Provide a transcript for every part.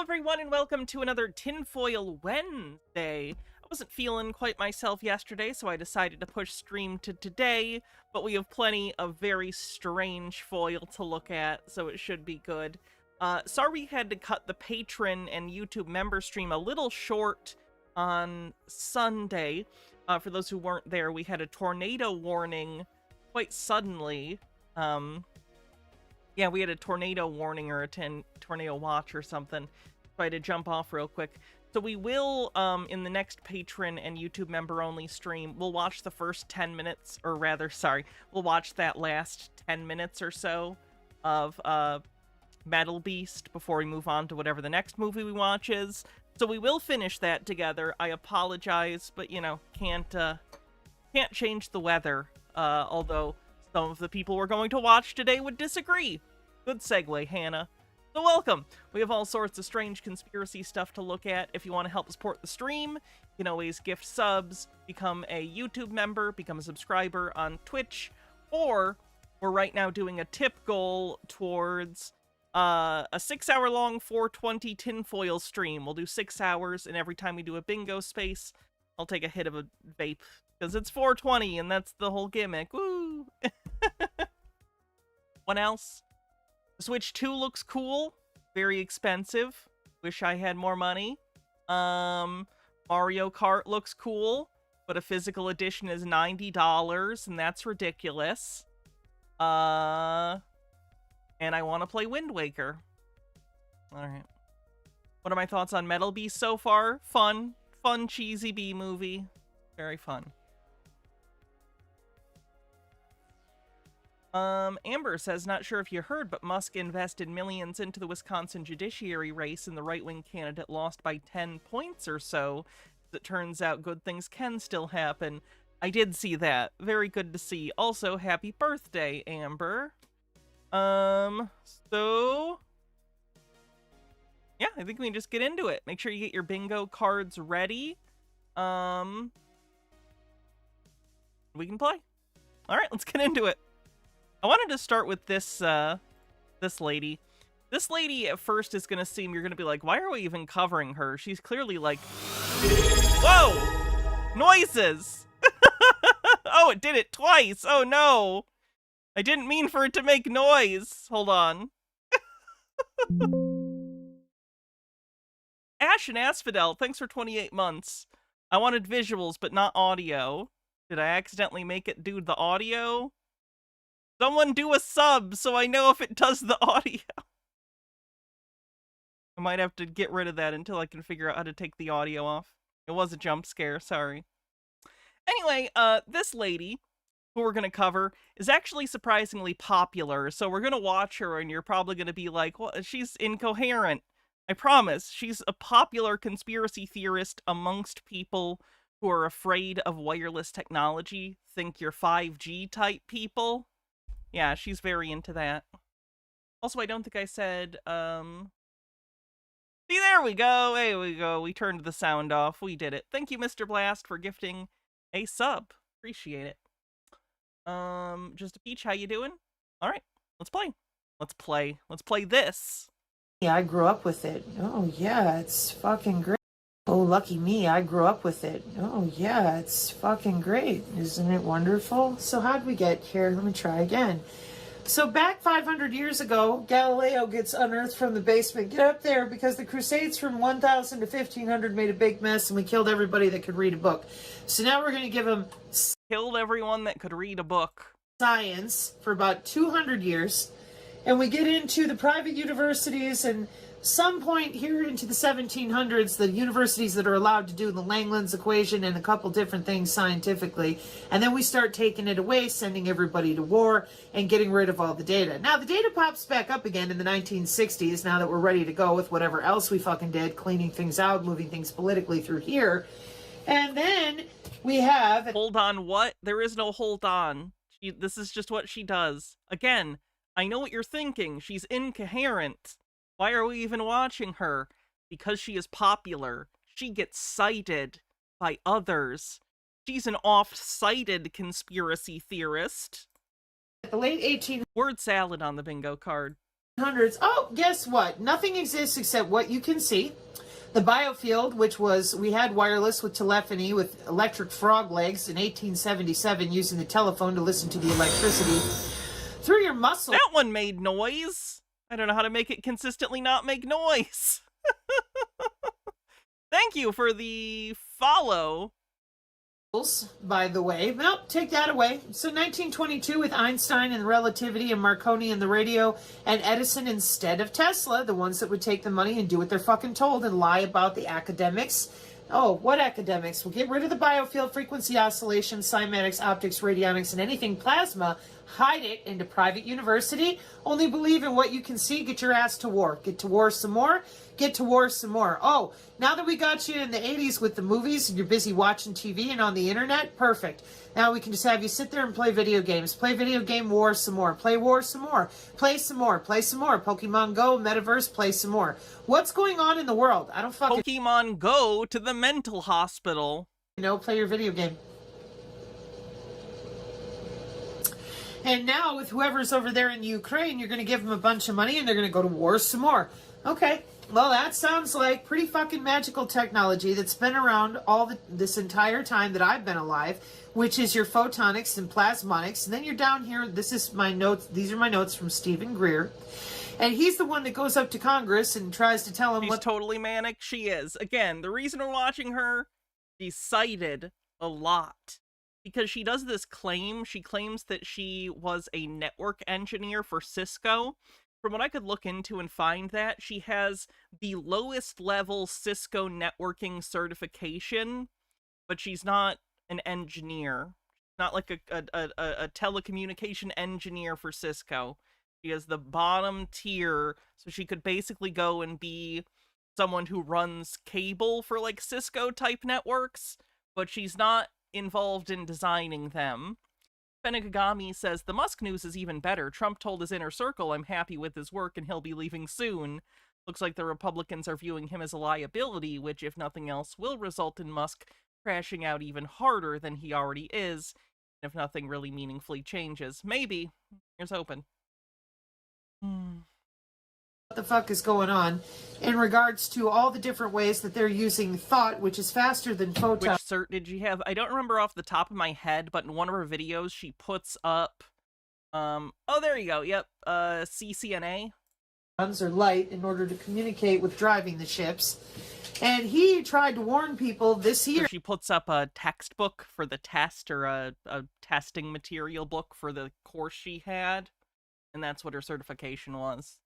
everyone, and welcome to another Tinfoil Wednesday. I wasn't feeling quite myself yesterday, so I decided to push stream to today, but we have plenty of very strange foil to look at, so it should be good. Sorry we had to cut the patron and YouTube member stream a little short on Sunday. For those who weren't there, we had a tornado warning quite suddenly. Yeah, we had a tornado warning or a tornado watch or something. So I had to jump off real quick. So we will, in the next patron and YouTube member only stream, we'll watch the first 10 minutes, or rather, sorry, we'll watch that last 10 minutes or so of Metal Beast before we move on to whatever the next movie we watch is. So we will finish that together. I apologize, but, you know, can't change the weather, although some of the people we're going to watch today would disagree. Good segue, Hannah. So welcome. We have all sorts of strange conspiracy stuff to look at. If you want to help support the stream, you can always gift subs, become a YouTube member, become a subscriber on Twitch, or we're right now doing a tip goal towards a 6-hour-long 420 tinfoil stream. We'll do 6 hours, and every time we do a bingo space, I'll take a hit of a vape. Because it's 420, and that's the whole gimmick. Woo! What else? Switch 2 looks cool. Very expensive. Wish I had more money. Mario Kart looks cool, but a physical edition is $90, and that's ridiculous. And I want to play Wind Waker. Alright. What are my thoughts on Metal Beast so far? Fun. Fun, cheesy B movie. Very fun. Amber says, not sure if you heard, but Musk invested millions into the Wisconsin judiciary race and the right-wing candidate lost by 10 points or so. As it turns out, good things can still happen. I did see that. Very good to see. Also, happy birthday, Amber. So... yeah, I think we can just get into it. Make sure you get your bingo cards ready. We can play. Alright, let's get into it. I wanted to start with this, this lady. This lady at first is gonna seem, you're gonna be like, why are we even covering her? She's clearly like, whoa! Noises! Oh, it did it twice! Oh no! I didn't mean for it to make noise! Hold on. Ash and Asphodel, thanks for 28 months. I wanted visuals, but not audio. Did I accidentally make it do the audio? Someone do a sub so I know if it does the audio. I might have to get rid of that until I can figure out how to take the audio off. It was a jump scare, sorry. Anyway, this lady, who we're going to cover, is actually surprisingly popular, so we're going to watch her and you're probably going to be like, well, she's incoherent. I promise, she's a popular conspiracy theorist amongst people who are afraid of wireless technology. Think your 5G type people. Yeah, she's very into that. Also, I don't think I said, see, there we go! There we go, we turned the sound off. We did it. Thank you, Mr. Blast, for gifting a sub. Appreciate it. Just a Peach, how you doing? Alright, let's play. Let's play. Let's play this. Yeah, I grew up with it. Oh, yeah, it's fucking great. Oh, lucky me, I grew up with it. Oh, yeah, it's fucking great. Isn't it wonderful? So how'd we get here? Let me try again. So back 500 years ago, Galileo gets unearthed from the basement. Get up there, because the Crusades from 1000 to 1500 made a big mess and we killed everybody that could read a book. So now we're going to give them... killed everyone that could read a book. Science for about 200 years. And we get into the private universities, and some point here into the 1700s, the universities that are allowed to do the Langland's equation and a couple different things scientifically. And then we start taking it away, sending everybody to war, and getting rid of all the data. Now, the data pops back up again in the 1960s, now that we're ready to go with whatever else we fucking did, cleaning things out, moving things politically through here. And then we have... Hold on, what? There is no hold on. This is just what she does. Again, I know what you're thinking. She's incoherent. Why are we even watching her? Because she is popular. She gets cited by others. She's an oft-cited conspiracy theorist. The late 1800s. Word salad on the bingo card. hundreds. Oh, guess what? Nothing exists except what you can see. The biofield, which was, we had wireless with telephony with electric frog legs in 1877 using the telephone to listen to the electricity through your muscle. That one made noise. I don't know how to make it consistently not make noise. Thank you for the follow. By the way, no, take that away. So 1922 with Einstein and relativity and Marconi and the radio and Edison instead of Tesla, the ones that would take the money and do what they're fucking told and lie about the academics. Oh, what academics? We'll get rid of the biofield, frequency oscillation, cymatics, optics, radionics, and anything plasma. Hide it into private university. Only believe in what you can see. Get your ass to war. Get to war some more. Get to war some more. Oh, now that we got you in the 80s with the movies and you're busy watching TV and on the internet, perfect. Now we can just have you sit there and play video games. Play video game war some more. Play war some more. Play some more. Play some more. Pokemon Go, Metaverse, play some more. What's going on in the world? I don't fucking... Pokemon Go to the mental hospital. Play your video game. And now with whoever's over there in Ukraine, you're going to give them a bunch of money and they're going to go to war some more. Okay, well, that sounds like pretty fucking magical technology that's been around this entire time that I've been alive, which is your photonics and plasmonics. And then you're down here. This is my notes. These are my notes from Stephen Greer. And he's the one that goes up to Congress and tries to tell him She's totally manic. She is. Again, the reason we're watching her, she's cited a lot. Because she does this claim. She claims that she was a network engineer for Cisco. From what I could look into and find that, she has the lowest level Cisco networking certification, but she's not an engineer. Not like a telecommunication engineer for Cisco. She has the bottom tier, so she could basically go and be someone who runs cable for like Cisco type networks, but she's not involved in designing them. Benigagami says, the Musk news is even better. Trump told his inner circle, I'm happy with his work and he'll be leaving soon. Looks like the Republicans are viewing him as a liability, which, if nothing else, will result in Musk crashing out even harder than he already is, if nothing really meaningfully changes. Maybe. Here's hoping. What the fuck is going on in regards to all the different ways that they're using thought, which is faster than photons. Which cert did you have? I don't remember off the top of my head, but in one of her videos, she puts up, oh, there you go. Yep. CCNA. Or light in order to communicate with driving the ships. And he tried to warn people this year. So she puts up a textbook for the test, or a testing material book for the course she had. And that's what her certification was.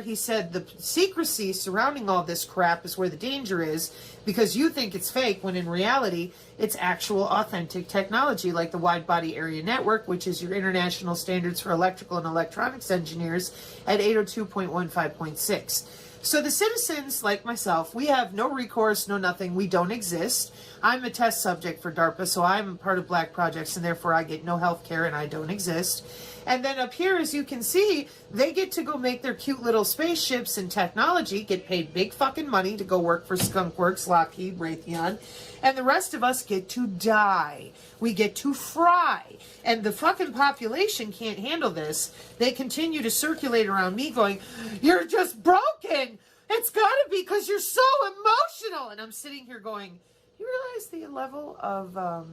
He said the secrecy surrounding all this crap is where the danger is, because you think it's fake when in reality it's actual authentic technology, like the wide body area network, which is your international standards for electrical and electronics engineers at 802.15.6. So the citizens, like myself, we have no recourse, no nothing. We don't exist. I'm a test subject for DARPA, so I'm part of Black Projects, and therefore I get no health care and I don't exist. And then up here, as you can see, they get to go make their cute little spaceships and technology, get paid big fucking money to go work for Skunkworks, Lockheed, Raytheon, and the rest of us get to die. We get to fry. And the fucking population can't handle this. They continue to circulate around me going, you're just broken. It's gotta be because you're so emotional. And I'm sitting here going, you realize the level of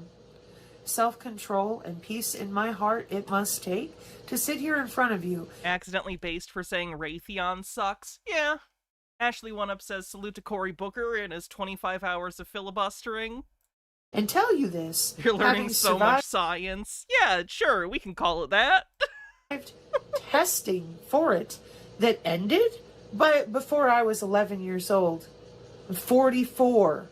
self-control and peace in my heart it must take to sit here in front of you. Accidentally based for saying Raytheon sucks? Yeah. Ashley One Up says, salute to Cory Booker and his 25 hours of filibustering. And tell you this. You're learning so much science. Yeah, sure, we can call it that. Testing for it that ended but before I was 11 years old. I'm 44.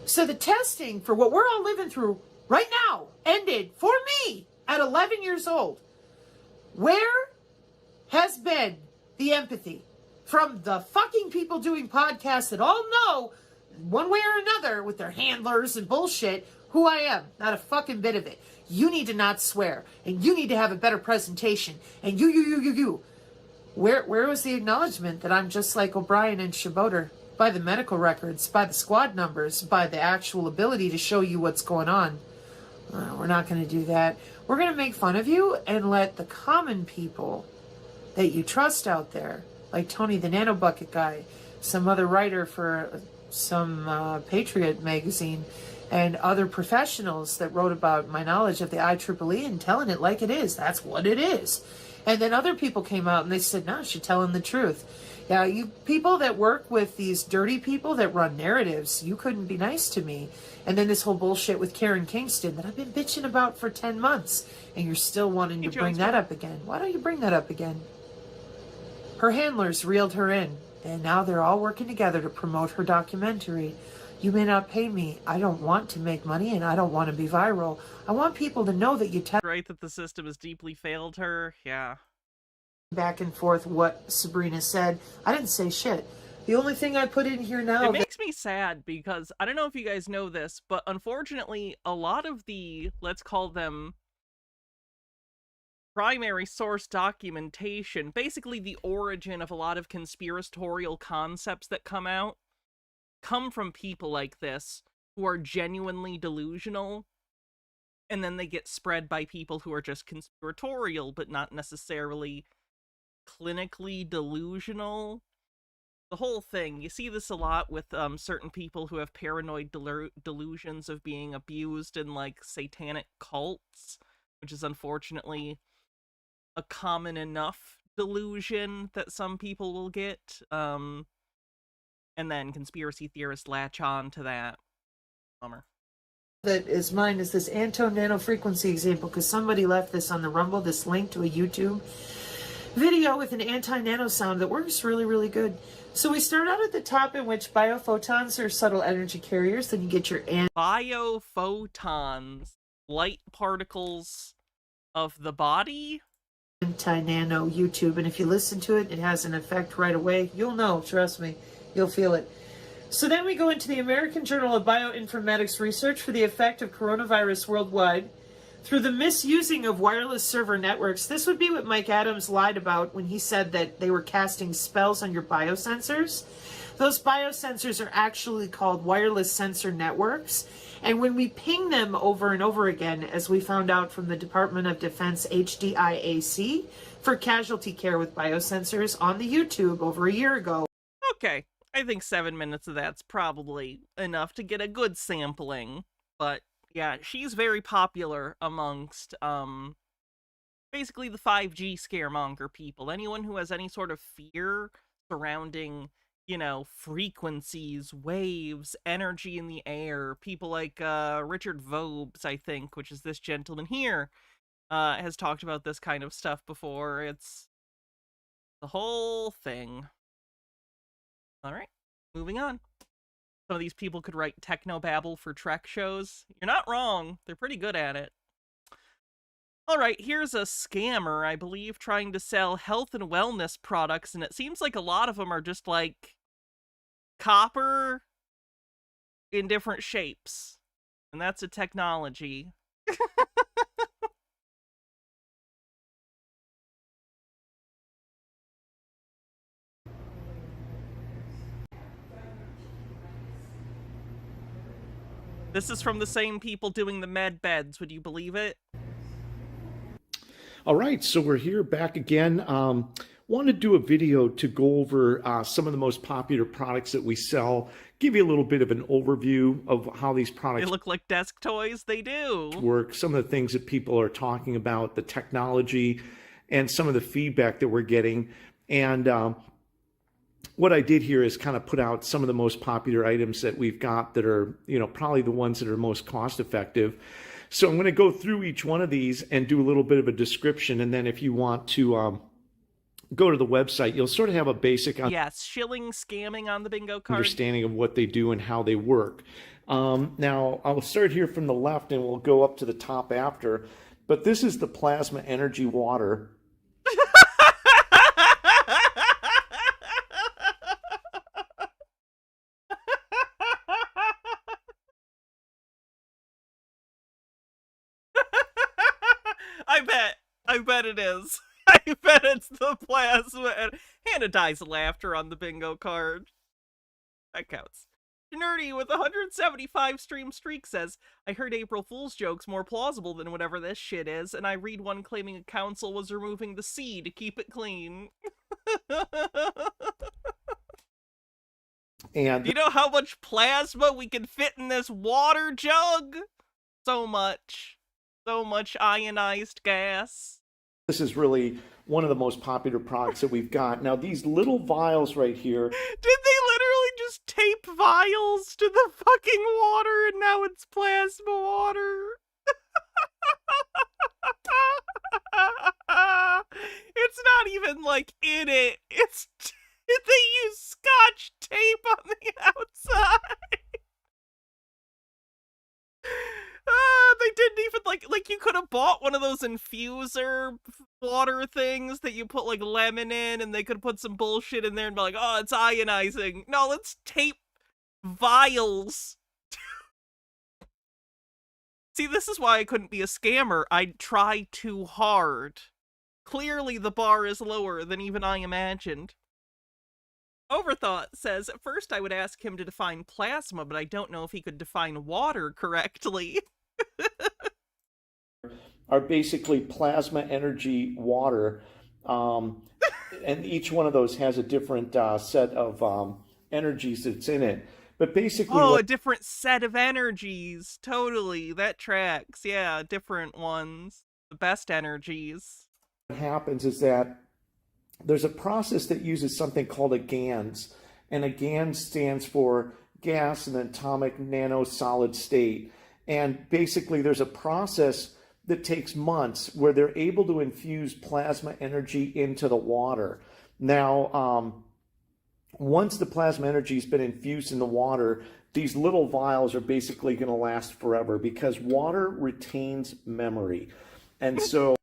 So the testing for what we're all living through right now ended for me at 11 years old. Where has been the empathy from the fucking people doing podcasts that all know one way or another with their handlers and bullshit who I am? Not a fucking bit of it. You need to not swear, and you need to have a better presentation, and you. Where was the acknowledgement that I'm just like O'Brien and Shaboter? By the medical records, by the squad numbers, by the actual ability to show you what's going on. We're not going to do that. We're going to make fun of you and let the common people that you trust out there, like Tony the Nanobucket guy, some other writer for some Patriot magazine, and other professionals that wrote about my knowledge of the IEEE and telling it like it is. That's what it is. And then other people came out and they said, no, she's telling the truth. Yeah, you people that work with these dirty people that run narratives, you couldn't be nice to me. And then this whole bullshit with Karen Kingston that I've been bitching about for 10 months, and you're still wanting to bring that up again. Why don't you bring that up again? Her handlers reeled her in, and now they're all working together to promote her documentary. You may not pay me. I don't want to make money, and I don't want to be viral. I want people to know that you right, that the system has deeply failed her. Yeah. Back and forth what Sabrina said. I didn't say shit. The only thing I put in here now... It makes me sad because, I don't know if you guys know this, but unfortunately, a lot of the, let's call them, primary source documentation, basically the origin of a lot of conspiratorial concepts that come out, come from people like this who are genuinely delusional, and then they get spread by people who are just conspiratorial, but not necessarily clinically delusional. The whole thing, you see this a lot with certain people who have paranoid delusions of being abused in, like, satanic cults, which is unfortunately a common enough delusion that some people will get, and then conspiracy theorists latch on to that. Bummer. That is mine is this anto-nano frequency example, because somebody left this on the Rumble, this link to a YouTube video with an anti-nano sound that works really, really good. So we start out at the top, in which biophotons are subtle energy carriers. Then you get your biophotons, light particles of the body. Anti-nano YouTube, and if you listen to it, it has an effect right away. You'll know, trust me, you'll feel it. So then we go into the American Journal of Bioinformatics Research for the effect of coronavirus worldwide through the misusing of wireless server networks. This would be what Mike Adams lied about when he said that they were casting spells on your biosensors. Those biosensors are actually called wireless sensor networks. And when we ping them over and over again, as we found out from the Department of Defense HDIAC for casualty care with biosensors on the YouTube over a year ago. Okay, I think 7 minutes of that's probably enough to get a good sampling, but yeah, she's very popular amongst, basically the 5G scaremonger people. Anyone who has any sort of fear surrounding, you know, frequencies, waves, energy in the air. People like, Richard Vobes, I think, which is this gentleman here, has talked about this kind of stuff before. It's the whole thing. Alright, moving on. Some of these people could write technobabble for Trek shows. You're not wrong. They're pretty good at it. Alright, here's a scammer, I believe, trying to sell health and wellness products, and it seems like a lot of them are just, like, copper in different shapes. And that's a technology. This is from the same people doing the med beds, would you believe it? All right, so we're here back again. Want to do a video to go over some of the most popular products that we sell, give you a little bit of an overview of how these products They look like desk toys, they do. Work, some of the things that people are talking about, the technology, and some of the feedback that we're getting. And what I did here is kind of put out some of the most popular items that we've got that are, you know, probably the ones that are most cost effective. So I'm going to go through each one of these and do a little bit of a description. And then if you want to go to the website, you'll sort of have a basic shilling scamming on the bingo card. Understanding of what they do and how they work. Now, I'll start here from the left and we'll go up to the top after. But this is the plasma energy water. I bet it is. I bet it's the plasma. And Hannah dies of laughter on the bingo card. That counts. Nerdy with 175 stream streak says, I heard April Fool's jokes more plausible than whatever this shit is, and I read one claiming a council was removing the sea to keep it clean. And you know how much plasma we can fit in this water jug? So much. So much ionized gas. this is really one of the most popular products that we've got. Now, these little vials right here. Did they literally just tape vials to the fucking water and now it's plasma water? It's not even like in it. It's they use scotch tape on the outside. They didn't even like you could have bought one of those infuser water things that you put like lemon in, and they could put some bullshit in there and be like, oh, it's ionizing. No, let's tape vials. See, this is why I couldn't be a scammer. I'd try too hard. Clearly the bar is lower than even I imagined. Overthought says, at first I would ask him to define plasma, but I don't know if he could define water correctly. Are basically plasma energy water. And each one of those has a different set of energies that's in it. But basically... Oh, a different set of energies. Totally. That tracks. Yeah, different ones. The best energies. What happens is that there's a process that uses something called a GANS. And a GANS stands for gas in an atomic nanosolid state. And basically there's a process that takes months where they're able to infuse plasma energy into the water. Now, once the plasma energy has been infused in the water, these little vials are basically going to last forever because water retains memory. And so...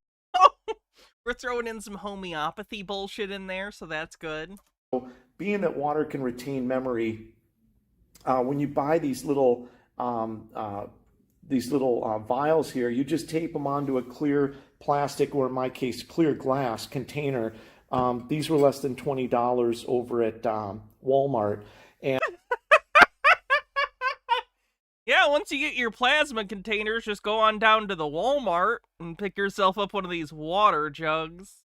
We're throwing in some homeopathy bullshit in there, so that's good. Being that water can retain memory, when you buy these little vials here, you just tape them onto a clear plastic, or in my case, clear glass container. These were less than $20 over at Walmart. And yeah, once you get your plasma containers, just go on down to the Walmart and pick yourself up one of these water jugs.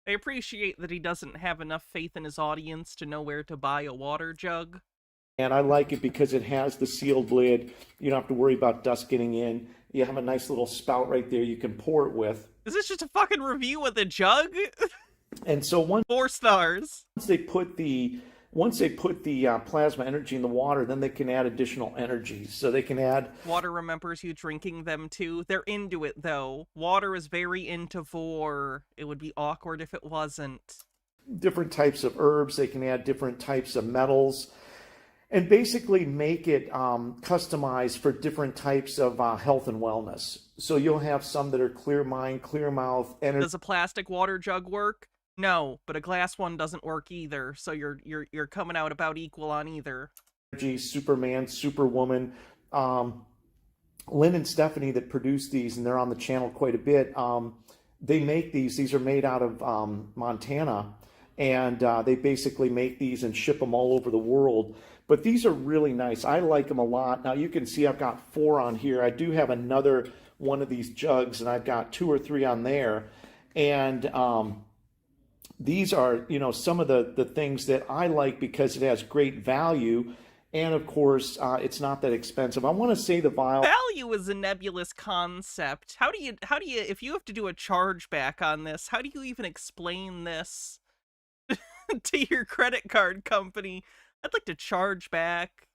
I appreciate that he doesn't have enough faith in his audience to know where to buy a water jug. And I like it because it has the sealed lid. You don't have to worry about dust getting in. You have a nice little spout right there you can pour it with. Is this just a fucking review with a jug? And so 4 stars. Once they put the plasma energy in the water, then they can add additional energies. So they can add... Water remembers you drinking them too. They're into it though. Water is very into vor. It would be awkward if it wasn't. Different types of herbs. They can add different types of metals. And basically make it customized for different types of health and wellness. So you'll have some that are clear mind, clear mouth, energy. Does a plastic water jug work? No, but a glass one doesn't work either. So you're coming out about equal on either. Energy, Superman, Superwoman. Lynn and Stephanie that produce these, and they're on the channel quite a bit. They make these. These are made out of Montana, and they basically make these and ship them all over the world. But these are really nice. I like them a lot. Now you can see I've got 4 on here. I do have another one of these jugs, and I've got 2 or 3 on there. And these are, some of the things that I like because it has great value. And of course, it's not that expensive. I want to say the vial... Value is a nebulous concept. How do you, if you have to do a chargeback on this, how do you even explain this to your credit card company? I'd like to charge back.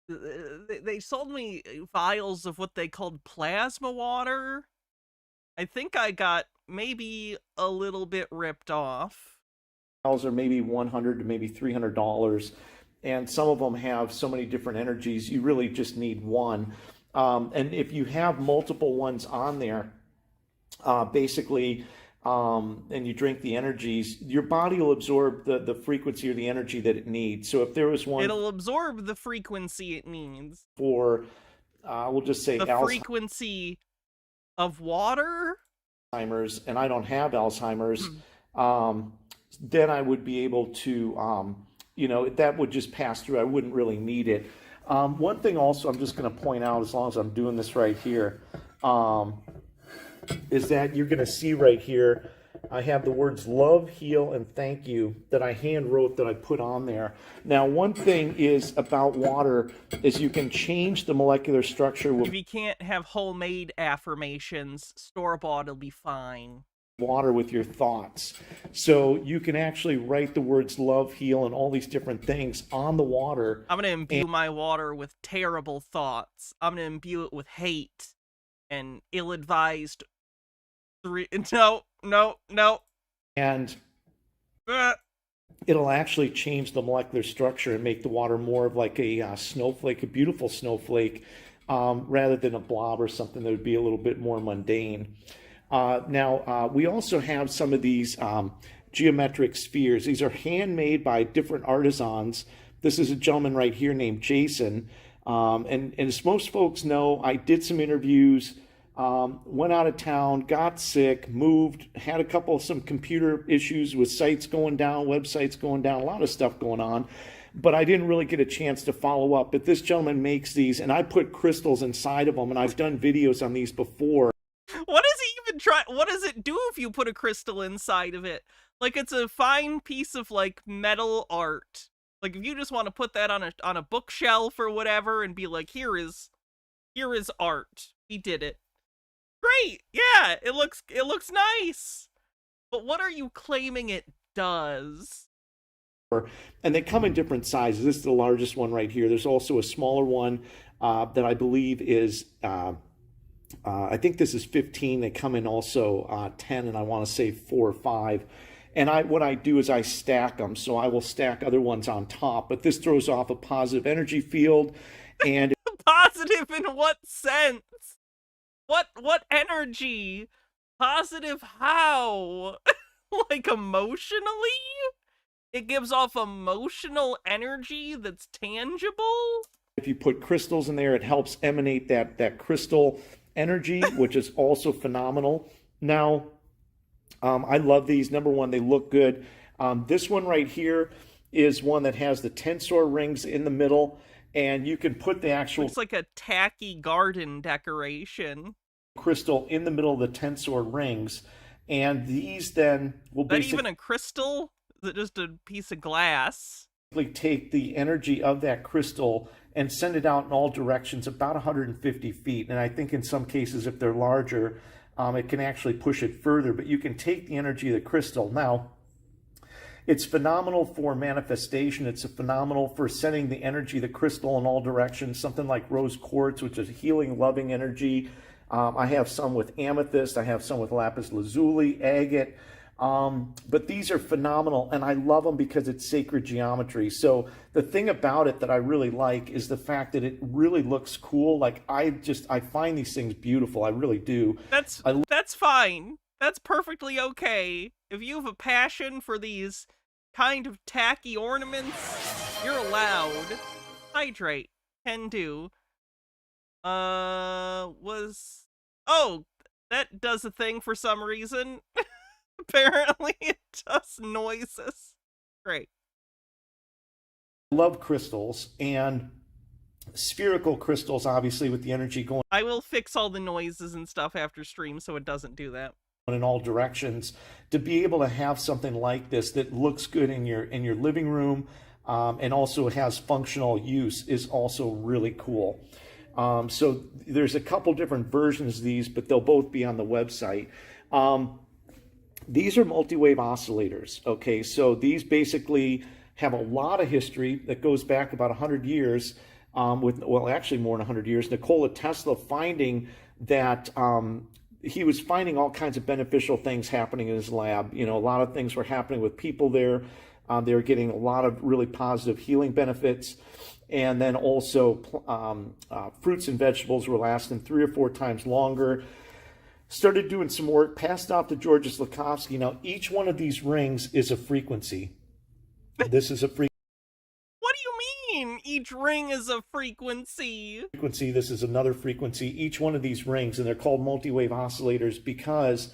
They sold me vials of what they called plasma water. I think I got maybe a little bit ripped off. Vials are maybe $100 to maybe $300, and some of them have so many different energies, you really just need one. And if you have multiple ones on there, basically... and you drink the energies, your body will absorb the frequency or the energy that it needs. So if there was one... It'll absorb the frequency it needs. For, we'll just say... The frequency of water? Alzheimer's, and I don't have Alzheimer's, then I would be able to, that would just pass through. I wouldn't really need it. One thing also I'm just going to point out, as long as I'm doing this right here, is that you're going to see right here, I have the words love, heal, and thank you that I hand wrote that I put on there. Now, one thing is about water is you can change the molecular structure with If you can't have homemade affirmations, store-bought will be fine. Water with your thoughts. So you can actually write the words love, heal, and all these different things on the water. I'm going to imbue my water with terrible thoughts. I'm going to imbue it with hate and ill-advised... No. And it'll actually change the molecular structure and make the water more of like a snowflake, a beautiful snowflake, rather than a blob or something that would be a little bit more mundane. Now, we also have some of these geometric spheres. These are handmade by different artisans. This is a gentleman right here named Jason. And as most folks know, I did some interviews, went out of town, got sick, moved, had some computer issues with sites going down, websites going down, a lot of stuff going on. But I didn't really get a chance to follow up. But this gentleman makes these, and I put crystals inside of them, and I've done videos on these before. What does he even try? What does it do if you put a crystal inside of it? Like, it's a fine piece of, like, metal art. Like, if you just want to put that on a bookshelf or whatever and be like, here is art. He did it. Great. Yeah, it looks nice. But what are you claiming it does? And they come in different sizes. This is the largest one right here. There's also a smaller one that I believe is, I think this is 15. They come in also 10, and I want to say 4 or 5. And what I do is I stack them. So I will stack other ones on top. But this throws off a positive energy field. And Positive in what sense? What energy? Positive how? Like, emotionally? It gives off emotional energy that's tangible? if you put crystals in there, it helps emanate that crystal energy, which is also phenomenal. Now, I love these. Number one, they look good. This one right here is one that has the tensor rings in the middle, and you can put the actual... Looks like a tacky garden decoration. ...crystal in the middle of the tensor rings, and these then will basically... Is that even a crystal? Is it just a piece of glass? ...take the energy of that crystal and send it out in all directions about 150 feet. And I think in some cases, if they're larger, it can actually push it further. But you can take the energy of the crystal. Now, it's phenomenal for manifestation. It's phenomenal for sending the energy of the crystal in all directions. Something like rose quartz, which is healing, loving energy. I have some with amethyst. I have some with lapis lazuli, agate. But these are phenomenal, and I love them because it's sacred geometry. So the thing about it that I really like is the fact that it really looks cool. Like I find these things beautiful. I really do. That's fine. That's perfectly okay. If you have a passion for these kind of tacky ornaments, you're allowed. Hydrate. Can do. Oh, that does a thing for some reason. Apparently it does noises. Great. I love crystals, and spherical crystals, obviously, with the energy going... I will fix all the noises and stuff after stream so it doesn't do that. ...in all directions. To be able to have something like this that looks good in your living room and also has functional use is also really cool. So there's a couple different versions of these, but they'll both be on the website. These are multi-wave oscillators, okay? So these basically have a lot of history that goes back about 100 years, actually more than 100 years. Nikola Tesla finding that he was finding all kinds of beneficial things happening in his lab. You know, a lot of things were happening with people there. They were getting a lot of really positive healing benefits. And then also fruits and vegetables were lasting 3 or 4 times longer. Started doing some work, passed off to George Slakowski. Now, each one of these rings is a frequency. This is a frequency. What do you mean? Each ring is a frequency. This is another frequency. Each one of these rings, and they're called multi-wave oscillators because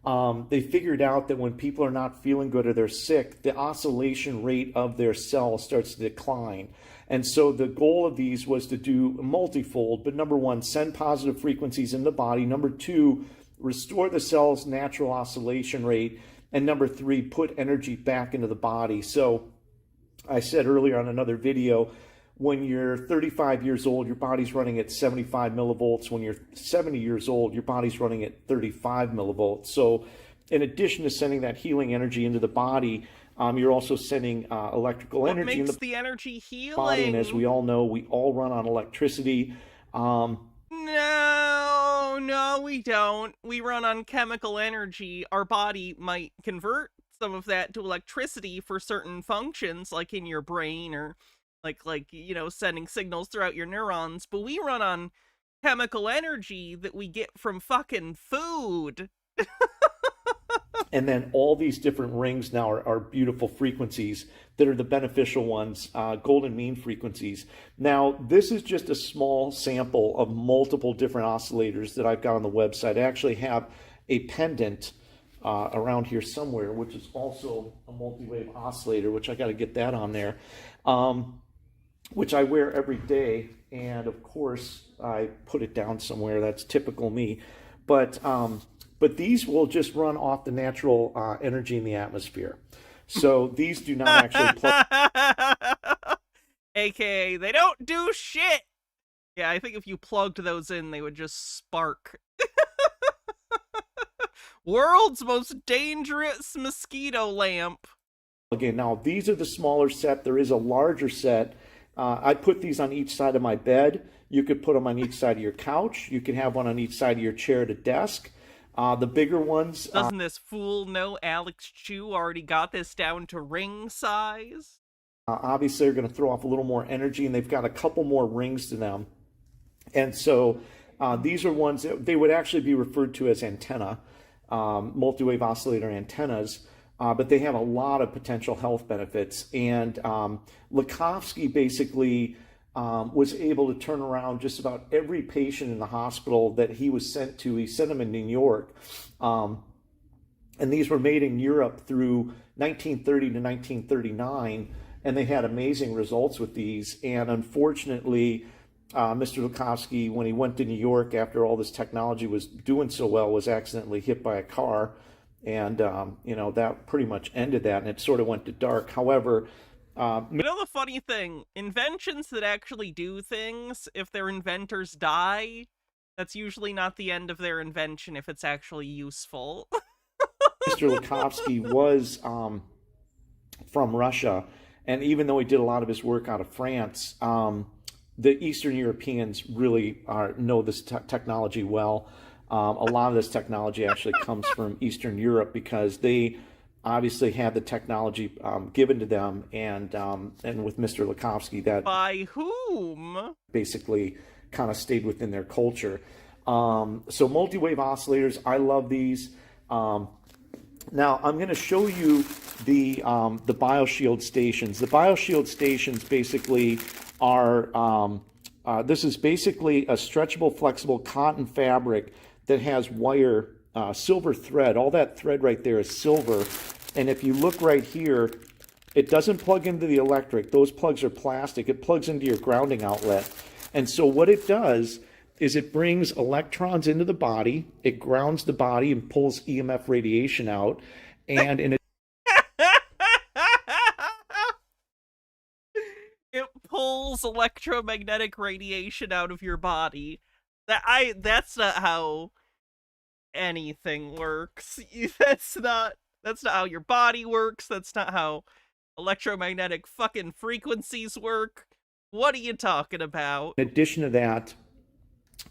They figured out that when people are not feeling good or they're sick, the oscillation rate of their cell starts to decline. And so the goal of these was to do multifold, but number one, send positive frequencies in the body. Number two, restore the cell's natural oscillation rate. And number three, put energy back into the body. So I said earlier on another video, when you're 35 years old, your body's running at 75 millivolts. When you're 70 years old, your body's running at 35 millivolts. So in addition to sending that healing energy into the body, you're also sending electrical energy in the energy healing? Body. And as we all know, we all run on electricity. No, we don't. We run on chemical energy. Our body might convert some of that to electricity for certain functions, like in your brain or like you know, sending signals throughout your neurons, but we run on chemical energy that we get from fucking food. And then all these different rings now are beautiful frequencies that are the beneficial ones, golden mean frequencies. Now, this is just a small sample of multiple different oscillators that I've got on the website. I actually have a pendant around here somewhere, which is also a multi-wave oscillator, which I got to get that on there. Which I wear every day, and of course I put it down somewhere. That's typical me. But these will just run off the natural energy in the atmosphere. So these do not actually plug. AKA, they don't do shit. Yeah, I think if you plugged those in, they would just spark. World's most dangerous mosquito lamp. Again, now these are the smaller set. There is a larger set. I put these on each side of my bed. You could put them on each side of your couch. You could have one on each side of your chair to desk. The bigger ones... Doesn't this fool know Alex Chu already got this down to ring size? Obviously, they're going to throw off a little more energy, and they've got a couple more rings to them. And so these are ones that they would actually be referred to as antenna, multi-wave oscillator antennas. But they have a lot of potential health benefits. And Lakovsky basically was able to turn around just about every patient in the hospital that he was sent to. He sent them in New York. And these were made in Europe through 1930 to 1939. And they had amazing results with these. And unfortunately, Mr. Lakovsky, when he went to New York after all this technology was doing so well, was accidentally hit by a car. And, you know, that pretty much ended that, and it sort of went to dark. However... you know the funny thing? Inventions that actually do things, if their inventors die, that's usually not the end of their invention if it's actually useful. Mr. Lakovsky was from Russia, and even though he did a lot of his work out of France, the Eastern Europeans really know this technology well. A lot of this technology actually comes from Eastern Europe because they obviously had the technology given to them, and with Mr. Lakovsky, that by whom basically kind of stayed within their culture. So multi-wave oscillators, I love these. Now I'm going to show you the BioShield stations. The BioShield stations basically are this is basically a stretchable, flexible cotton fabric that has wire, silver thread. All that thread right there is silver. And if you look right here, it doesn't plug into the electric. Those plugs are plastic. It plugs into your grounding outlet. And so what it does is it brings electrons into the body, it grounds the body and pulls EMF radiation out. And in it pulls electromagnetic radiation out of your body. That's not how anything works. That's not how your body works. That's not how electromagnetic fucking frequencies work. What are you talking about? In addition to that,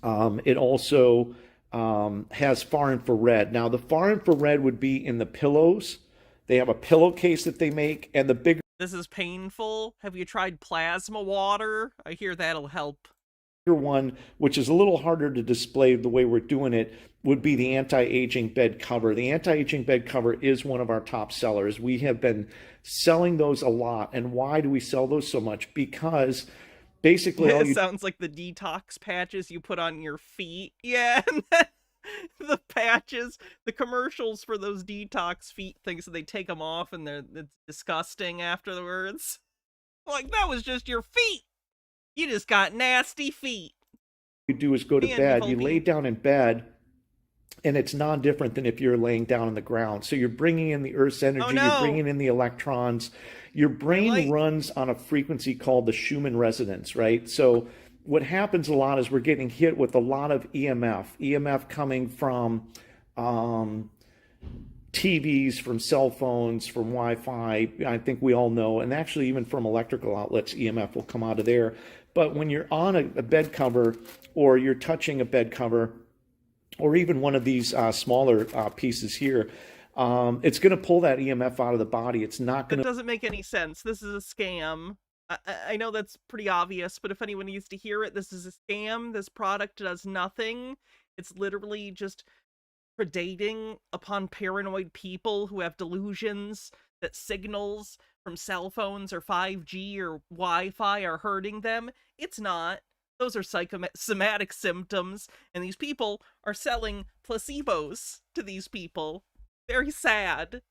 it also has far infrared. Now, the far infrared would be in the pillows. They have a pillowcase that they make, and the bigger... This is painful. Have you tried plasma water? I hear that'll help. One, which is a little harder to display the way we're doing it, would be the anti-aging bed cover. The anti-aging bed cover is one of our top sellers. We have been selling those a lot. And why do we sell those so much? Because basically it sounds like the detox patches you put on your feet. Yeah. The patches, the commercials for those detox feet things, they take them off and it's disgusting afterwards. Like, that was just your feet. You just got nasty feet. You do is go to bed, you lay down in bed, and it's non-different than if you're laying down on the ground. So you're bringing in the Earth's energy, you're bringing in the electrons. Your brain runs on a frequency called the Schumann resonance, right? So what happens a lot is we're getting hit with a lot of EMF coming from TVs, from cell phones, from Wi-Fi. I think we all know, and actually even from electrical outlets, EMF will come out of there. But when you're on a bed cover, or you're touching a bed cover, or even one of these smaller pieces here, it's going to pull that EMF out of the body. It's not going to... It doesn't make any sense. This is a scam. I know that's pretty obvious, but if anyone needs to hear it, this is a scam. This product does nothing. It's literally just predating upon paranoid people who have delusions that signals from cell phones or 5G or Wi-Fi are hurting them. It's not. Those are psychosomatic symptoms, and these people are selling placebos to these people. Very sad.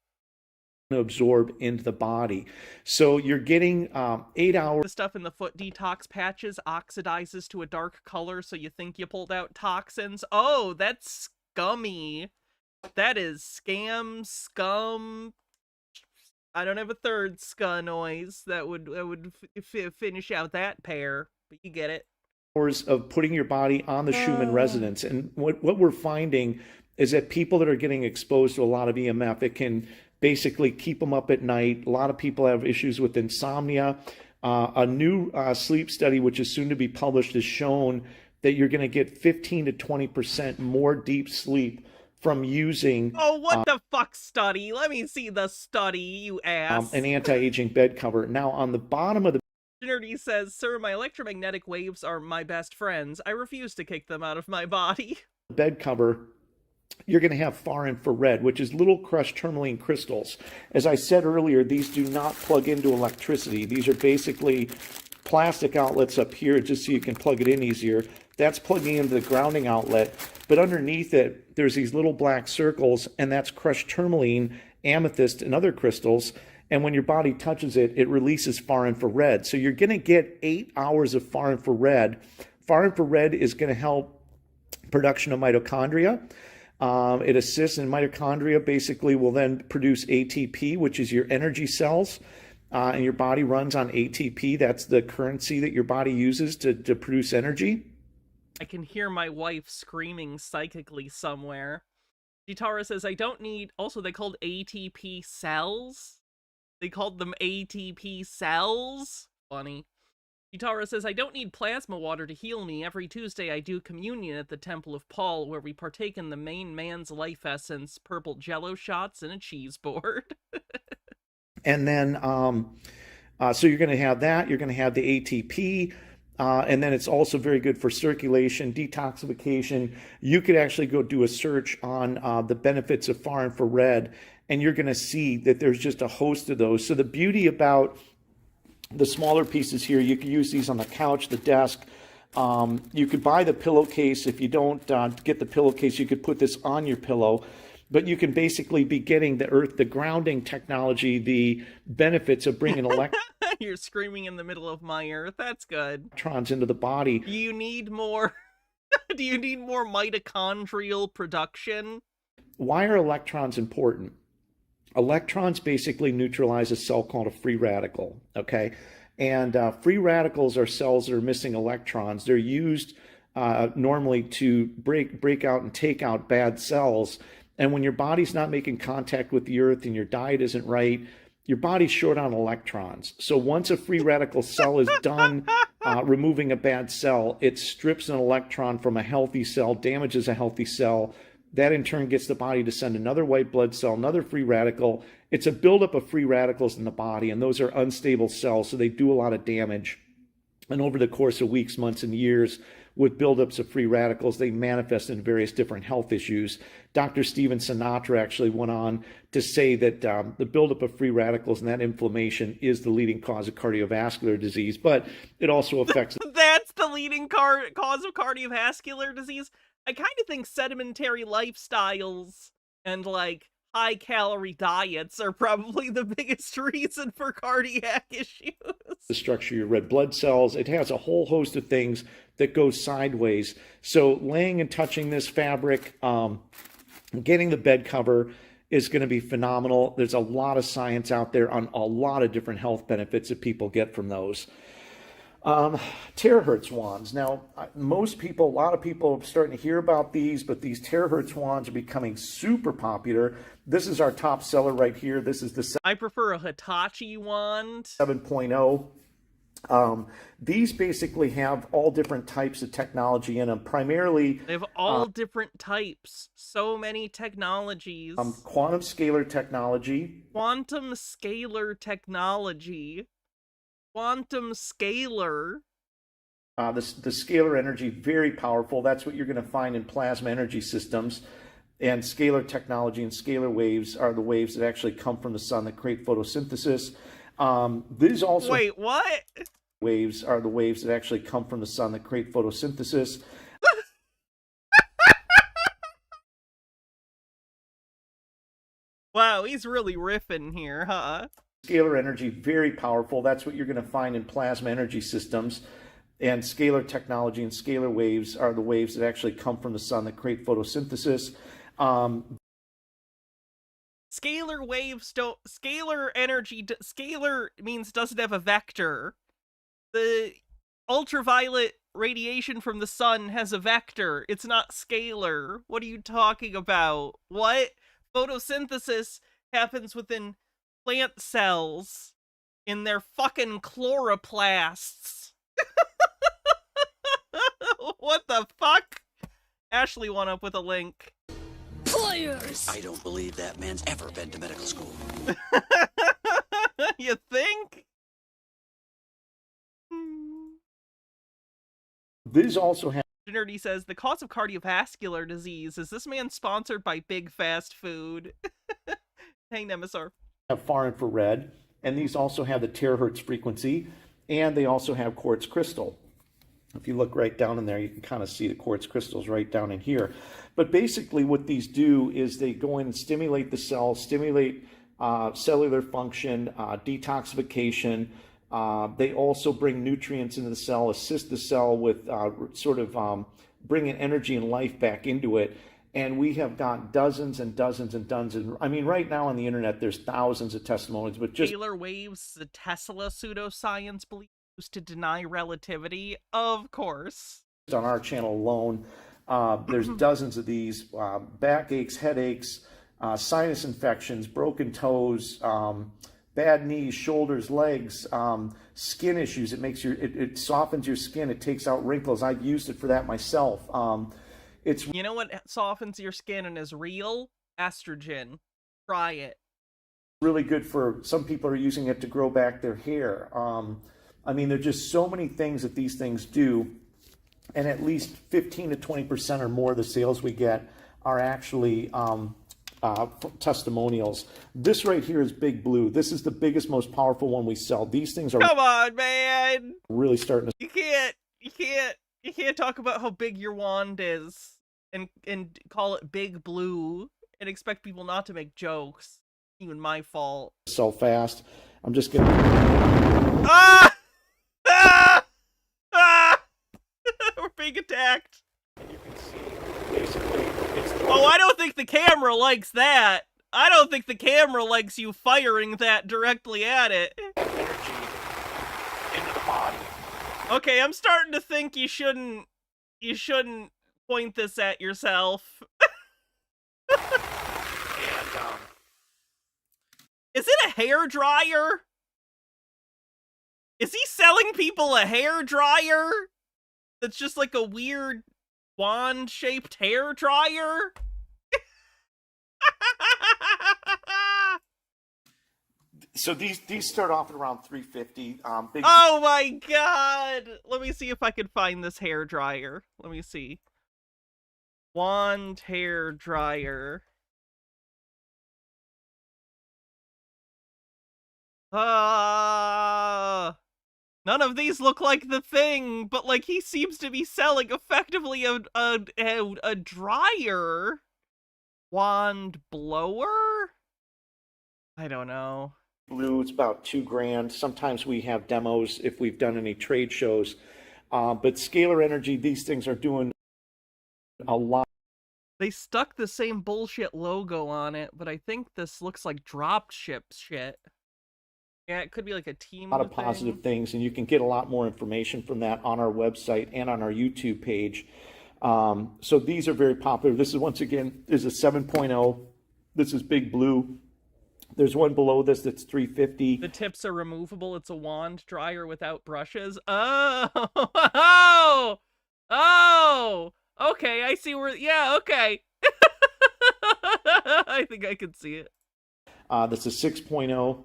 Absorb into the body. So you're getting 8 hours. The stuff in the foot detox patches oxidizes to a dark color, so you think you pulled out toxins. Oh, that's scummy. That is scum. I don't have a third ska noise that would finish out that pair, but you get it. Of putting your body on the Schumann resonance. And what we're finding is that people that are getting exposed to a lot of EMF, it can basically keep them up at night. A lot of people have issues with insomnia. A new sleep study, which is soon to be published, has shown that you're going to get 15 to 20% more deep sleep from using... Oh, what the fuck study? Let me see the study, you ass. An anti-aging bed cover. Now, on the bottom of the... Nerdy says, "Sir, my electromagnetic waves are my best friends. I refuse to kick them out of my body." Bed cover, you're going to have far infrared, which is little crushed tourmaline crystals. As I said earlier, these do not plug into electricity. These are basically plastic outlets up here just so you can plug it in easier. That's plugging into the grounding outlet, but underneath it, there's these little black circles, and that's crushed tourmaline, amethyst, and other crystals. And when your body touches it, it releases far infrared. So you're going to get 8 hours of far infrared. Far infrared is going to help production of mitochondria. It assists in mitochondria, basically will then produce ATP, which is your energy cells. And your body runs on ATP. That's the currency that your body uses to produce energy. I can hear my wife screaming psychically somewhere. Gitara says, "I don't need..." Also, they called ATP cells? They called them ATP cells? Funny. Gitara says, "I don't need plasma water to heal me. Every Tuesday I do communion at the Temple of Paul, where we partake in the main man's life essence, purple jello shots, and a cheese board." And then, so you're going to have that. You're going to have the ATP. And then it's also very good for circulation, detoxification. You could actually go do a search on the benefits of far infrared, and you're going to see that there's just a host of those. So the beauty about the smaller pieces here, you could use these on the couch, the desk. You could buy the pillowcase. If you don't get the pillowcase, you could put this on your pillow. But you can basically be getting the grounding technology, the benefits of bringing You're screaming in the middle of my earth. That's good. Electrons into the body. Do you need more? Do you need more mitochondrial production? Why are electrons important? Electrons basically neutralize a cell called a free radical, okay? And free radicals are cells that are missing electrons. They're used normally to break out and take out bad cells. And when your body's not making contact with the earth and your diet isn't right, your body's short on electrons. So once a free radical cell is done removing a bad cell, it strips an electron from a healthy cell, damages a healthy cell. That in turn gets the body to send another white blood cell, another free radical. It's a buildup of free radicals in the body, and those are unstable cells, so they do a lot of damage. And over the course of weeks, months, and years, with buildups of free radicals, they manifest in various different health issues. Dr. Steven Sinatra actually went on to say that the buildup of free radicals and that inflammation is the leading cause of cardiovascular disease, but it also affects... That's the leading cause of cardiovascular disease? I kind of think sedentary lifestyles and like high calorie diets are probably the biggest reason for cardiac issues. The structure of your red blood cells. It has a whole host of things that go sideways. So laying and touching this fabric, getting the bed cover is going to be phenomenal. There's a lot of science out there on a lot of different health benefits that people get from those. Terahertz wands. Now, a lot of people are starting to hear about these, but these Terahertz wands are becoming super popular. This is our top seller right here. This is the I prefer a Hitachi wand. 7.0. These basically have all different types of technology in them. Primarily, They have all different types. So many technologies. quantum scalar technology. Quantum scalar technology. Quantum scalar. The scalar energy, very powerful. That's what you're going to find in plasma energy systems. And scalar technology and scalar waves are the waves that actually come from the sun that create photosynthesis. These also Wait, what? Waves are the waves that actually come from the sun that create photosynthesis. Wow, he's really riffing here, huh? Scalar energy, very powerful. That's what you're going to find in plasma energy systems. And scalar technology and scalar waves are the waves that actually come from the sun that create photosynthesis. Scalar waves don't... Scalar energy... Scalar means doesn't have a vector. The ultraviolet radiation from the sun has a vector. It's not scalar. What are you talking about? What? Photosynthesis happens within plant cells in their fucking chloroplasts. What the fuck? Ashley went up with a link. Players! I don't believe that man's ever been to medical school. You think? These also have Nerdy says, the cause of cardiovascular disease. Is this man sponsored by big fast food? Hey, Nemesis. far infrared, and these also have the terahertz frequency, and they also have quartz crystal. If you look right down in there, you can kind of see the quartz crystals right down in here. But basically what these do is they go in and stimulate the cell, stimulate cellular function, detoxification. They also bring nutrients into the cell, assist the cell with bringing energy and life back into it. And we have got dozens and dozens and dozens. I mean, right now on the internet, there's thousands of testimonies, but just Scalar waves, the Tesla pseudoscience belief used to deny relativity, of course. on our channel alone, there's dozens of these, backaches, headaches, sinus infections, broken toes, bad knees, shoulders, legs, skin issues. It softens your skin. It takes out wrinkles. I've used it for that myself. It's You know what softens your skin and is real? Estrogen. Try it. really good for some people are using it to grow back their hair. I mean, there's just so many things that these things do, and at least 15 to 20% or more of the sales we get are actually testimonials. This right here is Big Blue. This is the biggest, most powerful one we sell. These things are Come on, man! really starting to You can't talk about how big your wand is and call it Big Blue and expect people not to make jokes. Even my fault. sell fast. I'm just gonna Ah! Ah! Ah! We're being attacked. you can see basically it's Oh, I don't think the camera likes that. I don't think the camera likes you firing that directly at it. energy into the body. Okay, I'm starting to think you shouldn't point this at yourself. And Is it a hair dryer? Is he selling people a hair dryer? That's just like a weird wand-shaped hair dryer? so these start off at around 350. Big Oh my god! Let me see if I can find this hair dryer. Let me see. Wand hair dryer. None of these look like the thing, but like he seems to be selling effectively a dryer wand blower. I don't know. Blue, it's about $2,000. Sometimes we have demos if we've done any trade shows. But scalar energy, these things are doing a lot. They stuck the same bullshit logo on it, but I think this looks like drop ship shit. Yeah, it could be like a team. A lot of positive things, and you can get a lot more information from that on our website and on our YouTube page. So these are very popular. This is, once again, is a 7.0. This is Big Blue. There's one below this that's 350. The tips are removable. It's a wand dryer without brushes. Oh, oh, okay. I see where. Yeah, okay. I think I can see it. That's a 6.0.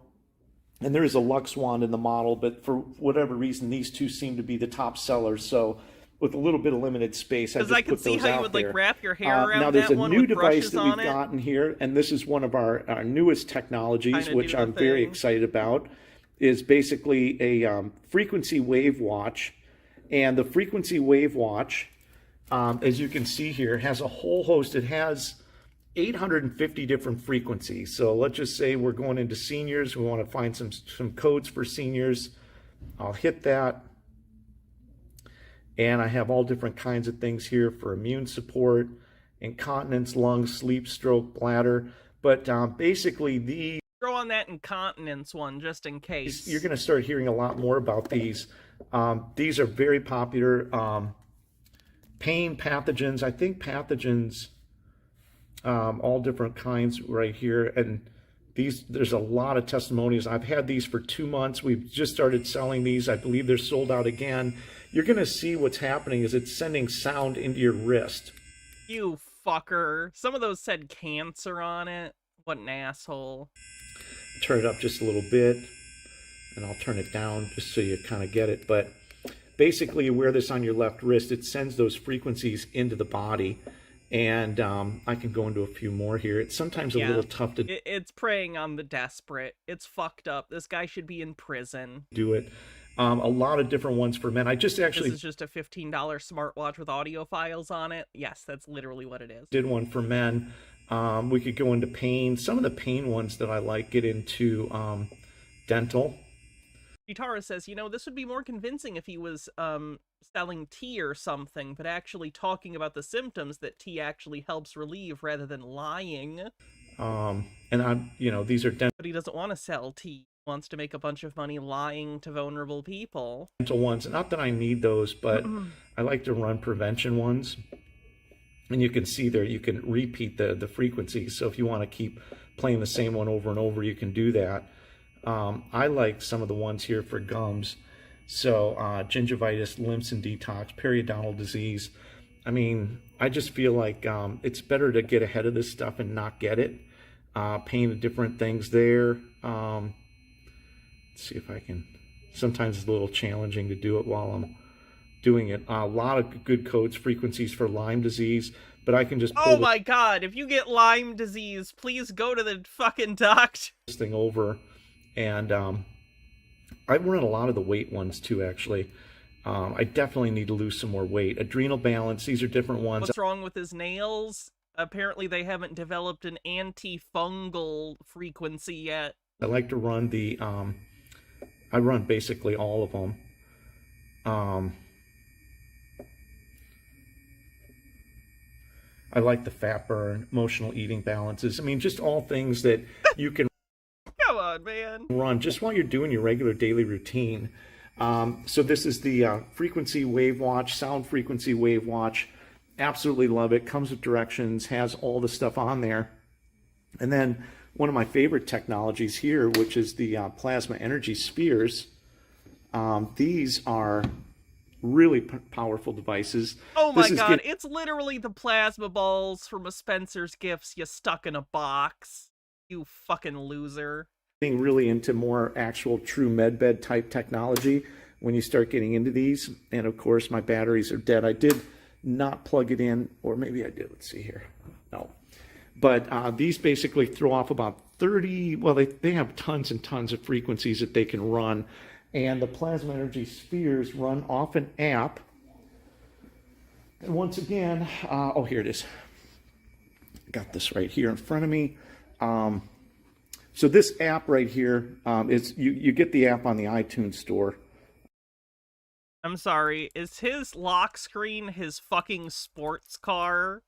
And there is a Lux wand in the model, but for whatever reason, these two seem to be the top sellers. So with a little bit of limited space, I just put those out there. Because I can see how you would like wrap your hair around now there's that a one new with device that we've it. gotten here, and this is one of our newest technologies, which I'm very excited about, is basically a frequency wave watch. And the frequency wave watch, as you can see here, has a whole host. It has 850 different frequencies. So let's just say we're going into seniors. We want to find some codes for seniors. I'll hit that. And I have all different kinds of things here for immune support, incontinence, lungs, sleep, stroke, bladder. But basically these... Throw on that incontinence one just in case. You're going to start hearing a lot more about these. These are very popular. Pain pathogens. I think pathogens... all different kinds right here, and there's a lot of testimonials. I've had these for 2 months. We've just started selling these. I believe they're sold out again. You're gonna see what's happening is it's sending sound into your wrist. You fucker. Some of those said cancer on it. What an asshole. Turn it up just a little bit, and I'll turn it down just so you kind of get it. But basically, you wear this on your left wrist. It sends those frequencies into the body. And I can go into a few more here. It's sometimes a little tough to... It's preying on the desperate. It's fucked up. This guy should be in prison. Do it. A lot of different ones for men. I just actually... This is just a $15 smartwatch with audio files on it. Yes, that's literally what it is. Did one for men. We could go into pain. Some of the pain ones that I like get into dental. Gitara says, you know, this would be more convincing if he was selling tea or something, but actually talking about the symptoms that tea actually helps relieve rather than lying. And I'm, you know, these are dental. But he doesn't want to sell tea. He wants to make a bunch of money lying to vulnerable people. Dental ones. Not that I need those, but I like to run prevention ones. And you can see there, you can repeat the frequencies. So if you want to keep playing the same one over and over, you can do that. I like some of the ones here for gums. So gingivitis, Limson detox, periodontal disease. I mean, I just feel like it's better to get ahead of this stuff and not get it. Pain of different things there. Let's see if I can. Sometimes it's a little challenging to do it while I'm doing it. A lot of good codes, frequencies for Lyme disease, but I can just pull oh my god, if you get Lyme disease, please go to the fucking doctor. This thing over. And I run a lot of the weight ones too, actually. I definitely need to lose some more weight. Adrenal balance, these are different ones. What's wrong with his nails? Apparently they haven't developed an antifungal frequency yet. I like to run the, I run basically all of them. I like the fat burn, emotional eating balances. I mean, just all things that you can come on, man. Run just while you're doing your regular daily routine. So this is the frequency wave watch, sound frequency wave watch. Absolutely love it. Comes with directions, has all the stuff on there. And then one of my favorite technologies here, which is the plasma energy spheres. These are really powerful devices. Oh my god, it's literally the plasma balls from a Spencer's Gifts you stuck in a box. You fucking loser. Being really into more actual true medbed type technology when you start getting into these. And of course my batteries are dead. I did not plug it in, or maybe I did. Let's see here. No. But these basically throw off about 30, well, they have tons and tons of frequencies that they can run. And the plasma energy spheres run off an app. And once again, oh, here it is. Got this right here in front of me. So this app right here is you get the app on the iTunes store. I'm sorry, is his lock screen his fucking sports car?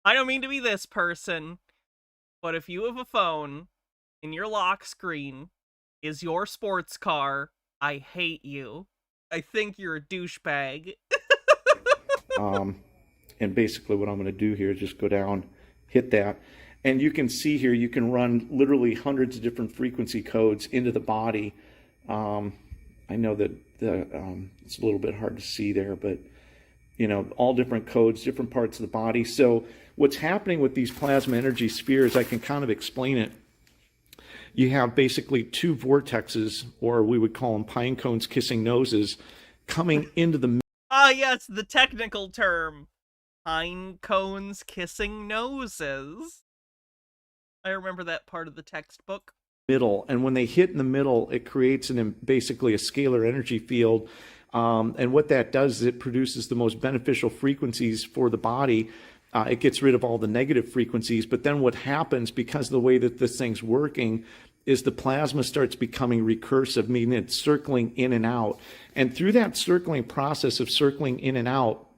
I don't mean to be this person, but if you have a phone and your lock screen is your sports car, I hate you. I think you're a douchebag. And basically what I'm going to do here is just go down, hit that. And you can see here, you can run literally hundreds of different frequency codes into the body. I know that it's a little bit hard to see there, but you know, all different codes, different parts of the body. So what's happening with these plasma energy spheres, I can kind of explain it. You have basically two vortexes, or we would call them pine cones kissing noses, coming into the Ah, yes, the technical term. Pine cones kissing noses. I remember that part of the textbook. middle, and when they hit in the middle, it creates basically a scalar energy field. And what that does is it produces the most beneficial frequencies for the body. It gets rid of all the negative frequencies. But then what happens, because of the way that this thing's working, is the plasma starts becoming recursive, meaning it's circling in and out. And through that circling process of circling in and out,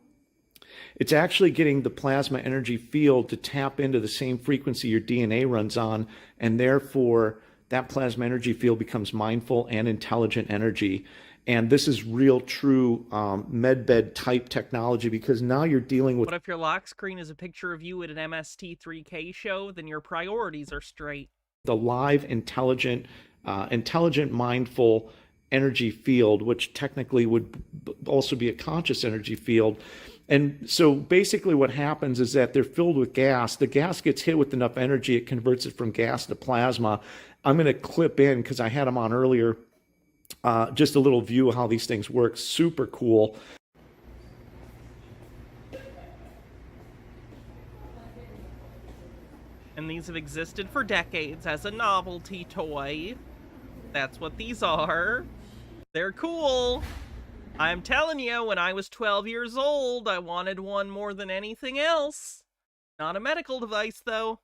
it's actually getting the plasma energy field to tap into the same frequency your DNA runs on, and therefore that plasma energy field becomes mindful and intelligent energy. And this is real, true medbed type technology, because now you're dealing with... What if your lock screen is a picture of you at an MST3K show? Then your priorities are straight. The live, intelligent, mindful energy field, which technically would also be a conscious energy field. And so basically what happens is that they're filled with gas. The gas gets hit with enough energy, it converts it from gas to plasma. I'm going to clip in, because I had them on earlier, just a little view of how these things work. Super cool. And these have existed for decades as a novelty toy. That's what these are. They're cool. I'm telling you, when I was 12 years old, I wanted one more than anything else. Not a medical device, though.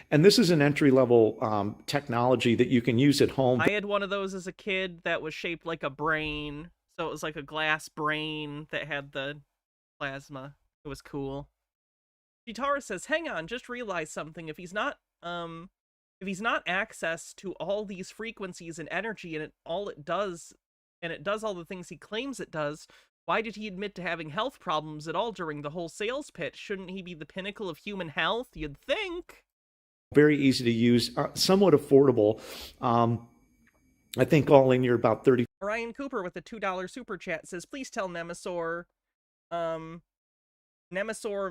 And this is an entry-level technology that you can use at home. I had one of those as a kid that was shaped like a brain. So it was like a glass brain that had the plasma. It was cool. Chitara says, hang on, just realized something. If he's not access to all these frequencies and energy, and it does all the things he claims it does, why did he admit to having health problems at all during the whole sales pitch? Shouldn't he be the pinnacle of human health? You'd think. Very easy to use, somewhat affordable. I think all in you're about 30. Ryan Cooper with a $2 super chat says, please tell Nemesaur,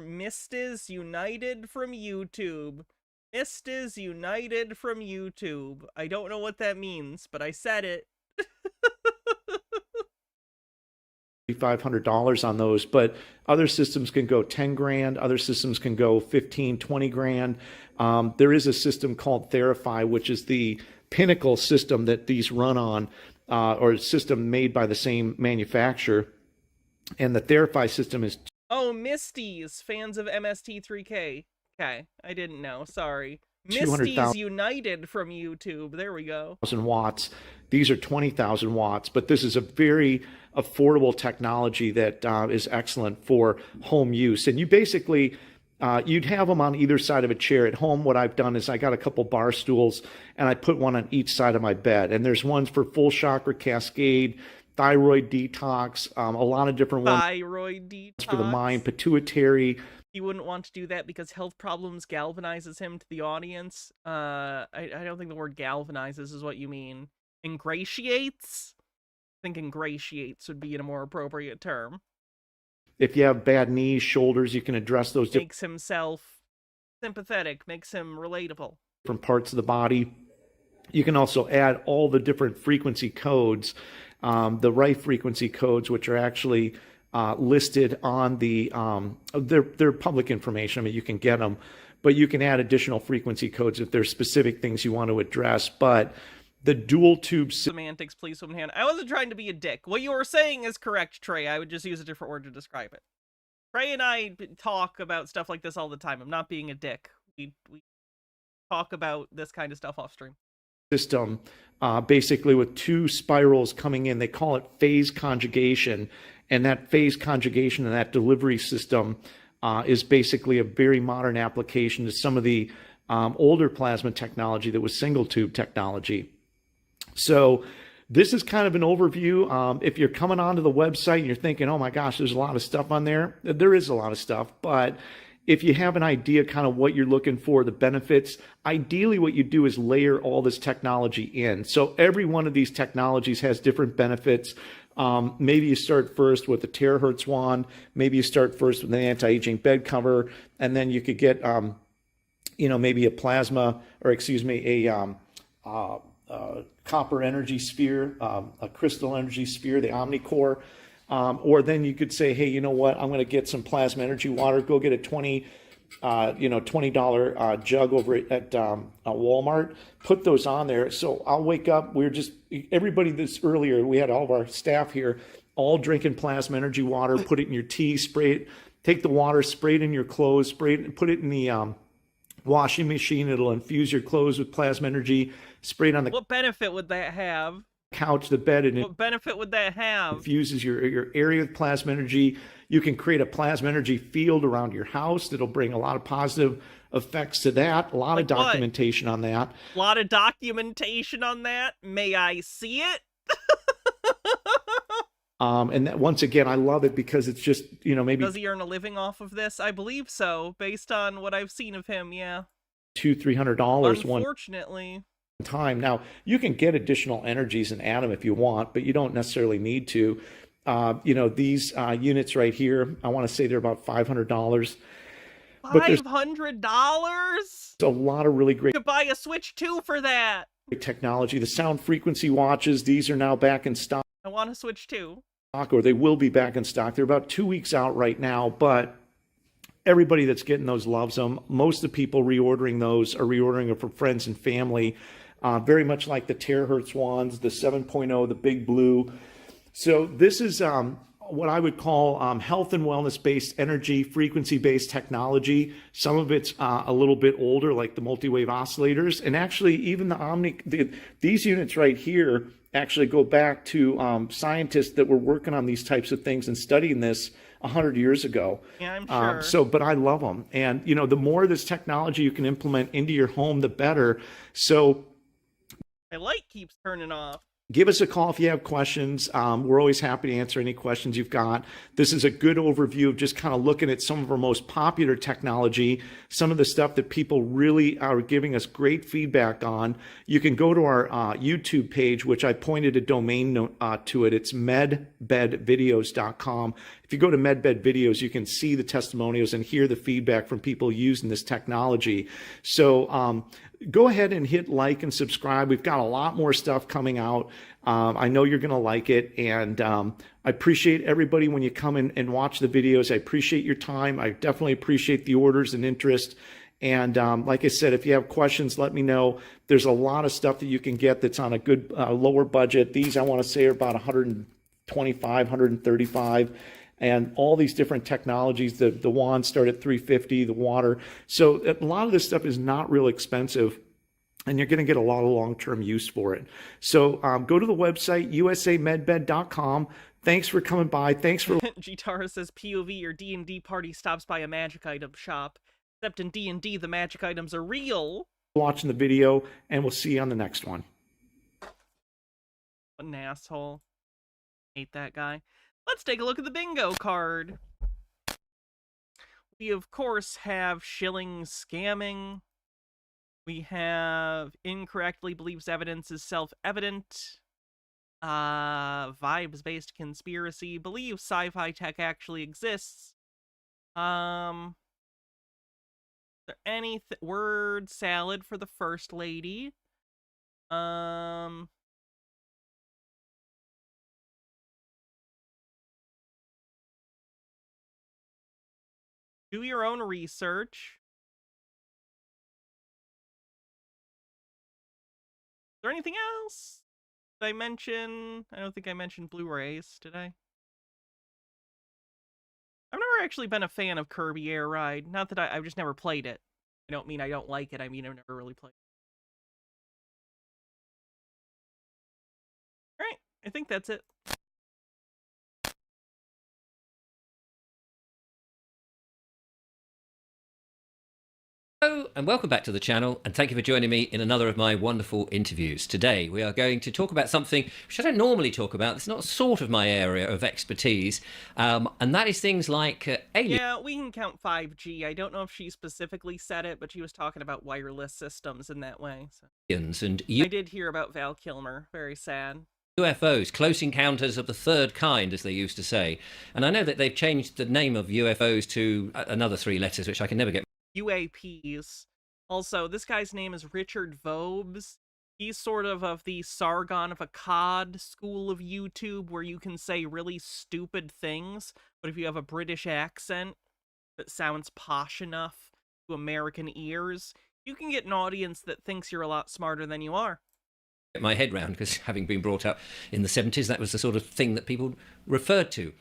missed is united from YouTube. Missed is united from YouTube. I don't know what that means, but I said it. $500 on those, but other systems can go 10 grand, other systems can go 15, 20 grand. There is a system called Therify, which is the pinnacle system that these run on, or a system made by the same manufacturer. And the Therify system is... Oh, Misty's, fans of MST3K. Okay, I didn't know, sorry. Misty's united from YouTube, there we go. 1,000 watts. These are 20,000 watts, but this is a very affordable technology that is excellent for home use. And you basically, you'd have them on either side of a chair. At home, what I've done is I got a couple bar stools, and I put one on each side of my bed. And there's ones for full chakra cascade, thyroid detox, a lot of different ones. Thyroid detox. For the mind, pituitary. He wouldn't want to do that because health problems galvanizes him to the audience. I don't think the word galvanizes is what you mean. Ingratiates? I think ingratiates would be a more appropriate term. If you have bad knees, shoulders, you can address those. Makes himself sympathetic, makes him relatable. Different parts of the body. You can also add all the different frequency codes, the right frequency codes, which are actually listed on the, they're public information. I mean, you can get them, but you can add additional frequency codes if there's specific things you want to address. But the dual tube semantics, please, woman hand. I wasn't trying to be a dick. What you were saying is correct, Trey. I would just use a different word to describe it. Trey and I talk about stuff like this all the time. I'm not being a dick. We talk about this kind of stuff off stream. System, basically with two spirals coming in. They call it phase conjugation, and that phase conjugation and that delivery system is basically a very modern application to some of the older plasma technology that was single tube technology. So this is kind of an overview. If you're coming onto the website and you're thinking, oh my gosh, there's a lot of stuff on there. There is a lot of stuff, but if you have an idea kind of what you're looking for, the benefits, ideally what you do is layer all this technology in. So every one of these technologies has different benefits. Maybe you start first with the Terahertz wand. Maybe you start first with an anti-aging bed cover, and then you could get, maybe a plasma, or excuse me, a copper energy sphere, a crystal energy sphere, the Omnicore. Or then you could say, hey, you know what? I'm going to get some plasma energy water. Go get a $20 jug over at Walmart. Put those on there. So I'll wake up. Everybody this earlier, we had all of our staff here, all drinking plasma energy water. Put it in your tea, spray it. Take the water, spray it in your clothes, spray it, put it in the washing machine. It'll infuse your clothes with plasma energy. Spray it on the. What benefit would that have? Couch, the bed, and what benefit would that have? Infuses your area with plasma energy. You can create a plasma energy field around your house that'll bring a lot of positive effects to that. A lot of documentation on that. A lot of documentation on that. May I see it? And that, once again, I love it because it's just, maybe. Does he earn a living off of this? I believe so, based on what I've seen of him. Yeah. $200-300. Unfortunately. Time. Now, you can get additional energies and add them if you want, but you don't necessarily need to. These units right here, I want to say they're about $500. $500? There's a lot of really great. You could buy a Switch 2 for that. Technology. The sound frequency watches, these are now back in stock. I want a Switch 2. Or they will be back in stock. They're about 2 weeks out right now, but everybody that's getting those loves them. Most of the people reordering those are reordering them for friends and family. Very much like the Terahertz wands, the 7.0, the big blue. So this is what I would call health and wellness-based energy, frequency-based technology. Some of it's a little bit older, like the multi-wave oscillators. And actually, even these units right here actually go back to scientists that were working on these types of things and studying this 100 years ago. Yeah, I'm sure. But I love them. And, the more of this technology you can implement into your home, the better. So my light keeps turning off. Give us a call if you have questions. We're always happy to answer any questions you've got. This is a good overview of just kind of looking at some of our most popular technology, some of the stuff that people really are giving us great feedback on. You can go to our YouTube page, which I pointed a domain to it. It's medbedvideos.com. If you go to Medbed Videos, you can see the testimonials and hear the feedback from people using this technology. So go ahead and hit like and subscribe. We've got a lot more stuff coming out. I know you're going to like it. And I appreciate everybody when you come in and watch the videos. I appreciate your time. I definitely appreciate the orders and interest. And like I said, if you have questions, let me know. There's a lot of stuff that you can get that's on a good lower budget. These, I want to say, are about 125, 135. And all these different technologies, the wands start at $350, the water. So a lot of this stuff is not real expensive, and you're going to get a lot of long-term use for it. So go to the website, usamedbed.com. Thanks for coming by. Thanks for... G-Tara says, POV, your D&D party stops by a magic item shop. Except in D&D, the magic items are real. Watching the video, and we'll see you on the next one. What an asshole. Hate that guy. Let's take a look at the bingo card. We, of course, have shilling scamming. We have incorrectly believes evidence is self-evident. Vibes-based conspiracy. Believes sci-fi tech actually exists. Is there any word salad for the first lady? Do your own research. there anything else? Did I mention? I don't think I mentioned Blu-rays, did I? I've never actually been a fan of Kirby Air Ride. Not that I've just never played it. I don't mean I don't like it. I mean I've never really played it. Alright, I think that's it. Hello and welcome back to the channel, and thank you for joining me in another of my wonderful interviews. Today we are going to talk about something which I don't normally talk about. It's not sort of my area of expertise, and that is things like aliens. Yeah, we can count 5G. I don't know if she specifically said it, but she was talking about wireless systems in that way. So. And I did hear about Val Kilmer. Very sad. UFOs, close encounters of the third kind, as they used to say. And I know that they've changed the name of UFOs to another 3 letters, which I can never get. UAPs. Also, this guy's name is Richard Vobes. He's sort of the Sargon of Akkad school of YouTube, where you can say really stupid things, but if you have a British accent that sounds posh enough to American ears, you can get an audience that thinks you're a lot smarter than you are. Get my head round, because having been brought up in the 70s, that was the sort of thing that people referred to.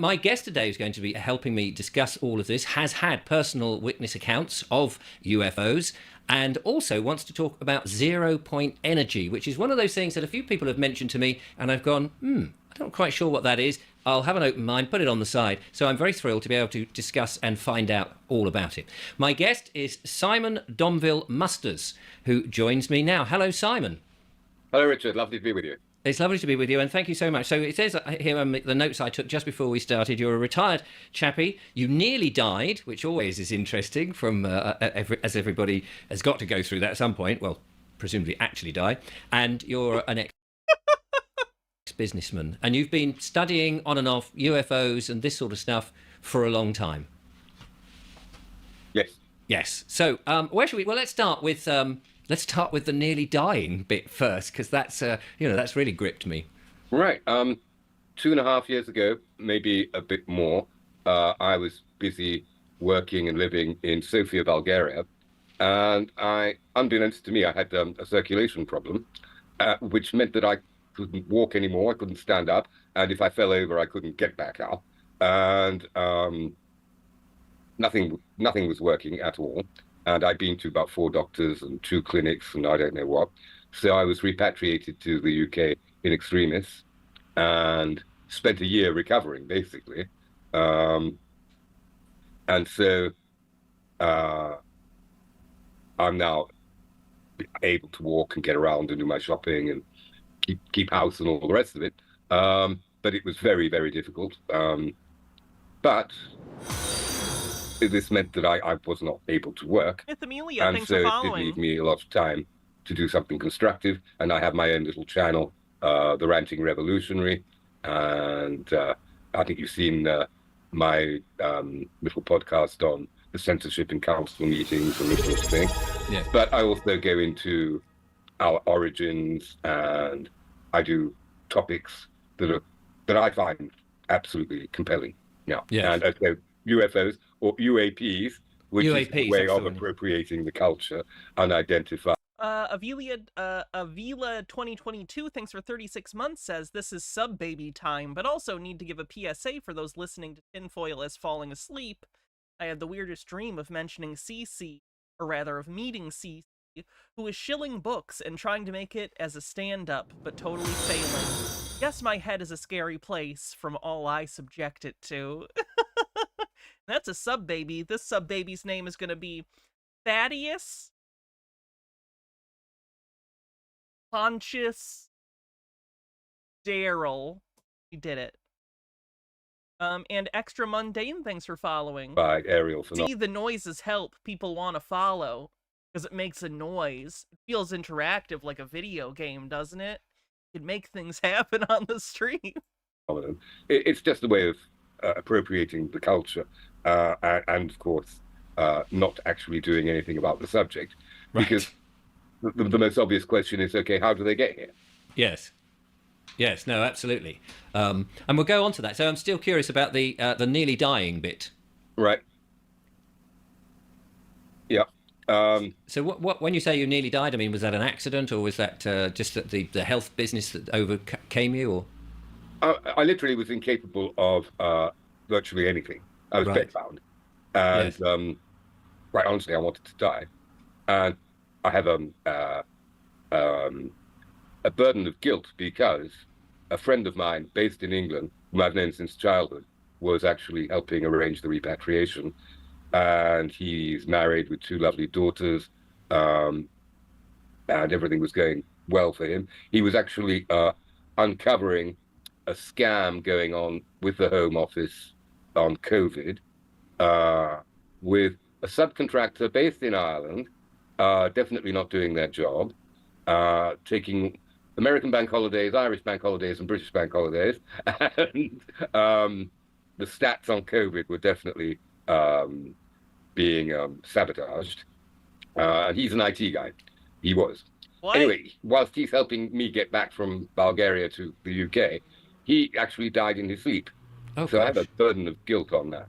My guest today is going to be helping me discuss all of this, has had personal witness accounts of UFOs, and also wants to talk about 0-point energy, which is one of those things that a few people have mentioned to me, and I've gone, I'm not quite sure what that is. I'll have an open mind, put it on the side. So I'm very thrilled to be able to discuss and find out all about it. My guest is Simon Domville Musters, who joins me now. Hello, Simon. Hello, Richard. Lovely to be with you. It's lovely to be with you, and thank you so much. So it says here the notes I took just before we started, you're a retired chappie. You nearly died, which always is interesting, from as everybody has got to go through that at some point. Well, presumably actually die. And you're an ex-businessman, and you've been studying on and off UFOs and this sort of stuff for a long time. Yes. Yes. So where should we? Well, let's start with the nearly dying bit first, because that's that's really gripped me. Right. 2.5 years ago, maybe a bit more, I was busy working and living in Sofia, Bulgaria, and unbeknownst to me, I had a circulation problem, which meant that I couldn't walk anymore. I couldn't stand up, and if I fell over, I couldn't get back up, and nothing was working at all. And I'd been to about 4 doctors and 2 clinics and I don't know what. So I was repatriated to the UK in extremis and spent a year recovering, basically. And so I'm now able to walk and get around and do my shopping and keep house and all the rest of it. But it was very, very difficult. But this meant that I was not able to work, Amelia, and thanks so for it did following. leave me a lot of time to do something constructive. And I have my own little channel, The Ranting Revolutionary, and I think you've seen my little podcast on the censorship in council meetings and this sort of thing. Yeah. But I also go into our origins, and I do topics that I find absolutely compelling. Yeah. Yes. And so UFOs or UAPs, which is a way of appropriating the culture, unidentified. Avila 2022, thanks for 36 months, says this is sub baby time, but also need to give a PSA for those listening to Tinfoil as falling asleep. I had the weirdest dream of mentioning CC, or rather of meeting CC, who is shilling books and trying to make it as a stand-up, but totally failing. Guess my head is a scary place from all I subject it to. That's a sub-baby. This sub-baby's name is going to be Thaddeus Pontius Daryl. You did it. And Extra Mundane, thanks for following. By aerial See, phenomena. the noises help people want to follow, because it makes a noise. It feels interactive like a video game, doesn't it? You can make things happen on the stream. It's just a way of appropriating the culture, and of course, not actually doing anything about the subject. Right. Because the most obvious question is, okay, how do they get here? Yes. Yes, no, absolutely. And we'll go on to that. So I'm still curious about the nearly dying bit. Right. Yeah. So what when you say you nearly died, I mean, was that an accident, or was that just that the health business that overcame you, or? I literally was incapable of virtually anything. I was Right. bedbound, and Yes. quite honestly, I wanted to die. And I have um, a burden of guilt because a friend of mine based in England, whom I've known since childhood, was actually helping arrange the repatriation. And he's married with two lovely daughters, and everything was going well for him. He was actually uncovering a scam going on with the Home Office on COVID, with a subcontractor based in Ireland, definitely not doing their job, taking American bank holidays, Irish bank holidays, and British bank holidays. And the stats on COVID were definitely being sabotaged. And he's an IT guy. He was. What? Anyway, whilst he's helping me get back from Bulgaria to the UK, he actually died in his sleep. Oh, So I have a gosh. burden of guilt on that.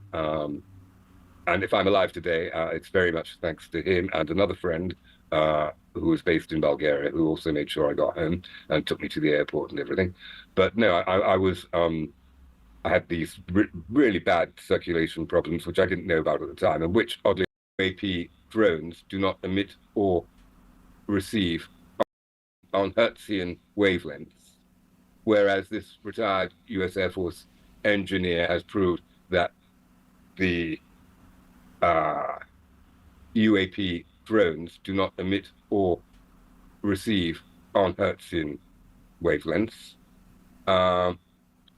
And if I'm alive today, it's very much thanks to him and another friend who was based in Bulgaria, who also made sure I got home and took me to the airport and everything. But no, I was I had these really bad circulation problems, which I didn't know about at the time, and which oddly UAP drones do not emit or receive on Hertzian wavelengths, whereas this retired US Air Force engineer has proved that the UAP drones do not emit or receive on Hertzian wavelengths.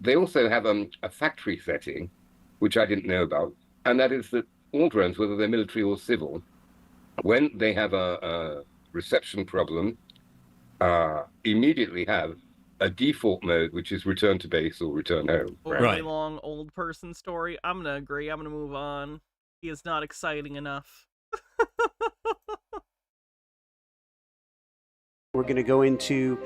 They also have a factory setting, which I didn't know about, and that is that all drones, whether they're military or civil, when they have a reception problem, immediately have a default mode, which is return to base or return home. Overly Right. long old person story. I'm gonna agree. I'm gonna move on. He is not exciting enough. We're going to go into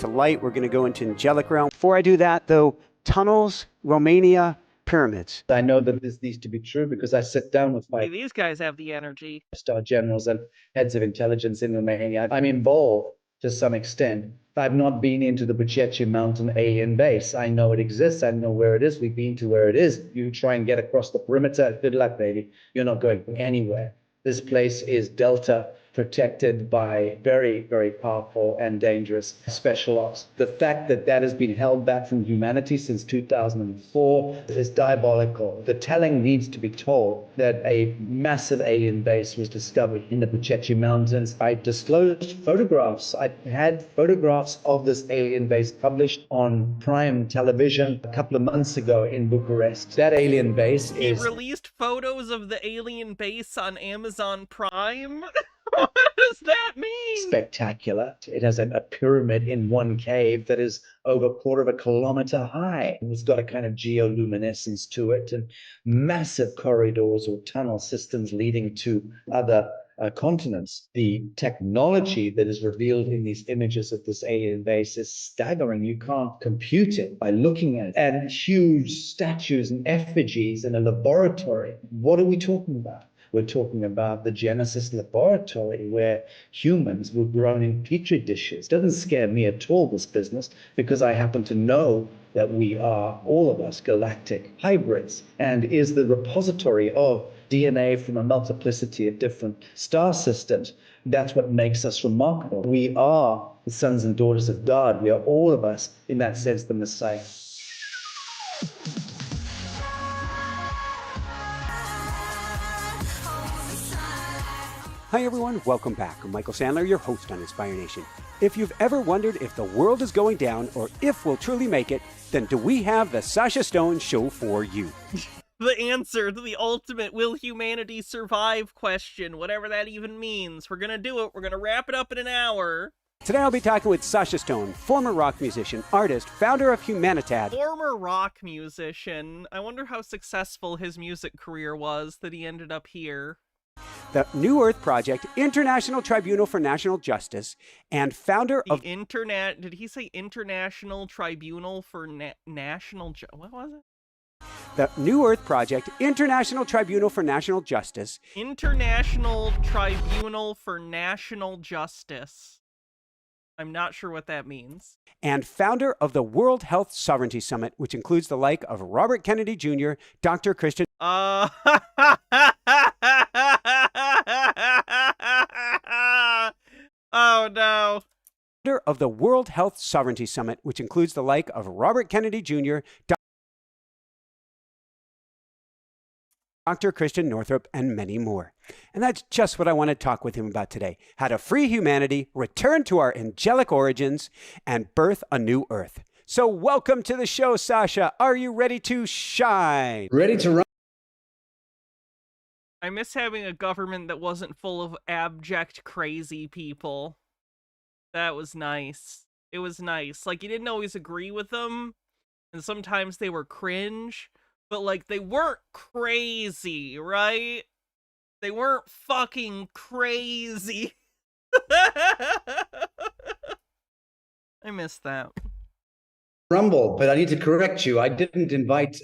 light. We're going to go into angelic realm. Before I do that, though, tunnels, Romania, pyramids. I know that this needs to be true because I sit down with Hey, these guys have the energy. five-star generals and heads of intelligence in Romania. I'm involved to some extent. I've not been into the Bucetti Mountain alien base. I know it exists. I know where it is. We've been to where it is. You try and get across the perimeter, good luck, baby. You're not going anywhere. This place is Delta, protected by very, very powerful and dangerous special ops. The fact that that has been held back from humanity since 2004 is diabolical. The telling needs to be told that a massive alien base was discovered in the Bucetti Mountains. I disclosed photographs. I had photographs of this alien base published on Prime Television a couple of months ago in Bucharest. That alien base He is... released photos of the alien base on Amazon Prime? What does that mean? spectacular. It has a pyramid in one cave that is over a quarter of a kilometer high. It's got a kind of geoluminescence to it and massive corridors or tunnel systems leading to other continents. The technology that is revealed in these images of this alien base is staggering. You can't compute it by looking at it. And huge statues and effigies in a laboratory. What are we talking about? We're talking about the Genesis laboratory where humans were grown in petri dishes. It doesn't scare me at all, this business, because I happen to know that we are, all of us, galactic hybrids, and is the repository of DNA from a multiplicity of different star systems. That's what makes us remarkable. We are the sons and daughters of God. We are, all of us, in that sense, the Messiah. Hi everyone, welcome back. I'm Michael Sandler, your host on Inspire Nation. If you've ever wondered if the world is going down or if we'll truly make it, then do we have the Sasha Stone Show for you. The answer to the ultimate will humanity survive question, whatever that even means. We're gonna do it. We're gonna wrap it up in an hour. Today I'll be talking with Sasha Stone, former rock musician, artist, founder of Humanitad. Former rock musician. I wonder how successful his music career was that he ended up here. The New Earth Project, International Tribunal for National Justice, and founder of... Did he say International Tribunal for National what was it? The New Earth Project, International Tribunal for National Justice. International Tribunal for National Justice. I'm not sure what that means. And founder of the World Health Sovereignty Summit, which includes the like of Robert Kennedy Jr., Dr. Christian. Oh no. Founder of the World Health Sovereignty Summit, which includes the like of Robert Kennedy Jr., Dr. Christian Northrup, and many more. And that's just what I want to talk with him about today. How to free humanity, return to our angelic origins, and birth a new Earth. So welcome to the show, Sasha. Are you ready to shine? Ready to run. I miss having a government that wasn't full of abject, crazy people. That was nice. It was nice. Like, you didn't always agree with them, and sometimes they were cringe, but, like, they weren't crazy, right? They weren't fucking crazy. I miss that. Rumble, but I need to correct you. I didn't invite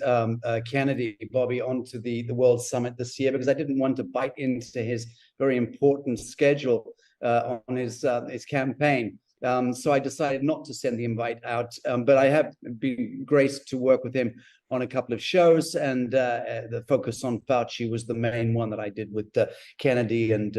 Kennedy, Bobby, onto the World Summit this year because I didn't want to bite into his very important schedule on his campaign. So I decided not to send the invite out. But I have been graced to work with him on a couple of shows, and the focus on Fauci was the main one that I did with Kennedy and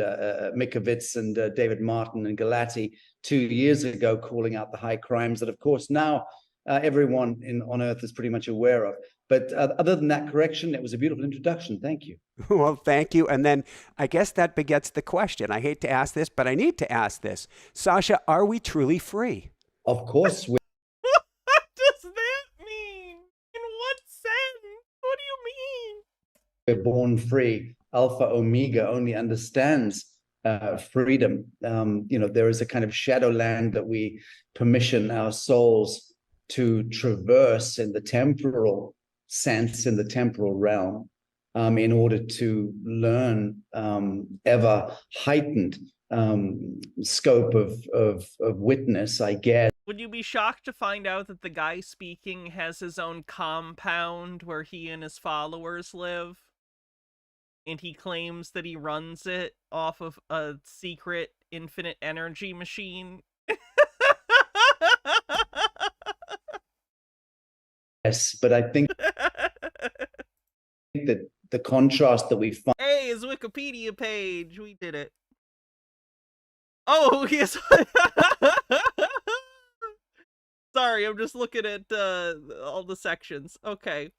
Mikovits and David Martin and Galati 2 years ago, calling out the high crimes that, of course, now everyone on Earth is pretty much aware of. But other than that correction, it was a beautiful introduction. Thank you. Well, thank you. And then I guess that begets the question. I hate to ask this, but I need to ask this. Sasha, are we truly free? Of course. What does that mean? In what sense? What do you mean? We're born free. Alpha Omega only understands freedom. There is a kind of shadowland that we permission our souls to traverse in the temporal sense, in the temporal realm, in order to learn ever heightened scope of witness, I guess. Would you be shocked to find out that the guy speaking has his own compound where he and his followers live? And he claims that he runs it off of a secret infinite energy machine? Yes, but I think that the contrast that we find. Hey, his Wikipedia page. We did it. Oh, yes. Sorry, I'm just looking at all the sections. Okay.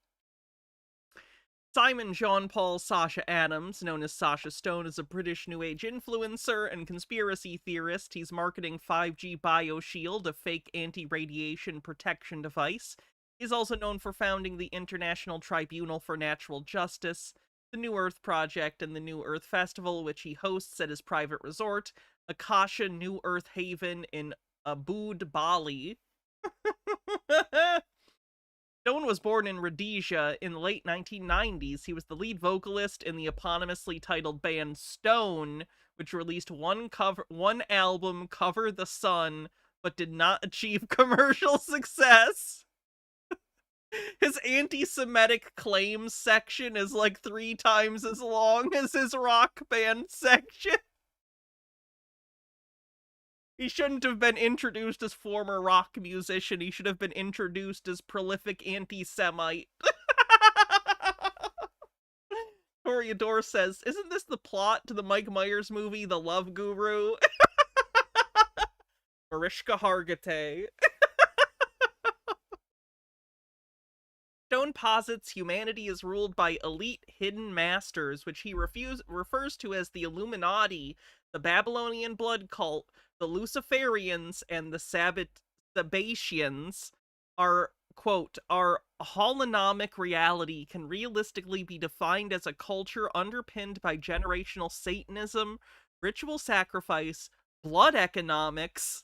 Simon Jean-Paul Sasha Adams, known as Sasha Stone, is a British New Age influencer and conspiracy theorist. He's marketing 5G BioShield, a fake anti-radiation protection device. He's also known for founding the International Tribunal for Natural Justice, the New Earth Project, and the New Earth Festival, which he hosts at his private resort, Akasha New Earth Haven in Ubud, Bali. Stone was born in Rhodesia in the late 1990s. He was the lead vocalist in the eponymously titled band Stone, which released one album, Cover the Sun, but did not achieve commercial success. His anti-Semitic claims section is like 3 times as long as his rock band section. He shouldn't have been introduced as former rock musician. He should have been introduced as prolific anti-Semite. Toreador says, isn't this the plot to the Mike Myers movie, The Love Guru? Mariska Hargitay. Stone posits humanity is ruled by elite hidden masters, which he refers to as the Illuminati, the Babylonian blood cult, the Luciferians, and the Sabbatians. Are, quote, our holonomic reality can realistically be defined as a culture underpinned by generational Satanism, ritual sacrifice, blood economics,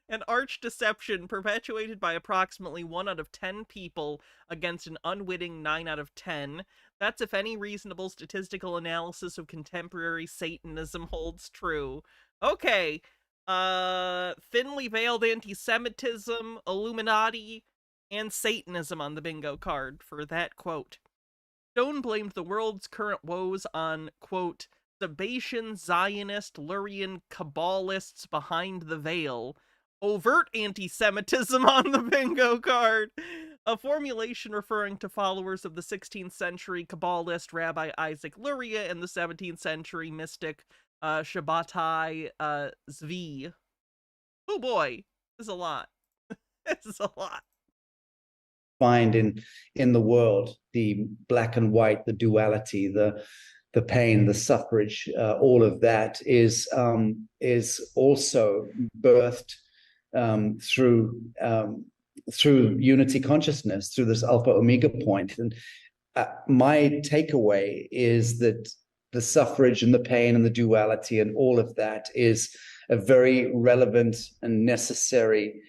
an arch deception perpetuated by approximately 1 out of 10 people against an unwitting 9 out of 10. That's if any reasonable statistical analysis of contemporary Satanism holds true. Okay, thinly veiled anti-Semitism, Illuminati, and Satanism on the bingo card for that quote. Stone blamed the world's current woes on, quote, Sabatian, Zionist, Lurian Kabbalists behind the veil. Overt anti-Semitism on the bingo card. A formulation referring to followers of the 16th century Kabbalist Rabbi Isaac Luria and the 17th century mystic Shabbatai Zvi. Oh boy, this is a lot. This is a lot. Find in the world the black and white, the duality, the pain, the suffrage, all of that is also birthed through unity consciousness, through this alpha omega point. And my takeaway is that the suffrage and the pain and the duality and all of that is a very relevant and necessary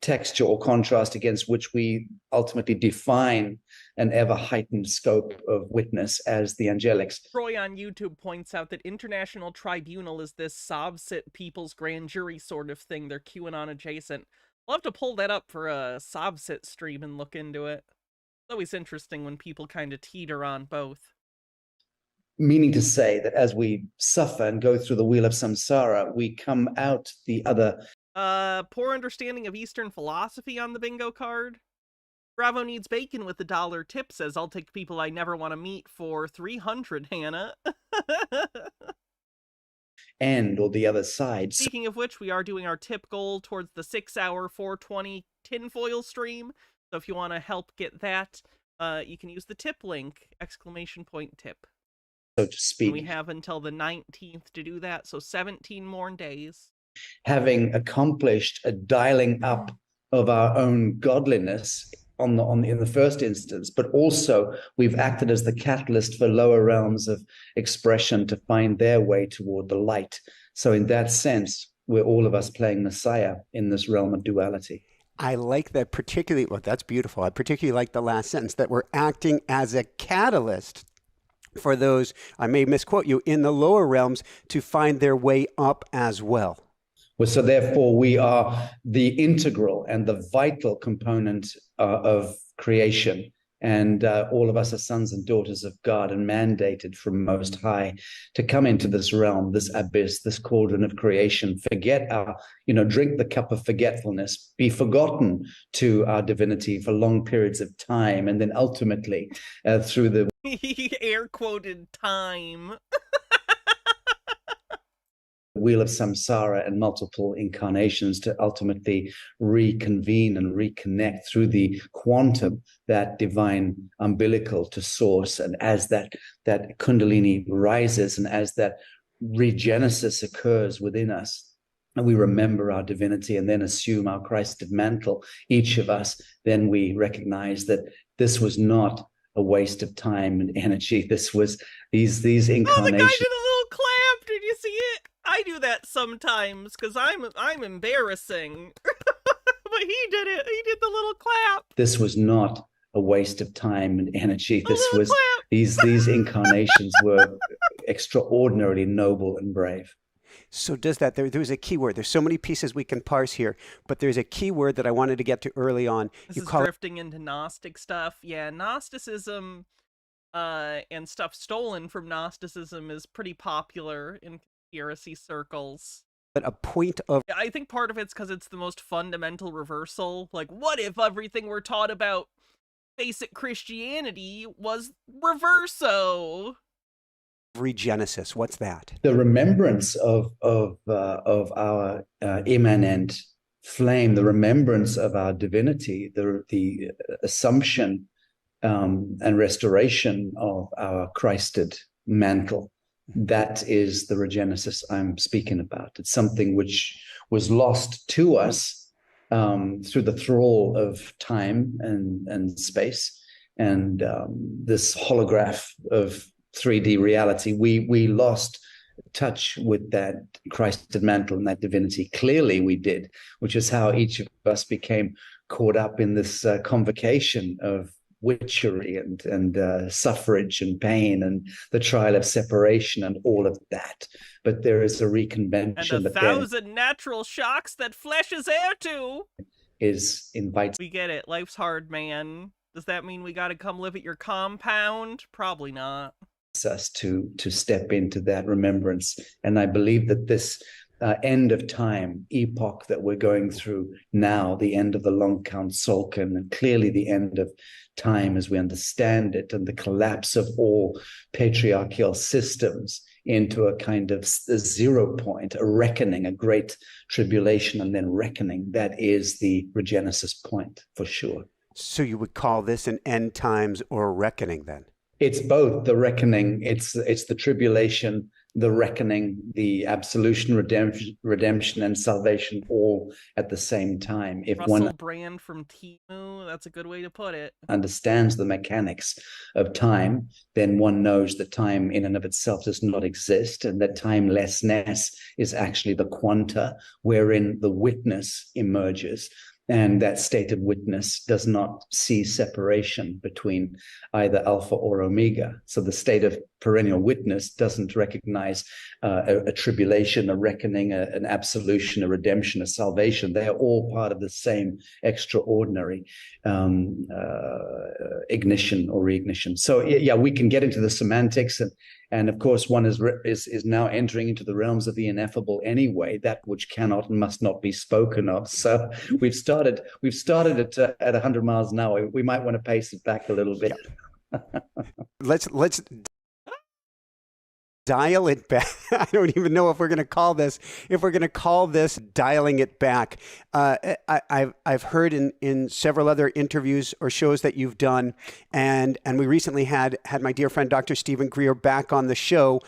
texture or contrast against which we ultimately define an ever heightened scope of witness as the angelics. Troy on YouTube points out that International Tribunal is this Sovsit People's Grand Jury sort of thing. They're QAnon adjacent. I'll have to pull that up for a Sovsit stream and look into it. It's always interesting when people kind of teeter on both. Meaning to say that as we suffer and go through the wheel of samsara, we come out the other. Poor understanding of Eastern philosophy on the bingo card. Bravo needs bacon with the $1 tip says, I'll take people I never want to meet for 300, Hannah. End or the other side. Speaking of which, we are doing our tip goal towards the 6-hour 420 tinfoil stream. So if you want to help get that, you can use the tip link, ! Tip. So to speak. And we have until the 19th to do that, so 17 more days. Having accomplished a dialing up of our own godliness in the first instance, but also we've acted as the catalyst for lower realms of expression to find their way toward the light. So in that sense, we're all of us playing Messiah in this realm of duality. I like that particularly. Well, that's beautiful. I particularly like the last sentence, that we're acting as a catalyst for those, I may misquote you, in the lower realms to find their way up as well. Well, so therefore we are the integral and the vital component of creation. And all of us are sons and daughters of God and mandated from Most High to come into this realm, this abyss, this cauldron of creation, forget our, drink the cup of forgetfulness, be forgotten to our divinity for long periods of time. And then ultimately through the air quoted time. wheel of samsara and multiple incarnations to ultimately reconvene and reconnect through the quantum, that divine umbilical to source. And as that kundalini rises and as that regenesis occurs within us, and we remember our divinity and then assume our Christed mantle, each of us, then we recognize that this was not a waste of time and energy. This was these incarnations. Oh, the guy did a little clap. Did you see it? I do that sometimes because I'm embarrassing. But he did it. He did the little clap. This was not a waste of time and energy. This was these incarnations were extraordinarily noble and brave. So does that, there's a key word. There's so many pieces we can parse here, but there's a key word that I wanted to get to early on. This is drifting into Gnostic stuff. Yeah, Gnosticism and stuff stolen from Gnosticism is pretty popular in conspiracy circles. But a point of... I think part of it's because it's the most fundamental reversal. Like, what if everything we're taught about basic Christianity was reverso? Regenesis, what's that? The remembrance of our immanent flame, the remembrance of our divinity, the assumption and restoration of our Christed mantle. That is the regenesis I'm speaking about. It's something which was lost to us through the thrall of time and space, and this holograph of 3D reality. We lost touch with that Christed mantle and that divinity. Clearly we did, which is how each of us became caught up in this convocation of witchery and suffrage and pain and the trial of separation and all of that. But there is a reconvention. And 1,000 natural shocks that flesh is heir to. is invites We get it. Life's hard, man. Does that mean we gotta come live at your compound? Probably not. us to step into that remembrance. And I believe that this end of time epoch that we're going through now, the end of the long count Solkin, and clearly the end of time as we understand it, and the collapse of all patriarchal systems into a kind of a 0 point, a reckoning, a great tribulation, and then reckoning. That is the regenesis point for sure. So you would call this an end times or a reckoning then? It's both the reckoning, it's the tribulation, the reckoning, the absolution, redemption, and salvation all at the same time. If Russell one Brand from Timu, that's a good way to put it. understands the mechanics of time, then one knows that time in and of itself does not exist, and that timelessness is actually the quanta wherein the witness emerges. And that state of witness does not see separation between either alpha or omega. So the state of perennial witness doesn't recognize a tribulation, a reckoning, an absolution, a redemption, a salvation. They are all part of the same extraordinary ignition or reignition. So yeah, we can get into the semantics, and of course, one is now entering into the realms of the ineffable anyway, that which cannot and must not be spoken of. So we've started at 100 miles an hour. We might want to pace it back a little bit. Yeah. Let's dial it back. I don't even know if we're going to call this dialing it back. I've heard in several other interviews or shows that you've done, and we recently had my dear friend Dr. Stephen Greer back on the show.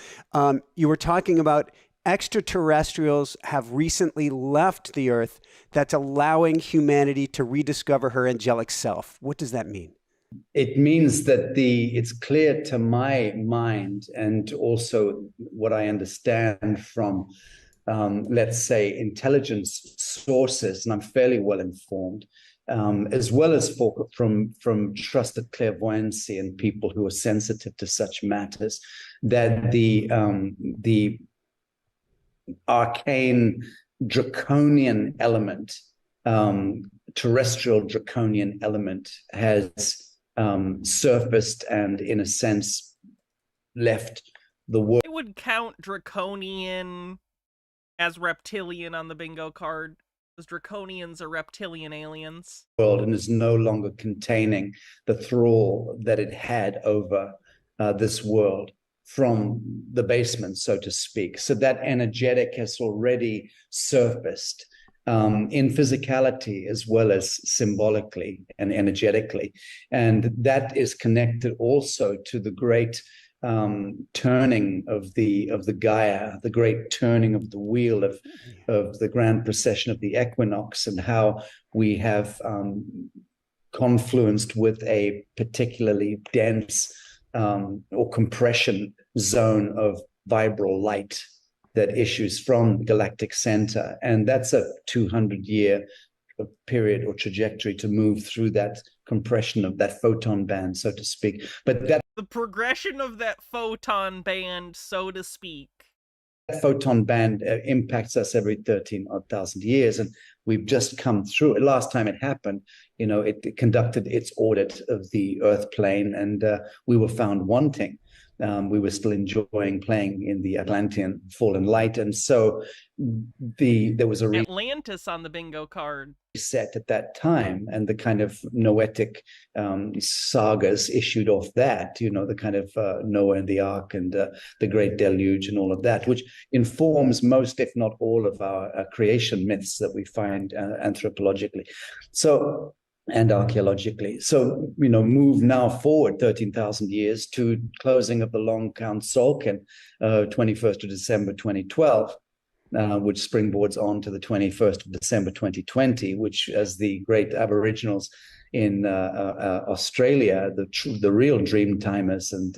You were talking about extraterrestrials have recently left the Earth that's allowing humanity to rediscover her angelic self. What does that mean? It means that it's clear to my mind, and also what I understand from, let's say, intelligence sources, and I'm fairly well informed, as well as from trusted clairvoyancy and people who are sensitive to such matters, that the arcane draconian element, terrestrial draconian element, has surfaced and, in a sense, left the world. I would count draconian as reptilian on the bingo card, because draconians are reptilian aliens. And is no longer containing the thrall that it had over this world from the basement, so to speak. So that energetic has already surfaced in physicality as well as symbolically and energetically. And that is connected also to the great turning of the Gaia, the great turning of the wheel of the grand procession of the equinox, and how we have confluenced with a particularly dense or compression zone of vibral light that issues from the galactic center. And that's a 200-year period or trajectory to move through that compression of that photon band, so to speak. But that the progression of that photon band, so to speak. That photon band impacts us every 13,000 years, and we've just come through it. Last time it happened, it conducted its audit of the Earth plane, and we were found wanting. We were still enjoying playing in the Atlantean fallen light, and so there was a Atlantis on the bingo card set at that time, and the kind of noetic sagas issued off that, the kind of Noah and the Ark and the Great Deluge and all of that, which informs most, if not all, of our creation myths that we find anthropologically. So. And archaeologically. So, move now forward 13,000 years to closing of the long count Solkin, 21st of December 2012, which springboards on to the 21st of December 2020, which, as the great Aboriginals in Australia, the real dream timers and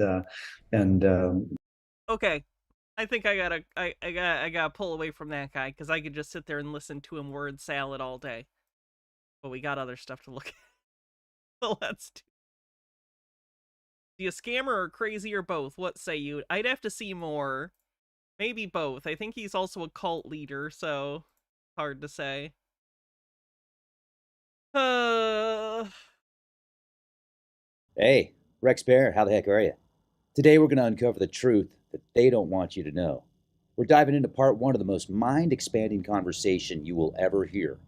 okay. I think I gotta pull away from that guy, because I could just sit there and listen to him word salad all day. But we got other stuff to look at. So let's do. Is he a scammer or crazy or both? What say you? I'd have to see more. Maybe both. I think he's also a cult leader, so hard to say. Hey, Rex Bear, how the heck are you? Today we're going to uncover the truth that they don't want you to know. We're diving into part one of the most mind-expanding conversation you will ever hear.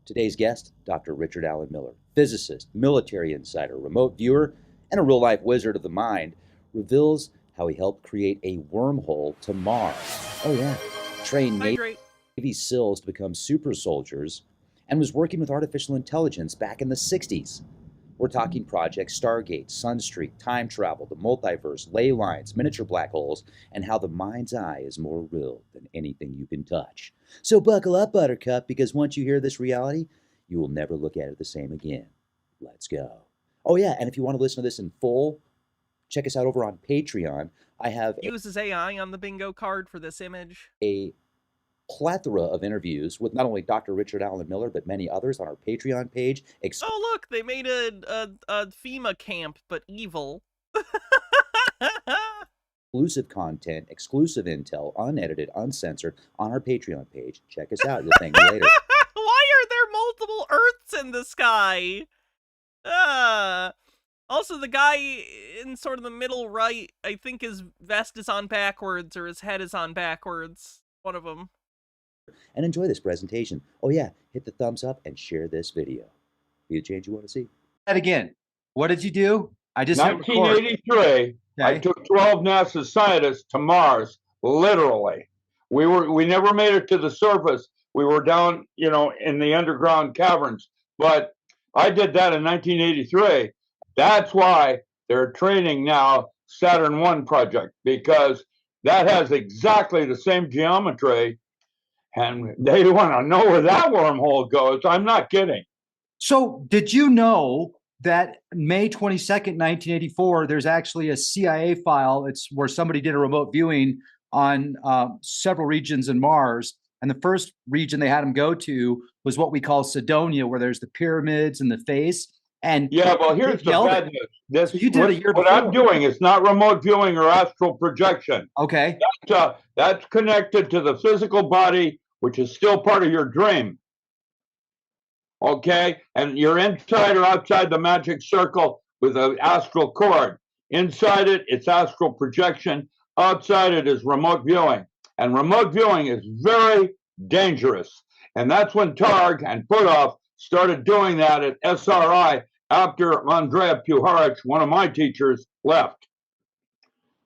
Today's guest, Dr. Richard Alan Miller, physicist, military insider, remote viewer, and a real-life wizard of the mind, reveals how he helped create a wormhole to Mars. Oh yeah, trained Navy SEALs to become super soldiers, and was working with artificial intelligence back in the 60s. We're talking Project Stargate, Sunstreak, time travel, the multiverse, ley lines, miniature black holes, and how the mind's eye is more real than anything you can touch. So buckle up, Buttercup, because once you hear this reality, you will never look at it the same again. Let's go. Oh yeah, and if you want to listen to this in full, check us out over on Patreon. I have uses AI on the bingo card for this image. A plethora of interviews with not only Dr. Richard Alan Miller, but many others on our Patreon page. Oh, look, they made a FEMA camp, but evil. Exclusive content, exclusive intel, unedited, uncensored on our Patreon page. Check us out. You'll thank me later. Why are there multiple Earths in the sky? Also, the guy in sort of the middle right, I think his vest is on backwards or his head is on backwards. One of them. And enjoy this presentation. Oh yeah, hit the thumbs up and share this video. Be the change you want to see. That again. What did you do? I just 1983. I took 12 NASA scientists to Mars, literally. We never made it to the surface. We were down, in the underground caverns. But I did that in 1983. That's why they're training now Saturn I project, because that has exactly the same geometry. And they want to know where that wormhole goes. I'm not kidding. So did you know that May 22nd, 1984, there's actually a CIA file. It's where somebody did a remote viewing on several regions in Mars. And the first region they had them go to was what we call Cydonia, where there's the pyramids and the face. And yeah, well, here's the bad news. What I'm doing is not remote viewing or astral projection. Okay. That's connected to the physical body, which is still part of your dream. Okay? And you're inside or outside the magic circle with an astral cord. Inside it, it's astral projection. Outside it is remote viewing. And remote viewing is very dangerous. And that's when Targ and Puthoff started doing that at SRI after Andrea Puharich, one of my teachers, left.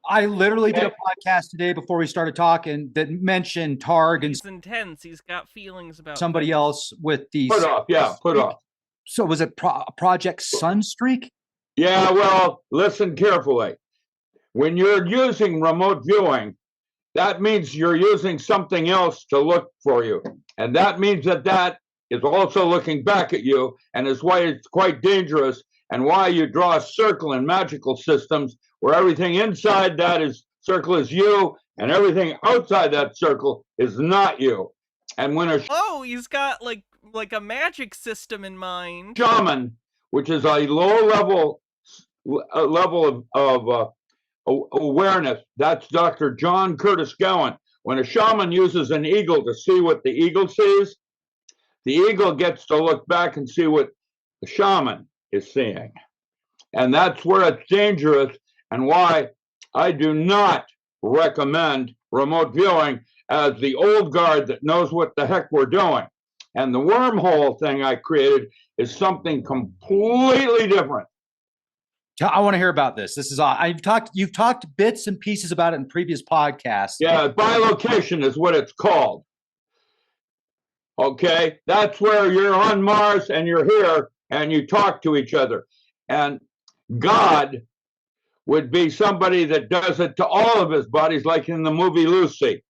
I literally did a podcast today before we started talking that mentioned Targ and he's intense. He's got feelings about somebody else with these. Puthoff. So was it Project Sunstreak? Yeah, well, listen carefully. When you're using remote viewing, that means you're using something else to look for you. And that means that is also looking back at you, and is why it's quite dangerous, and why you draw a circle in magical systems where everything inside that circle is you, and everything outside that circle is not you. And when he's got like a magic system in mind. Shaman, which is a low level of awareness, that's Dr. John Curtis Gowan. When a shaman uses an eagle to see what the eagle sees, the eagle gets to look back and see what the shaman is seeing. And that's where it's dangerous, and why I do not recommend remote viewing as the old guard that knows what the heck we're doing. And the wormhole thing I created is something completely different. I want to hear about this. This is you've talked bits and pieces about it in previous podcasts. Yeah, bilocation is what it's called. Okay, that's where you're on Mars and you're here and you talk to each other. And God would be somebody that does it to all of his buddies, like in the movie Lucy.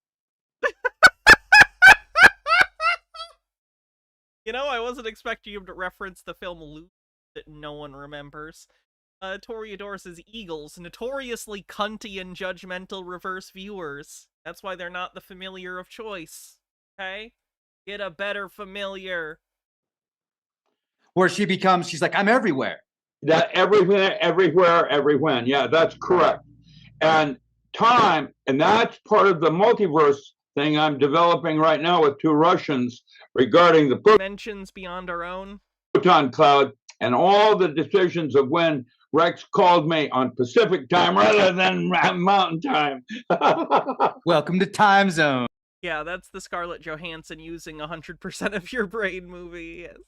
I wasn't expecting you to reference the film Lucy that no one remembers. Toreador's Eagles, notoriously cunty and judgmental reverse viewers. That's why they're not the familiar of choice. Okay? Get a better familiar. Where she's like, I'm everywhere. That everywhere, everywhere. Yeah, that's correct. And time, and that's part of the multiverse thing I'm developing right now with two Russians regarding the dimensions beyond our own. photon cloud, and all the decisions of when Rex called me on Pacific time rather than Mountain time. Welcome to Time Zone. Yeah, that's the Scarlett Johansson using 100% of your brain movie. Yes.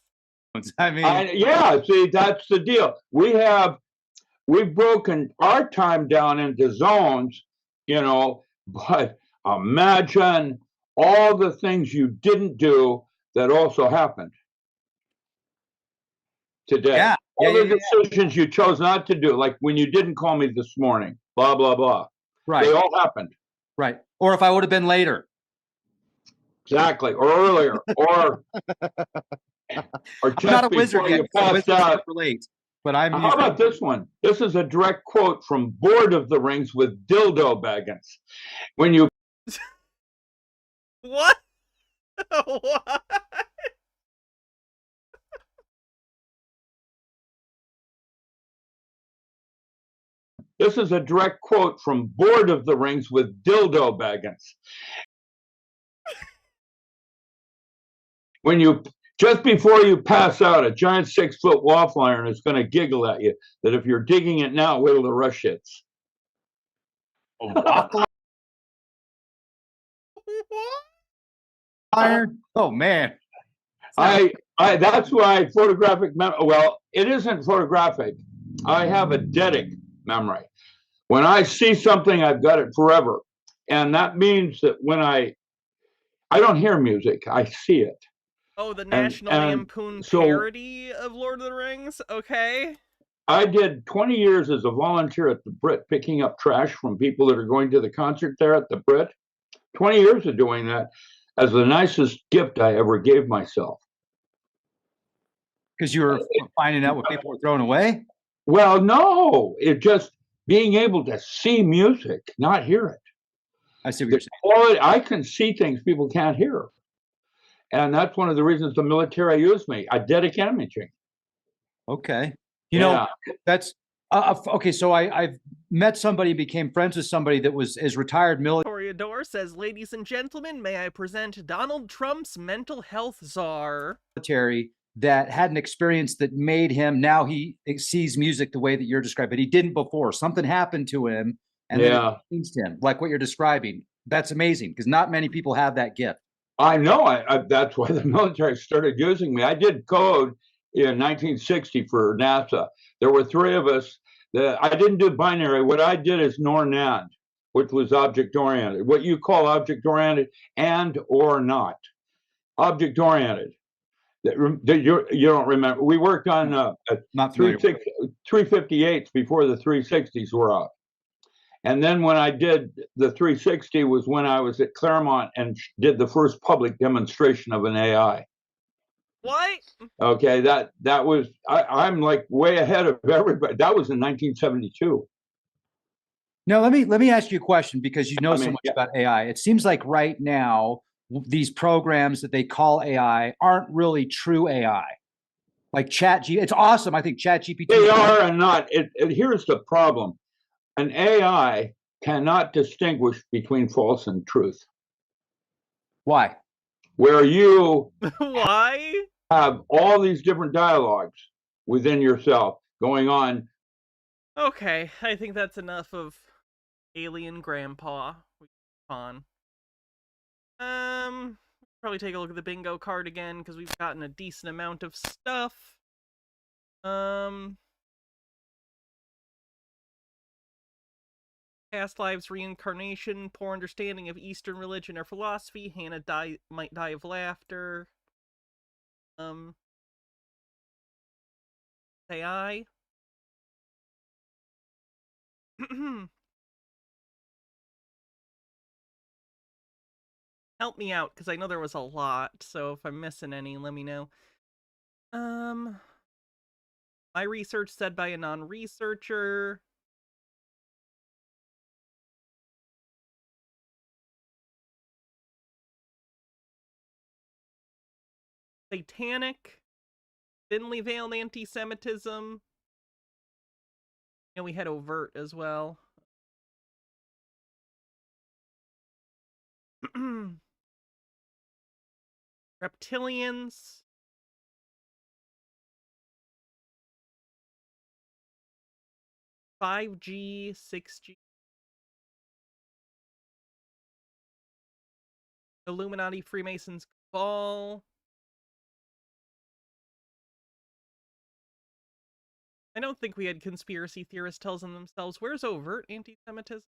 I mean, yeah, see, that's the deal. We've broken our time down into zones, you know, but imagine all the things you didn't do that also happened today. Yeah. All the decisions you chose not to do, like when you didn't call me this morning, blah, blah, blah. Right. They all happened. Right. Or if I would have been later. Exactly. Or earlier. Or I'm just not a before wizard yet. you passed out. Relate, but I'm. How about this one? This is a direct quote from Board of the Rings with Dildo Baggins. When you What? What? This is a direct quote from Board of the Rings with Dildo Baggins. When you just before you pass out, a giant 6-foot waffle iron is going to giggle at you that if you're digging it now, wait till the rush hits. A waffle iron? Oh man. That's why photographic well, it isn't photographic. I have a eidetic memory. When I see something, I've got it forever. And that means that when I don't hear music, I see it. Oh, the National Lampoon parody of Lord of the Rings? Okay. I did 20 years as a volunteer at the Brit, picking up trash from people that are going to the concert there at the Brit. 20 years of doing that as the nicest gift I ever gave myself. Because you were finding out what people were throwing away? Well, no. It just being able to see music, not hear it. I see what you're saying. I can see things people can't hear. And that's one of the reasons the military used me. Eidetic imaging. Okay. You know, that's okay. So I've met somebody, became friends with somebody that is retired military. Toreador says, ladies and gentlemen, may I present Donald Trump's mental health czar. That had an experience that made him, now he sees music the way that you're describing. He didn't before. Something happened to him and then it changed him, like what you're describing. That's amazing because not many people have that gift. I know. That's why the military started using me. I did code in 1960 for NASA. There were 3 of us. I didn't do binary. What I did is NOR-NAND, which was object-oriented. What you call object-oriented and or not. Object-oriented. You don't remember. We worked on 358s before the 360s were out. And then when I did the 360 was when I was at Claremont and did the first public demonstration of an AI. What? Okay, that was, I'm like way ahead of everybody. That was in 1972. Now, let me ask you a question because you know so much about AI. It seems like right now, these programs that they call AI aren't really true AI. Like ChatGPT, it's awesome. I think ChatGPT. They are and not. Here's the problem. An AI cannot distinguish between false and truth. Why? Where you Why? Have all these different dialogues within yourself going on. Okay, I think that's enough of alien grandpa. On. Probably take a look at the bingo card again because we've gotten a decent amount of stuff. Past lives, reincarnation, poor understanding of Eastern religion or philosophy. Hannah might die of laughter. AI. Help me out, because I know there was a lot, so if I'm missing any, let me know. My research said by a non-researcher. Satanic. Thinly veiled anti-Semitism. And we had overt as well. Reptilians. 5G, 6G. Illuminati, Freemasons, Cabal. I don't think we had conspiracy theorists telling themselves, where's overt anti-Semitism?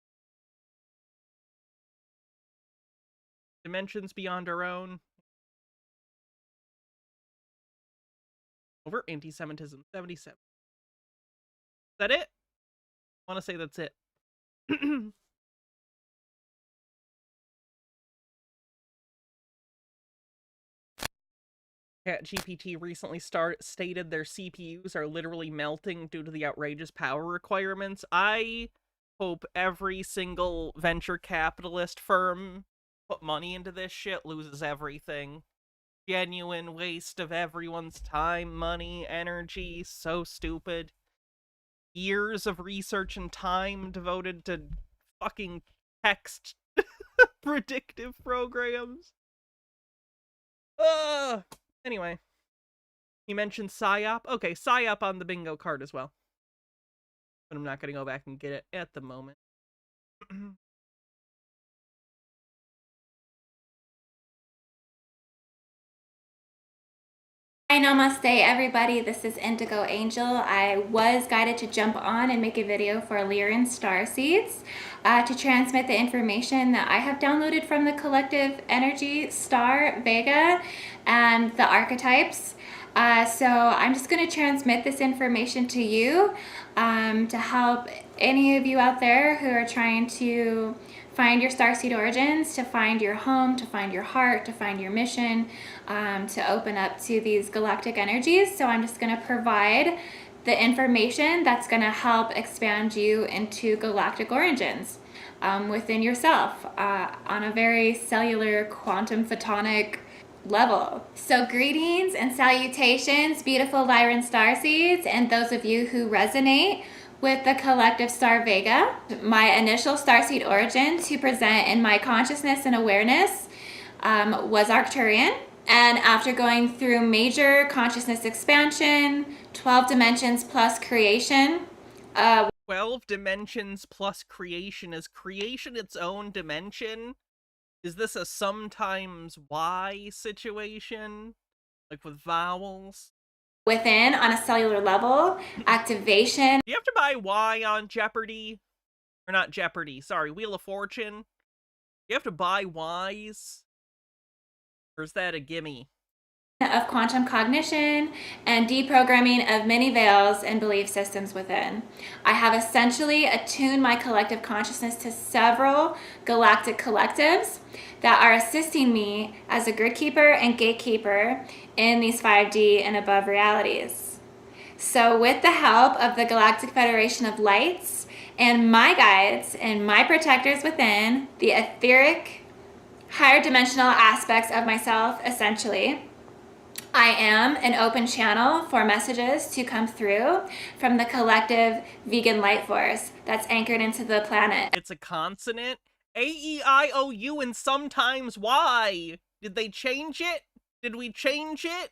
Dimensions beyond our own. Overt anti-Semitism, 77. Is that it? I want to say that's it. ChatGPT recently stated their CPUs are literally melting due to the outrageous power requirements. I hope every single venture capitalist firm put money into this shit loses everything. Genuine waste of everyone's time, money, energy. So stupid. Years of research and time devoted to fucking text predictive programs. Anyway. You mentioned PSYOP. Okay, PSYOP on the bingo card as well. But I'm not going to go back and get it at the moment. Hi, namaste everybody, this is Indigo Angel. I was guided to jump on and make a video for Lyen starseeds to transmit the information that I have downloaded from the collective energy star Vega and the archetypes. So I'm just going to transmit this information to you to help any of you out there who are trying to find your starseed origins, to find your home, to find your heart, to find your mission, to open up to these galactic energies. So I'm just going to provide the information that's going to help expand you into galactic origins within yourself on a very cellular quantum photonic level. So greetings and salutations, beautiful Lyen starseeds, and those of you who resonate with the collective star Vega. My initial starseed origin to present in my consciousness and awareness was Arcturian. And after going through major consciousness expansion, 12 dimensions plus creation. 12 dimensions plus creation. Is creation its own dimension? Is this a sometimes Y situation? Like with vowels? Within, on a cellular level, activation. Do you have to buy Y on Jeopardy? Or not Jeopardy, sorry, Wheel of Fortune? You have to buy Ys? Or is that a gimme? Of quantum cognition and deprogramming of many veils and belief systems within. I have essentially attuned my collective consciousness to several galactic collectives that are assisting me as a grid keeper and gatekeeper in these 5D and above realities. So with the help of the Galactic Federation of Lights and my guides and my protectors within, the etheric, higher dimensional aspects of myself, essentially, I am an open channel for messages to come through from the collective vegan light force that's anchored into the planet. It's a consonant? A-E-I-O-U and sometimes Y. Did they change it? Did we change it?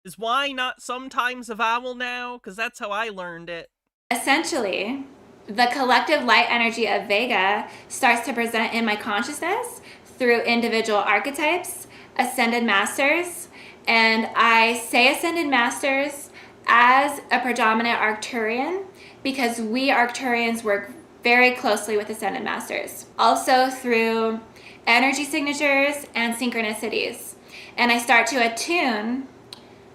Is Y not sometimes a vowel now? Because that's how I learned it. Essentially, the collective light energy of Vega starts to present in my consciousness through individual archetypes, ascended masters, and I say ascended masters as a predominant Arcturian because we Arcturians work very closely with ascended masters. Also through energy signatures and synchronicities. And I start to attune,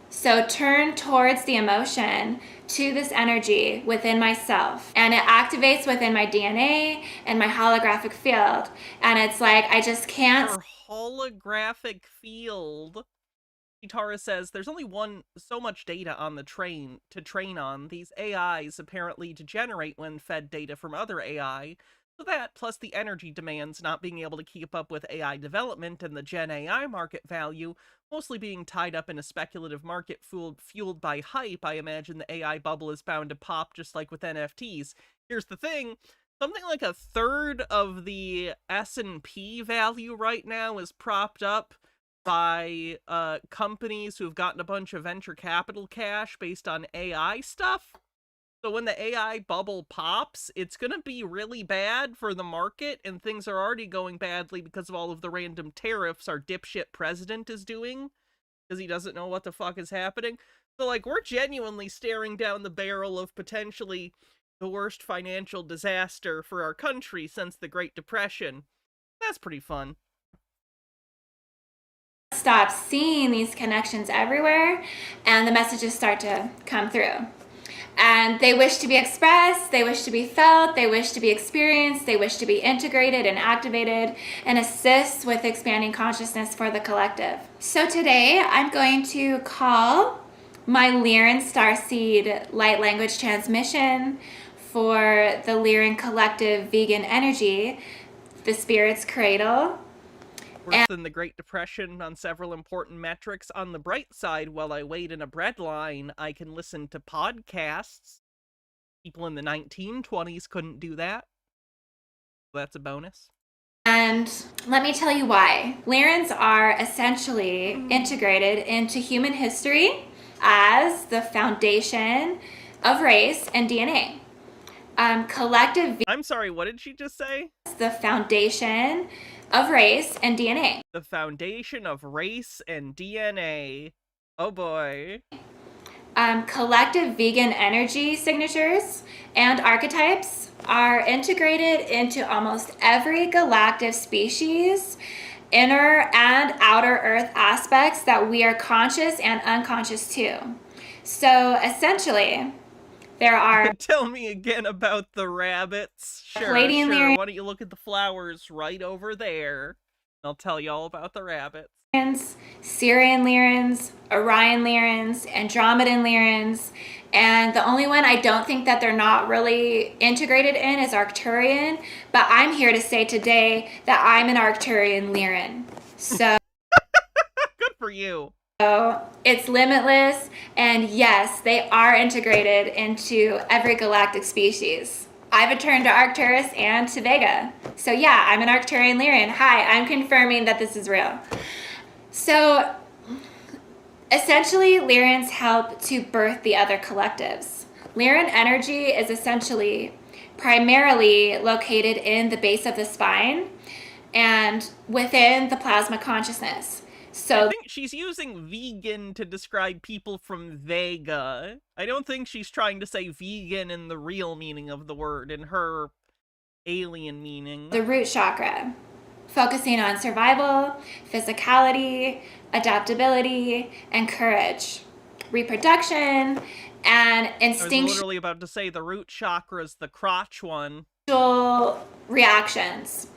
so turn towards the emotion to this energy within myself. And it activates within my DNA and my holographic field. And it's like, I just can't. Your holographic field. Tara says there's only so much data on the train to train on. These AIs apparently degenerate when fed data from other AI. So that, plus the energy demands not being able to keep up with AI development and the Gen AI market value, mostly being tied up in a speculative market fueled by hype, I imagine the AI bubble is bound to pop just like with NFTs. Here's the thing, something like a third of the S&P value right now is propped up by companies who've gotten a bunch of venture capital cash based on AI stuff. So when the AI bubble pops, it's going to be really bad for the market, and things are already going badly because of all of the random tariffs our dipshit president is doing, because he doesn't know what the fuck is happening. So, like, we're genuinely staring down the barrel of potentially the worst financial disaster for our country since the Great Depression. That's pretty fun. Stop seeing these connections everywhere, and the messages start to come through. And they wish to be expressed, they wish to be felt, they wish to be experienced, they wish to be integrated and activated and assist with expanding consciousness for the collective. So today I'm going to call my Lyen starseed light language transmission for the Lyen collective vegan energy, the spirit's cradle. Worse than the Great Depression on several important metrics. On the bright side, while I wait in a bread line, I can listen to podcasts. People in the 1920s couldn't do that. That's a bonus. And let me tell you why. Lyrians are essentially integrated into human history as the foundation of race and DNA. Collective. I'm sorry, what did she just say? The foundation of race and DNA. The foundation of race and DNA. Oh boy. Collective vegan energy signatures and archetypes are integrated into almost every galactic species, inner and outer Earth aspects that we are conscious and unconscious to. So essentially, there are... Tell me again about the rabbits. Sure. Why don't you look at the flowers right over there? I'll tell you all about the rabbits. Syrian Lyrians, Orion Lyrians, Andromedan Lyrians, and the only one I don't think that they're not really integrated in is Arcturian, but I'm here to say today that I'm an Arcturian Lyrian. So good for you. So it's limitless, and yes, they are integrated into every galactic species. I've returned to Arcturus and to Vega. So yeah, I'm an Arcturian Lyrian. Hi, I'm confirming that this is real. So essentially, Lyrians help to birth the other collectives. Lyen energy is essentially primarily located in the base of the spine and within the plasma consciousness. So I think she's using vegan to describe people from Vega. I don't think she's trying to say vegan in the real meaning of the word, in her alien meaning. The root chakra, focusing on survival, physicality, adaptability, and courage, reproduction, and instinctual... I was literally about to say the root chakra is the crotch one. ...reactions.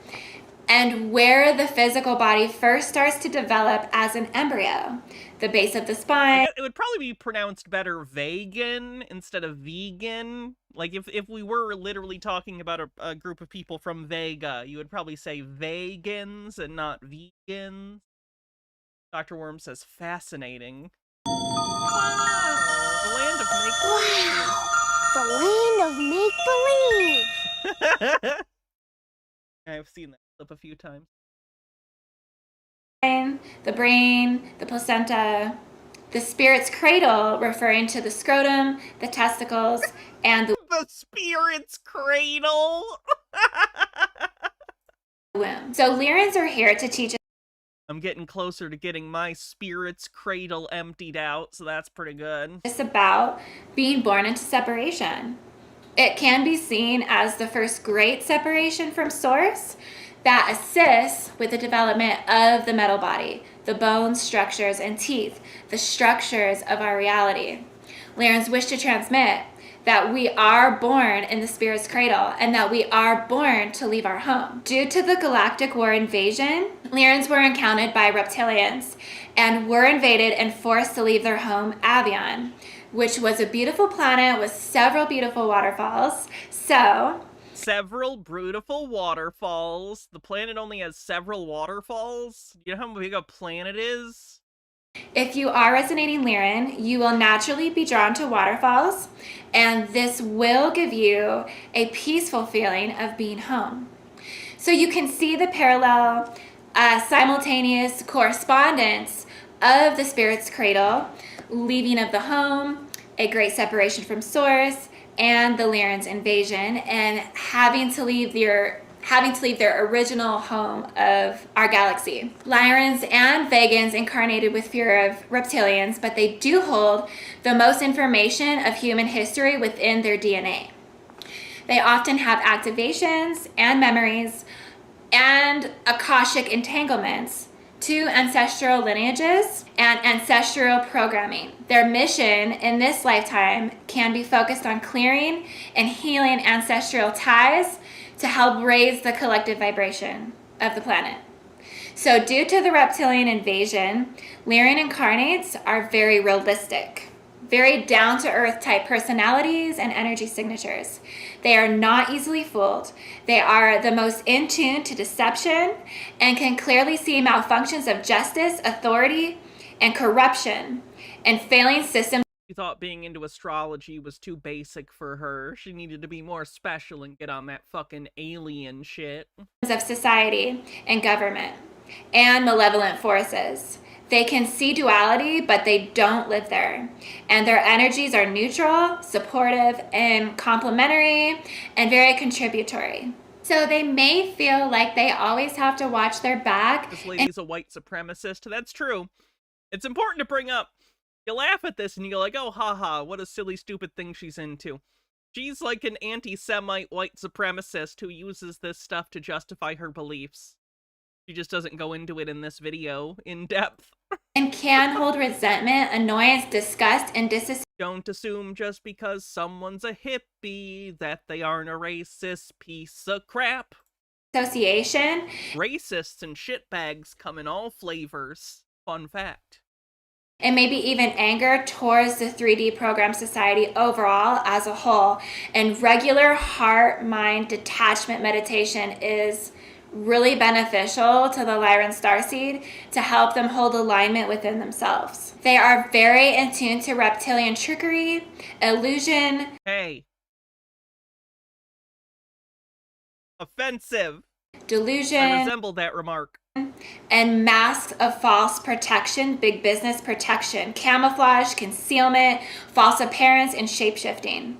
And where the physical body first starts to develop as an embryo. The base of the spine. It would probably be pronounced better vegan instead of vegan. Like, if we were literally talking about a group of people from Vega, you would probably say vegans and not vegans. Dr. Worm says, fascinating. Wow, the land of make-believe. Wow, the land of make-believe. I've seen that clip a few times. The brain, the placenta, the spirit's cradle, referring to the scrotum, the testicles, and the spirit's cradle. womb. So Lyrians are here to teach us. I'm getting closer to getting my spirit's cradle emptied out, so that's pretty good. It's about being born into separation. It can be seen as the first great separation from source that assists with the development of the metal body, the bones, structures, and teeth, the structures of our reality. Lyrians wish to transmit that we are born in the spirit's cradle and that we are born to leave our home. Due to the galactic war invasion, Lyrians were encountered by reptilians and were invaded and forced to leave their home, Avion, which was a beautiful planet with several beautiful waterfalls. Several beautiful waterfalls. The planet only has several waterfalls. Do you know how big a planet is? If you are resonating Lyen, you will naturally be drawn to waterfalls, and this will give you a peaceful feeling of being home. So you can see the parallel, simultaneous correspondence of the spirit's cradle, leaving of the home, a great separation from source, and the Lyren's invasion and having to leave their original home of our galaxy. Lyrens and Vegans incarnated with fear of reptilians, but they do hold the most information of human history within their DNA. They often have activations and memories and Akashic entanglements to ancestral lineages and ancestral programming. Their mission in this lifetime can be focused on clearing and healing ancestral ties to help raise the collective vibration of the planet. So due to the reptilian invasion, Lyren incarnates are very realistic, very down-to-earth type personalities and energy signatures. They are not easily fooled. They are the most in tune to deception and can clearly see malfunctions of justice, authority, and corruption and failing systems. She thought being into astrology was too basic for her. She needed to be more special and get on that fucking alien shit. Of society and government and malevolent forces. They can see duality, but they don't live there. And their energies are neutral, supportive, and complementary, and very contributory. So they may feel like they always have to watch their back. This lady's a white supremacist. That's true. It's important to bring up. You laugh at this and you're like, oh, haha, what a silly, stupid thing she's into. She's like an anti-Semite white supremacist who uses this stuff to justify her beliefs. She just doesn't go into it in this video in depth. And can hold resentment, annoyance, disgust, and disassociation. Don't assume just because someone's a hippie that they aren't a racist piece of crap. Racists and shitbags come in all flavors. Fun fact. And maybe even anger towards the 3D program society overall as a whole. And regular heart-mind detachment meditation is really beneficial to the Lyren starseed to help them hold alignment within themselves. They are very in tune to reptilian trickery, illusion. Hey. Offensive. Delusion. I resemble that remark. And masks of false protection, big business protection, camouflage, concealment, false appearance, and shapeshifting.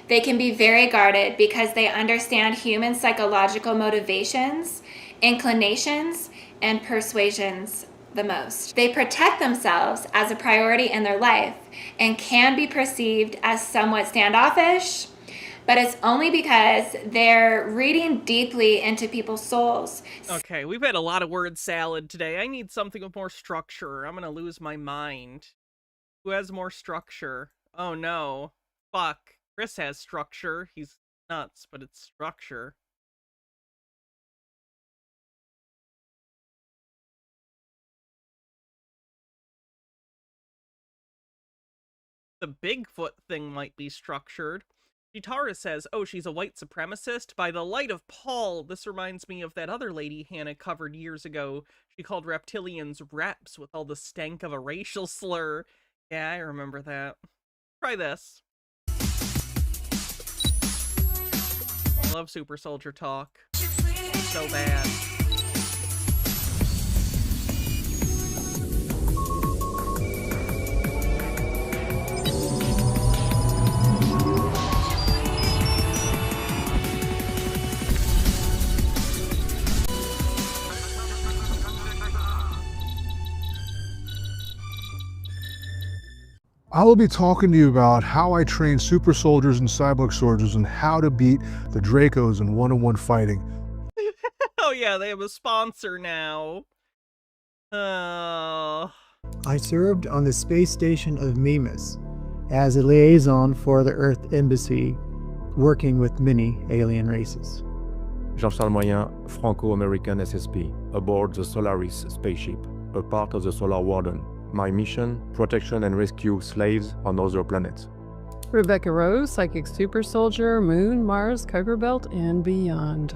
They can be very guarded because they understand human psychological motivations, inclinations, and persuasions the most. They protect themselves as a priority in their life and can be perceived as somewhat standoffish, but it's only because they're reading deeply into people's souls. Okay, we've had a lot of word salad today. I need something with more structure. I'm gonna lose my mind. Who has more structure? Oh no. Fuck. Chris has structure. He's nuts, but it's structure. The Bigfoot thing might be structured. Gitara says, oh, she's a white supremacist? By the light of Paul, this reminds me of that other lady Hannah covered years ago. She called reptilians reps with all the stank of a racial slur. Yeah, I remember that. Try this. I love Super Soldier talk. It's so bad. I will be talking to you about how I train super soldiers and cyborg soldiers and how to beat the Dracos in one-on-one fighting. Oh yeah, they have a sponsor now. I served on the space station of Mimas as a liaison for the Earth Embassy, working with many alien races. Jean-Charles Moyen, Franco-American SSP, aboard the Solaris spaceship, a part of the Solar Warden. My mission, protection and rescue slaves on other planets. Rebecca Rose, Psychic Super Soldier, Moon, Mars, Kuiper Belt, and beyond.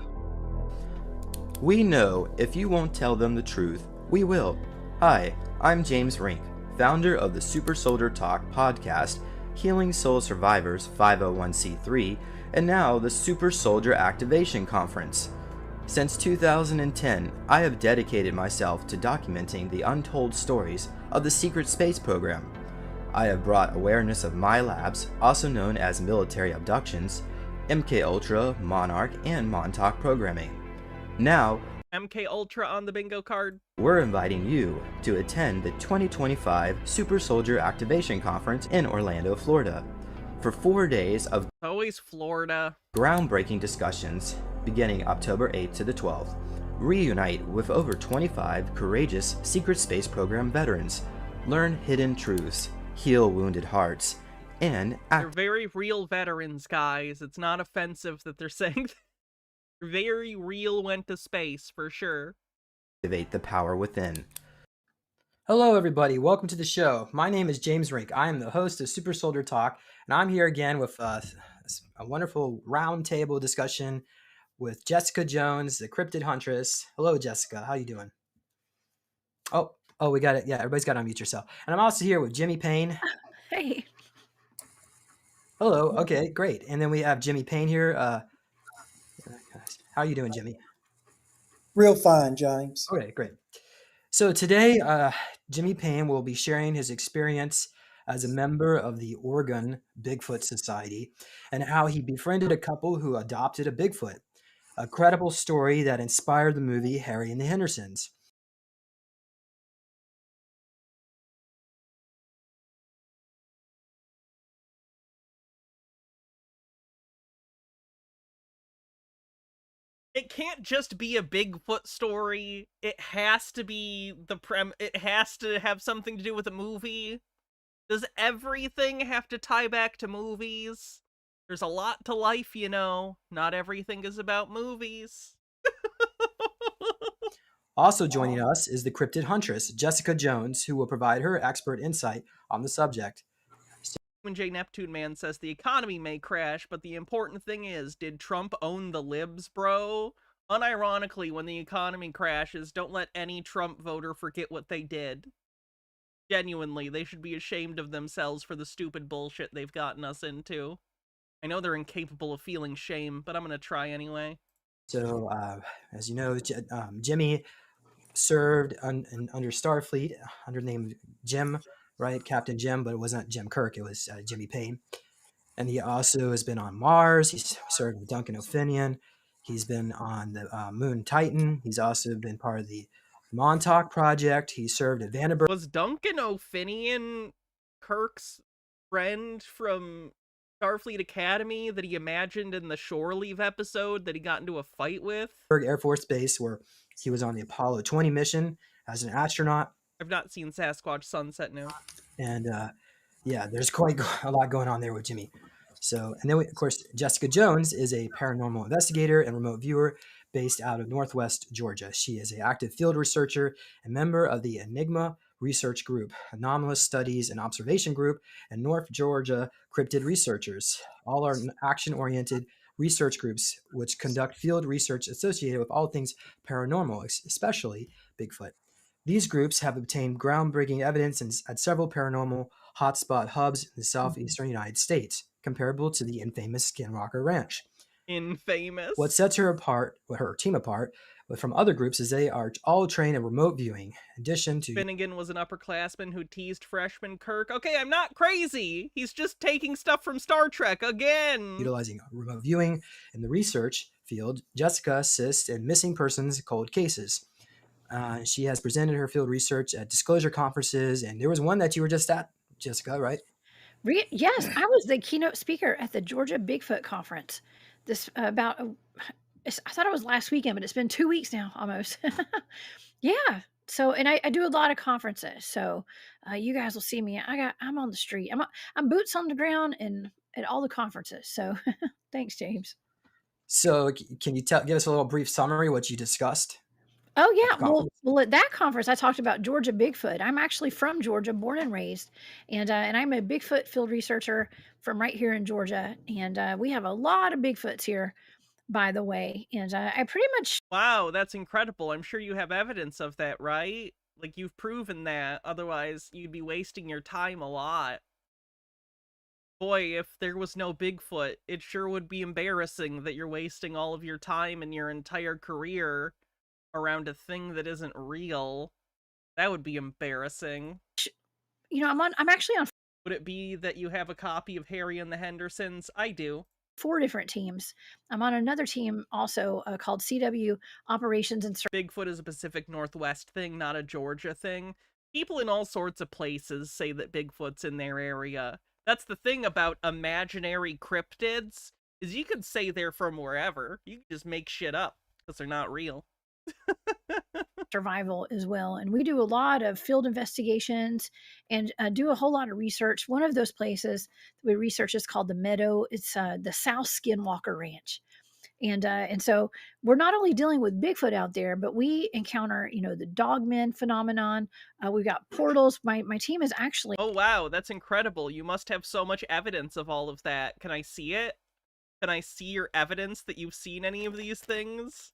We know if you won't tell them the truth, we will. Hi, I'm James Rink, founder of the Super Soldier Talk podcast, Healing Soul Survivors 501c3, and now the Super Soldier Activation Conference. Since 2010, I have dedicated myself to documenting the untold stories of the secret space program. I have brought awareness of my labs, also known as military abductions, MK Ultra, Monarch, and Montauk programming. Now, MK Ultra on the bingo card. we're inviting you to attend the 2025 Super Soldier Activation Conference in Orlando, Florida, for 4 days of Always Florida. groundbreaking discussions beginning October 8th to the 12th. Reunite with over 25 courageous secret space program veterans. Learn hidden truths, heal wounded hearts, and They're very real veterans, guys. It's not offensive that they're saying they're very real, went to space, for sure. activate the power within. Hello, everybody. Welcome to the show. My name is James Rink. I am the host of Super Soldier Talk, and I'm here again with a wonderful roundtable discussion with Jessica Jones, the Cryptid Huntress. Hello, Jessica. How you doing? Oh, we got it. Yeah, everybody's got to unmute yourself. And I'm also here with Jimmy Payne. Hey. Hello. Okay, great. And then we have Jimmy Payne here. How are you doing, Jimmy? Real fine, James. Okay, great. So today, Jimmy Payne will be sharing his experience as a member of the Oregon Bigfoot Society and how he befriended a couple who adopted a Bigfoot, a credible story that inspired the movie Harry and the Hendersons. It can't just be a Bigfoot story. It has to be it has to have something to do with a movie. Does everything have to tie back to movies? There's a lot to life, you know. Not everything is about movies. Also joining us is the Cryptid Huntress, Jessica Jones, who will provide her expert insight on the subject. When J. Neptune Man says the economy may crash, but the important thing is, did Trump own the libs, bro? Unironically, when the economy crashes, don't let any Trump voter forget what they did. Genuinely, they should be ashamed of themselves for the stupid bullshit they've gotten us into. I know they're incapable of feeling shame, but I'm gonna try anyway. So, as you know, Jimmy served under Starfleet under the name Jim, right? Captain Jim, but it wasn't Jim Kirk. It was Jimmy Payne. And he also has been on Mars. He's served with Duncan O'Finian. He's been on the Moon Titan. He's also been part of the Montauk Project. He served at Vandenberg. Was Duncan O'Finian Kirk's friend from Starfleet Academy that he imagined in the Shore Leave episode that he got into a fight with? Air Force Base, where he was on the Apollo 20 mission as an astronaut. I've not seen Sasquatch Sunset now. And yeah, there's quite a lot going on there with Jimmy. So, and then of course, Jessica Jones is a paranormal investigator and remote viewer based out of Northwest Georgia. She is an active field researcher and member of the Enigma Research Group, Anomalous Studies and Observation Group, and North Georgia Cryptid Researchers. All are action-oriented research groups which conduct field research associated with all things paranormal, especially Bigfoot. These groups have obtained groundbreaking evidence at several paranormal hotspot hubs in the southeastern United States, comparable to the infamous Skinwalker Ranch. Infamous? What sets her team apart from other groups is they are all trained in remote viewing. In addition to Finnegan was an upperclassman who teased freshman Kirk. Okay, I'm not crazy. He's just taking stuff from Star Trek again. Utilizing remote viewing in the research field, Jessica assists in missing persons cold cases. She has presented her field research at disclosure conferences, and there was one that you were just at, Jessica, right? Yes, I was the keynote speaker at the Georgia Bigfoot Conference. I thought it was last weekend, but it's been 2 weeks now, almost. Yeah. So, and I do a lot of conferences. So, you guys will see me. I'm on the street. I'm boots on the ground and at all the conferences. So, thanks, James. So, can you give us a little brief summary of what you discussed? Oh yeah, well at that conference I talked about Georgia Bigfoot. I'm actually from Georgia, born and raised, and I'm a Bigfoot field researcher from right here in Georgia, and we have a lot of Bigfoots here, by the way, and I pretty much. Wow, that's incredible. I'm sure you have evidence of that, right? Like you've proven that. Otherwise, you'd be wasting your time a lot. Boy, if there was no Bigfoot, it sure would be embarrassing that you're wasting all of your time and your entire career around a thing that isn't real. That would be embarrassing. You know, I'm actually on Would it be that you have a copy of Harry and the Hendersons? I do. 4 different teams. I'm on another team also called CW Operations and Bigfoot is a Pacific Northwest thing, not a Georgia thing. People in all sorts of places say that Bigfoot's in their area. That's the thing about imaginary cryptids, is you could say they're from wherever. You can just make shit up, because they're not real. survival as well. And we do a lot of field investigations and do a whole lot of research. One of those places that we research is called the Meadow. It's the South Skinwalker Ranch. And so we're not only dealing with Bigfoot out there, but we encounter, the dogmen phenomenon. We've got portals. My team is actually. Oh, wow. That's incredible. You must have so much evidence of all of that. Can I see it? Can I see your evidence that you've seen any of these things?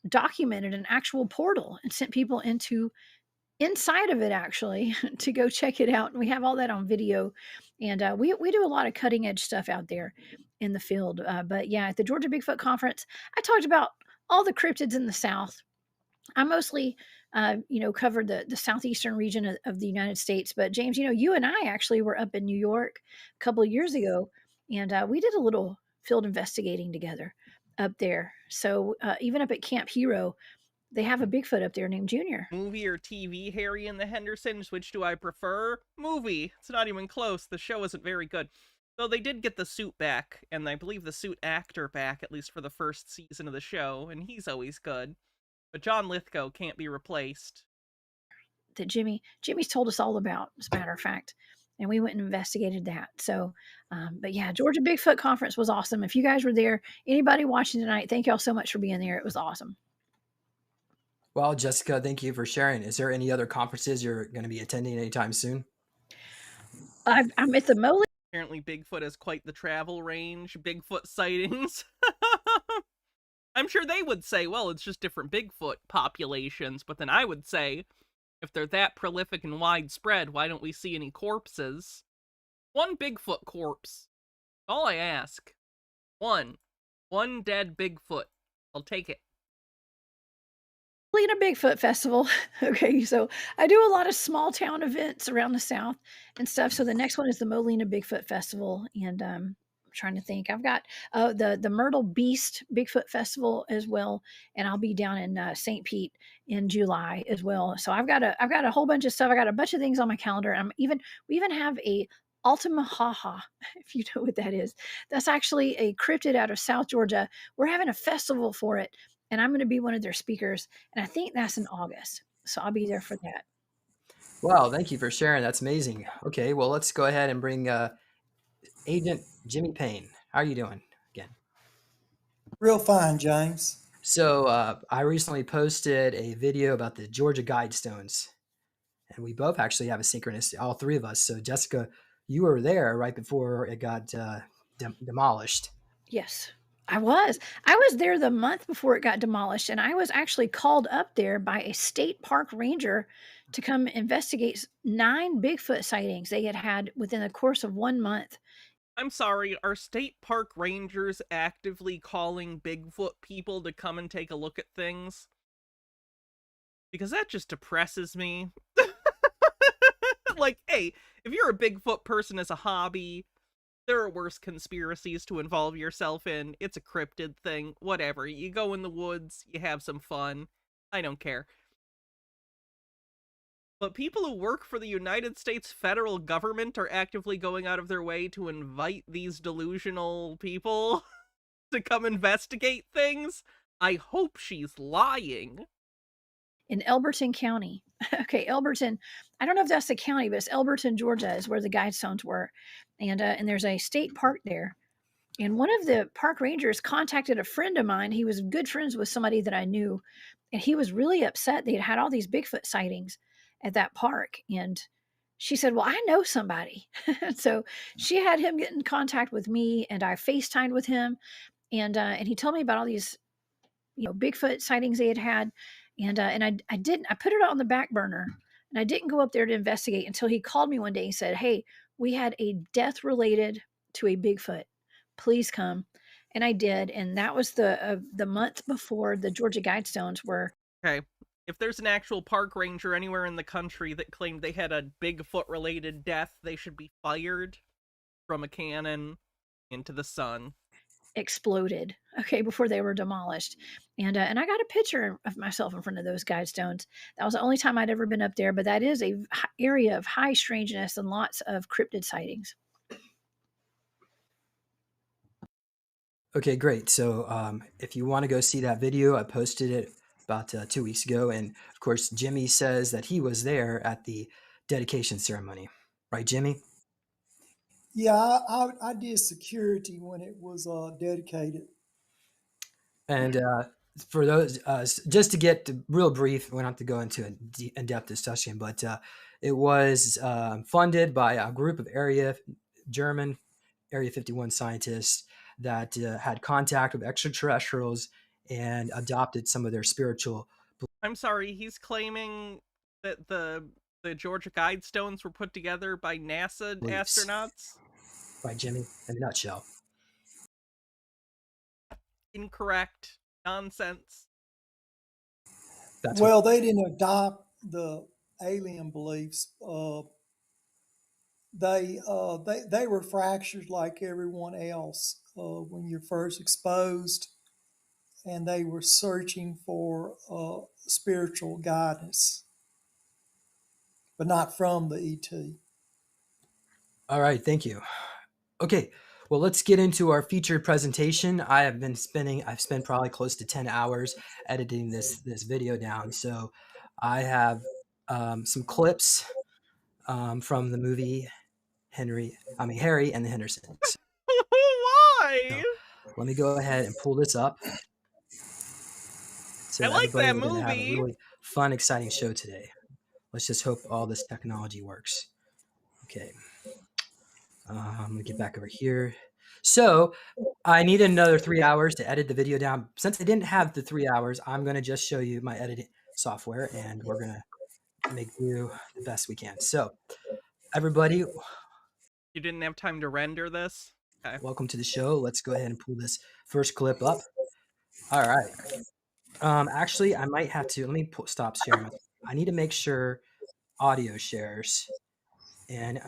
Documented an actual portal and sent people inside of it actually to go check it out. And we have all that on video. And we do a lot of cutting edge stuff out there in the field. But yeah, at the Georgia Bigfoot Conference, I talked about all the cryptids in the South. I mostly, covered the southeastern region of the United States. But James, you and I actually were up in New York a couple of years ago, and we did a little field investigating together up there. So even up at Camp Hero, they have a Bigfoot up there named Junior. Movie or TV, Harry and the Hendersons? Which do I prefer? Movie. It's not even close. The show isn't very good. Though they did get the suit back, and I believe the suit actor back, at least for the first season of the show, and he's always good. But John Lithgow can't be replaced. That Jimmy's told us all about, as a matter of fact. And we went and investigated that. So, but yeah, Georgia Bigfoot Conference was awesome. If you guys were there, anybody watching tonight, thank y'all so much for being there. It was awesome. Well, Jessica, thank you for sharing. Is there any other conferences you're going to be attending anytime soon? I'm at the Moly. Apparently Bigfoot has quite the travel range. Bigfoot sightings. I'm sure they would say, well, it's just different Bigfoot populations. But then I would say, if they're that prolific and widespread, why don't we see any corpses? One Bigfoot corpse. All I ask. One dead Bigfoot. I'll take it. Lena Bigfoot Festival. Okay, so I do a lot of small town events around the South and stuff. So the next one is the Molina Bigfoot Festival, and I'm trying to think. I've got the Myrtle Beast Bigfoot Festival as well, and I'll be down in St. Pete in July as well. So I've got a whole bunch of stuff. I got a bunch of things on my calendar. We even have a Altamahaha, if you know what that is. That's actually a cryptid out of South Georgia. We're having a festival for it, and I'm going to be one of their speakers, and I think that's in August. So I'll be there for that. Wow, thank you for sharing. That's amazing. Okay, well, let's go ahead and bring Agent Jimmy Payne. How are you doing again? Real fine, James. So I recently posted a video about the Georgia Guidestones, and we both actually have a synchronicity, all three of us. So Jessica, you were there right before it got demolished. Yes, I was there the month before it got demolished, and I was actually called up there by a state park ranger to come investigate 9 Bigfoot sightings they had within the course of 1 month. I'm sorry, are state park rangers actively calling Bigfoot people to come and take a look at things? Because that just depresses me. Like, hey, if you're a Bigfoot person as a hobby, there are worse conspiracies to involve yourself in. It's a cryptid thing, whatever. You go in the woods, you have some fun. I don't care. But people who work for the United States federal government are actively going out of their way to invite these delusional people to come investigate things. I hope she's lying. In Elberton County. Okay, Elberton. I don't know if that's the county, but it's Elberton, Georgia is where the Guidestones were. And there's a state park there. And one of the park rangers contacted a friend of mine. He was good friends with somebody that I knew. And he was really upset. They'd had all these Bigfoot sightings at that park. And she said, well, I know somebody. So she had him get in contact with me, and I FaceTimed with him. And he told me about all these, Bigfoot sightings they had. And I put it on the back burner, and I didn't go up there to investigate until he called me one day and said, hey, we had a death related to a Bigfoot. Please come. And I did. And that was the month before the Georgia Guidestones were. Okay. if there's an actual park ranger anywhere in the country that claimed they had a Bigfoot-related death, they should be fired from a cannon into the sun. Exploded, okay, before they were demolished. And I got a picture of myself in front of those guidestones. That was the only time I'd ever been up there, but that is a area of high strangeness and lots of cryptid sightings. Okay, great. So if you want to go see that video, I posted it about 2 weeks ago. And of course, Jimmy says that he was there at the dedication ceremony. Right, Jimmy? Yeah, I did security when it was dedicated. And for those, just to get real brief, we don't have to go into an in-depth discussion, but it was funded by a group of German Area 51 scientists that had contact with extraterrestrials and adopted some of their spiritual. I'm sorry, he's claiming that the Georgia Guidestones were put together by NASA beliefs. astronauts? Right, Jimmy? In a nutshell. Incorrect. Nonsense. Well, they didn't adopt the alien beliefs. They were fractured like everyone else when you're first exposed, and they were searching for spiritual guidance, but not from the ET. All right, thank you. Okay, well, let's get into our featured presentation. I've spent probably close to 10 hours editing this video down. So I have some clips from the movie Harry and the Hendersons. Why? So let me go ahead and pull this up. So I like that we're gonna have a movie. really fun, exciting show today. Let's just hope all this technology works. Okay. I'm gonna get back over here. So I need another 3 hours to edit the video down. Since I didn't have the 3 hours, I'm gonna just show you my editing software, and we're gonna make do the best we can. So everybody, You didn't have time to render this? Okay. welcome to the show. Let's go ahead and pull this first clip up. All right. Actually, I might have to, let me stop sharing. I need to make sure audio shares. And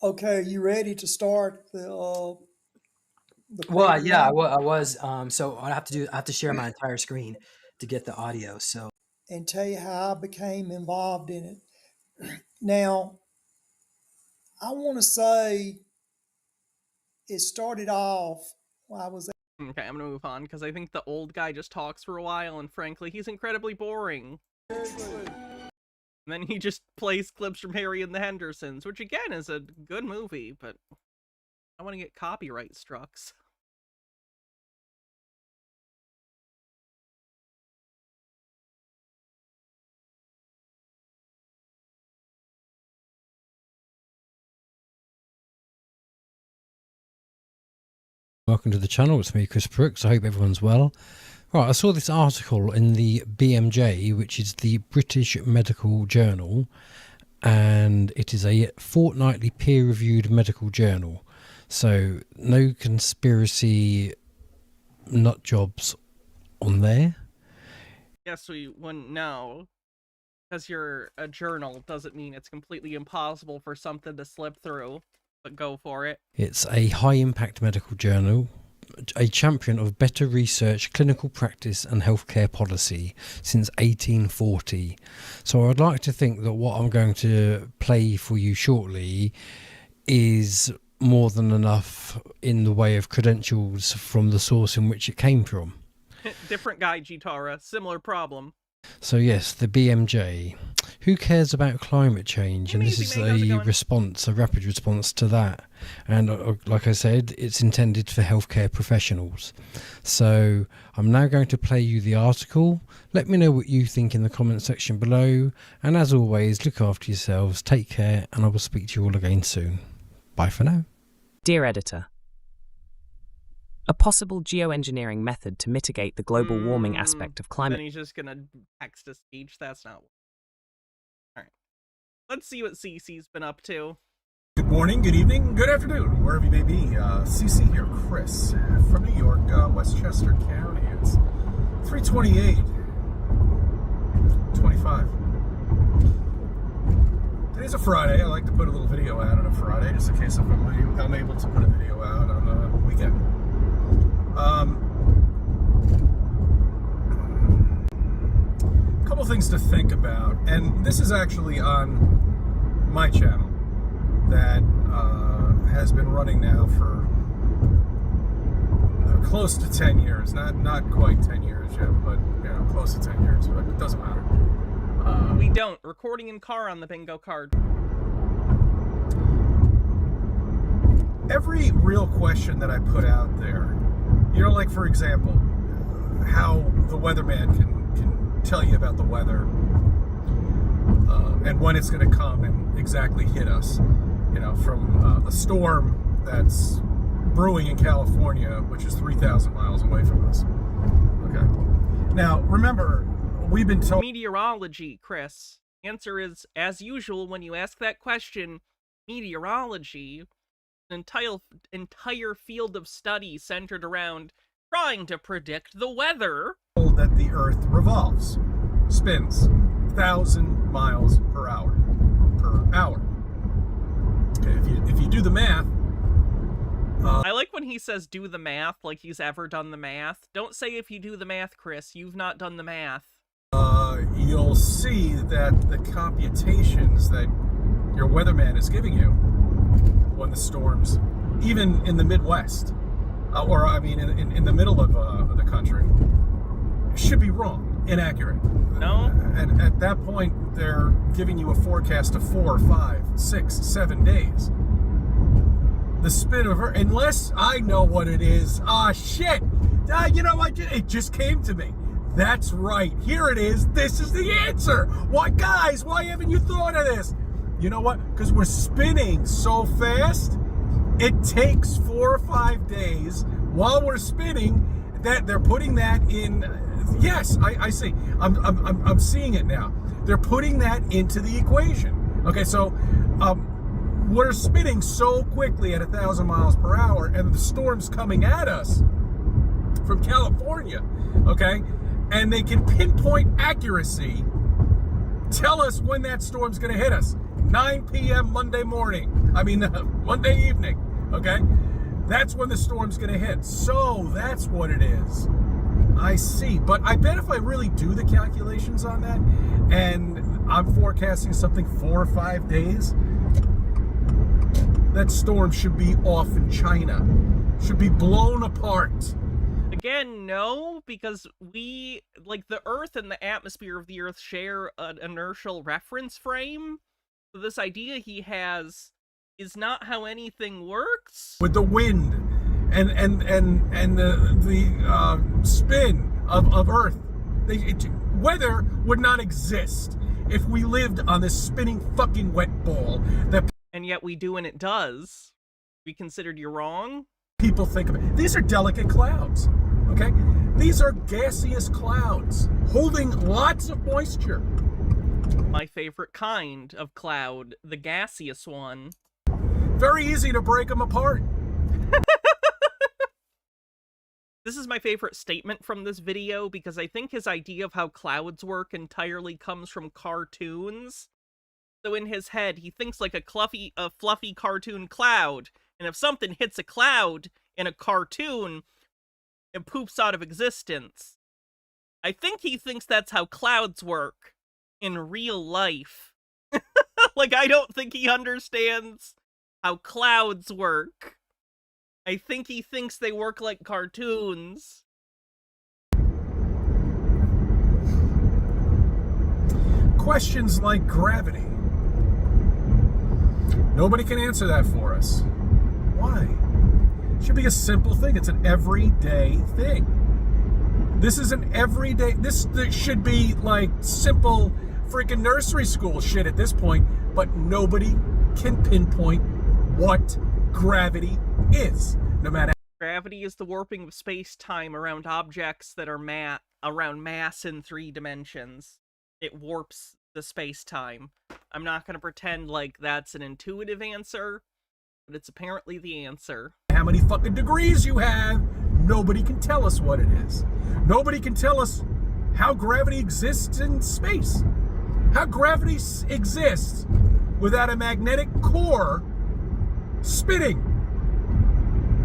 Okay, you ready to start the well, yeah, program? I was. So I have to share my entire screen to get the audio. So And tell you how I became involved in it. Now, I want to say it started off when I was Okay, I'm gonna move on because I think the old guy just talks for a while, and frankly, he's incredibly boring. And then he just plays clips from Harry and the Hendersons, which again is a good movie, but I want to get copyright strucks. Welcome to the channel, it's me, Chris Brooks. I hope everyone's well. Right, I saw this article in the BMJ, which is the British Medical Journal, and it is a fortnightly peer-reviewed medical journal. So, no conspiracy nut jobs on there. Yes, we wouldn't know. Because you're a journal doesn't mean it's completely impossible for something to slip through. But go for it. It's a high-impact medical journal, a champion of better research, clinical practice and healthcare policy since 1840. So I'd like to think that what I'm going to play for you shortly is more than enough in the way of credentials from the source in which it came from. Different guy, Gitara. Similar problem. So yes, the BMJ. Who cares about climate change? And this is a response, a rapid response to that. And like I said, it's intended for healthcare professionals. So I'm now going to play you the article. Let me know what you think in the comment section below. And as always, look after yourselves, take care, and I will speak to you all again soon. Bye for now. Dear Editor, a possible geoengineering method to mitigate the global warming aspect of climate. Then he's just gonna text a speech. That's not. Alright. Let's see what CC's been up to. Good morning, good evening, good afternoon, wherever you may be. CC here, Chris, from New York, Westchester County. It's 3:28 25. Today's a Friday. I like to put a little video out on a Friday, just in case if I'm unable to put a video out on the weekend. A couple things to think about, and this is actually on my channel that has been running now for close to 10 years. Not quite 10 years yet, but close to 10 years. But it doesn't matter. We don't. Recording in car on the bingo card. Every real question that I put out there, like for example, how the weatherman can tell you about the weather and when it's going to come and exactly hit us, from a storm that's brewing in California, which is 3,000 miles away from us. Okay. Now, remember, we've been told... Meteorology, Chris. Answer is, as usual, when you ask that question, meteorology, an entire field of study centered around trying to predict the weather. That the Earth revolves, spins 1,000 miles per hour. Okay, if you do the math... I like when he says do the math, like he's ever done the math. Don't say if you do the math, Chris. You've not done the math. You'll see that the computations that your weatherman is giving you when the storms, even in the Midwest, or I mean in the middle of the country, should be wrong, inaccurate. No? And at that point, they're giving you a forecast of 4, 5, 6, 7 days. The spin of Earth, unless I know what it is. Shit! You know what? It just came to me. That's right. Here it is. This is the answer. Why, guys, why haven't you thought of this? You know what? Because we're spinning so fast, it takes 4 or 5 days while we're spinning that they're putting that in. Yes, I see. I'm seeing it now. They're putting that into the equation. Okay, so we're spinning so quickly at 1,000 miles per hour, and the storm's coming at us from California. Okay, and they can pinpoint accuracy, tell us when that storm's going to hit us. 9 p.m. Monday evening. Okay, that's when the storm's going to hit. So that's what it is. I see. But I bet if I really do the calculations on that, and I'm forecasting something 4 or 5 days, that storm should be off in China. Should be blown apart. Again, no, because the Earth and the atmosphere of the Earth share an inertial reference frame. So this idea he has is not how anything works. With the wind and the spin of Earth, weather would not exist if we lived on this spinning fucking wet ball that. And yet we do, and it does. We considered you wrong. People think of it. These are delicate clouds. Okay, these are gaseous clouds holding lots of moisture. My favorite kind of cloud, the gaseous one. Very easy to break them apart. This is my favorite statement from this video because I think his idea of how clouds work entirely comes from cartoons. So in his head, he thinks like a fluffy cartoon cloud, and if something hits a cloud in a cartoon, it poops out of existence. I think he thinks that's how clouds work in real life. Like, I don't think he understands how clouds work. I think he thinks they work like cartoons. Questions like gravity. Nobody can answer that for us. Why? It should be a simple thing. It's an everyday thing. This is an everyday... This should be like simple freaking nursery school shit at this point, but nobody can pinpoint what gravity is. No matter... Gravity is the warping of space-time around objects that are around mass in 3 dimensions. It warps the space-time. I'm not going to pretend like that's an intuitive answer, but it's apparently the answer. How many fucking degrees you have, nobody can tell us what it is. Nobody can tell us how gravity exists in space. How gravity exists without a magnetic core spinning.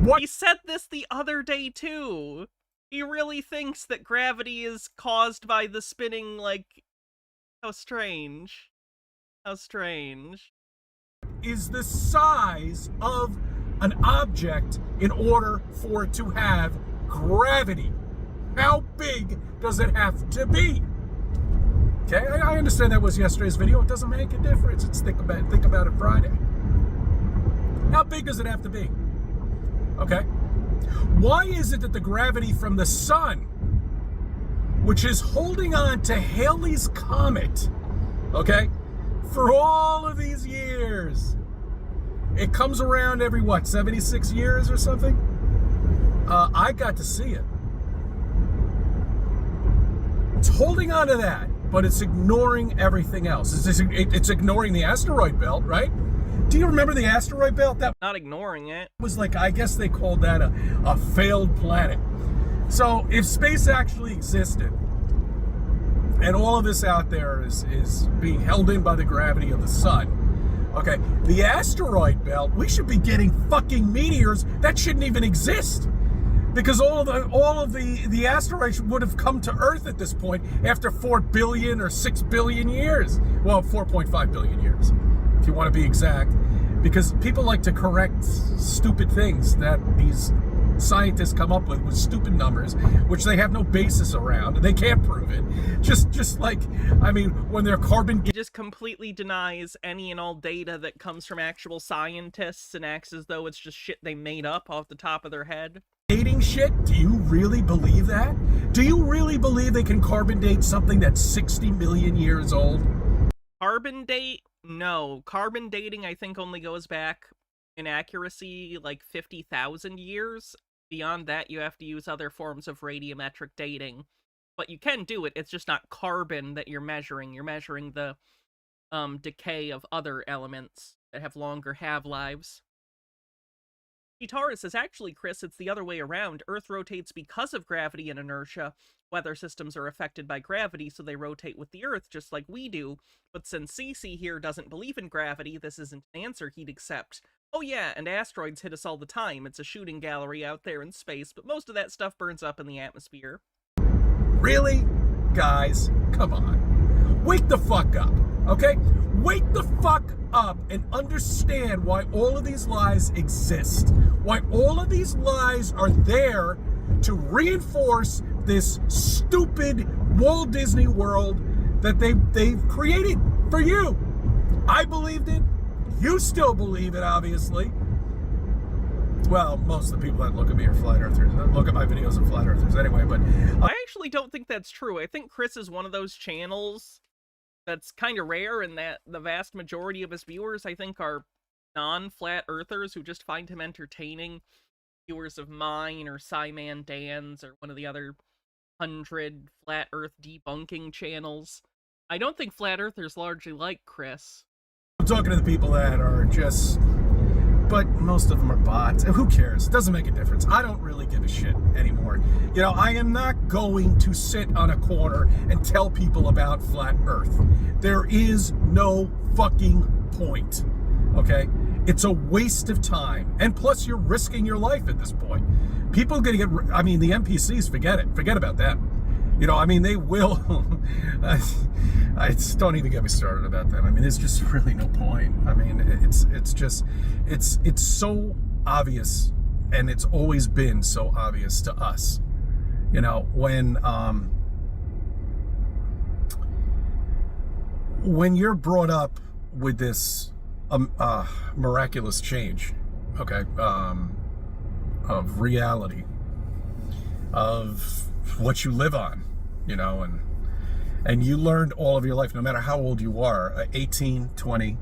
What? He said this the other day too. He really thinks that gravity is caused by the spinning, like, how strange. How strange. Is the size of an object in order for it to have gravity. How big does it have to be? Okay, I understand that was yesterday's video. It doesn't make a difference. It's think about it Friday. How big does it have to be? Okay. Why is it that the gravity from the sun, which is holding on to Halley's Comet, okay, for all of these years, it comes around every, what, 76 years or something? I got to see it. It's holding on to that, but it's ignoring everything else. It's ignoring the asteroid belt, right? Do you remember the asteroid belt? That not ignoring it. Was like, I guess they called that a failed planet. So if space actually existed, and all of this out there is being held in by the gravity of the sun, okay, the asteroid belt, we should be getting fucking meteors that shouldn't even exist. Because all of the asteroids would have come to Earth at this point after 4 billion or 6 billion years. Well, 4.5 billion years, if you want to be exact. Because people like to correct stupid things that these scientists come up with stupid numbers, which they have no basis around, and they can't prove it. Just like, I mean, when they're carbon... He just completely denies any and all data that comes from actual scientists and acts as though it's just shit they made up off the top of their head. Dating shit? Do you really believe that? Do you really believe they can carbon date something that's 60 million years old? Carbon date? No. Carbon dating, I think, only goes back in accuracy like 50,000 years. Beyond that, you have to use other forms of radiometric dating. But you can do it. It's just not carbon that you're measuring. You're measuring the decay of other elements that have longer half-lives. Taurus says, actually, Chris, it's the other way around. Earth rotates because of gravity and inertia. Weather systems are affected by gravity, so they rotate with the Earth, just like we do. But since CC here doesn't believe in gravity, this isn't an answer he'd accept. Oh yeah, and asteroids hit us all the time. It's a shooting gallery out there in space, but most of that stuff burns up in the atmosphere. Really? Guys, come on. Wake the fuck up, okay? Wake the fuck up and understand why all of these lies exist. Why all of these lies are there to reinforce this stupid Walt Disney World that they've created for you. I believed it. You still believe it, obviously. Well, most of the people that look at me are flat earthers. Look at my videos of flat earthers anyway, but... I actually don't think that's true. I think Chris is one of those channels that's kind of rare in that the vast majority of his viewers, I think, are non-flat earthers who just find him entertaining. Viewers of mine or Cyman Dan's or one of the other 100 flat earth debunking channels. I don't think flat earthers largely like Chris. I'm talking to the people that are just... But most of them are bots. Who cares? It doesn't make a difference. I don't really give a shit anymore. You know, I am not going to sit on a corner and tell people about flat earth. There is no fucking point, okay? It's a waste of time. And plus, you're risking your life at this point. People are going to get... I mean, the NPCs, forget it. Forget about them. You know, I mean, they will... don't even get me started about them. I mean, there's just really no point. I mean, it's just... It's so obvious, and it's always been so obvious to us. You know, when you're brought up with this miraculous change, okay, of reality, of what you live on, you know, and you learned all of your life, no matter how old you are, 18, 20,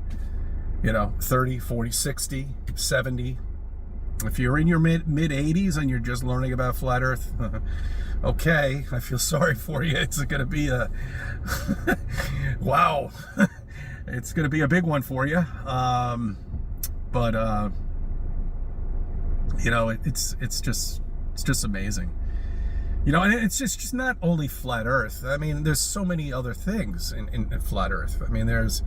you know, 30, 40, 60, 70. If you're in your mid 80s and you're just learning about flat earth, okay, I feel sorry for you. It's going to be a, wow, it's going to be a big one for you. You know, it's just amazing. You know, and it's just not only flat Earth. I mean, there's so many other things in flat Earth. I mean, there's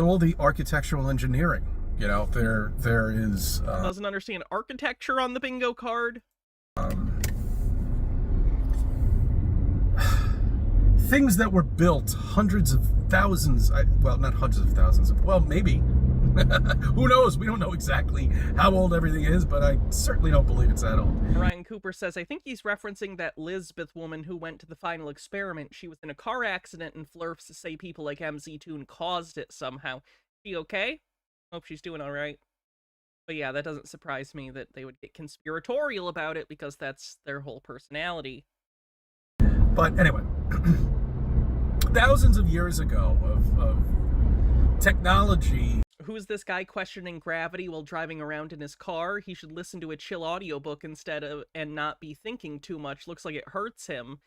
all the architectural engineering. You know, there is. Doesn't understand architecture on the bingo card. Things that were built hundreds of thousands, well, not hundreds of thousands, well, maybe. Who knows? We don't know exactly how old everything is, but I certainly don't believe it's that old. Ryan Cooper says, I think he's referencing that Lisbeth woman who went to the final experiment. She was in a car accident, and flurfs say people like MZ Toon caused it somehow. She okay? Hope she's doing all right. But yeah, that doesn't surprise me that they would get conspiratorial about it, because that's their whole personality. But anyway, thousands of years ago of technology. Who's this guy questioning gravity while driving around in his car? He should listen to a chill audiobook instead of, and not be thinking too much. Looks like it hurts him.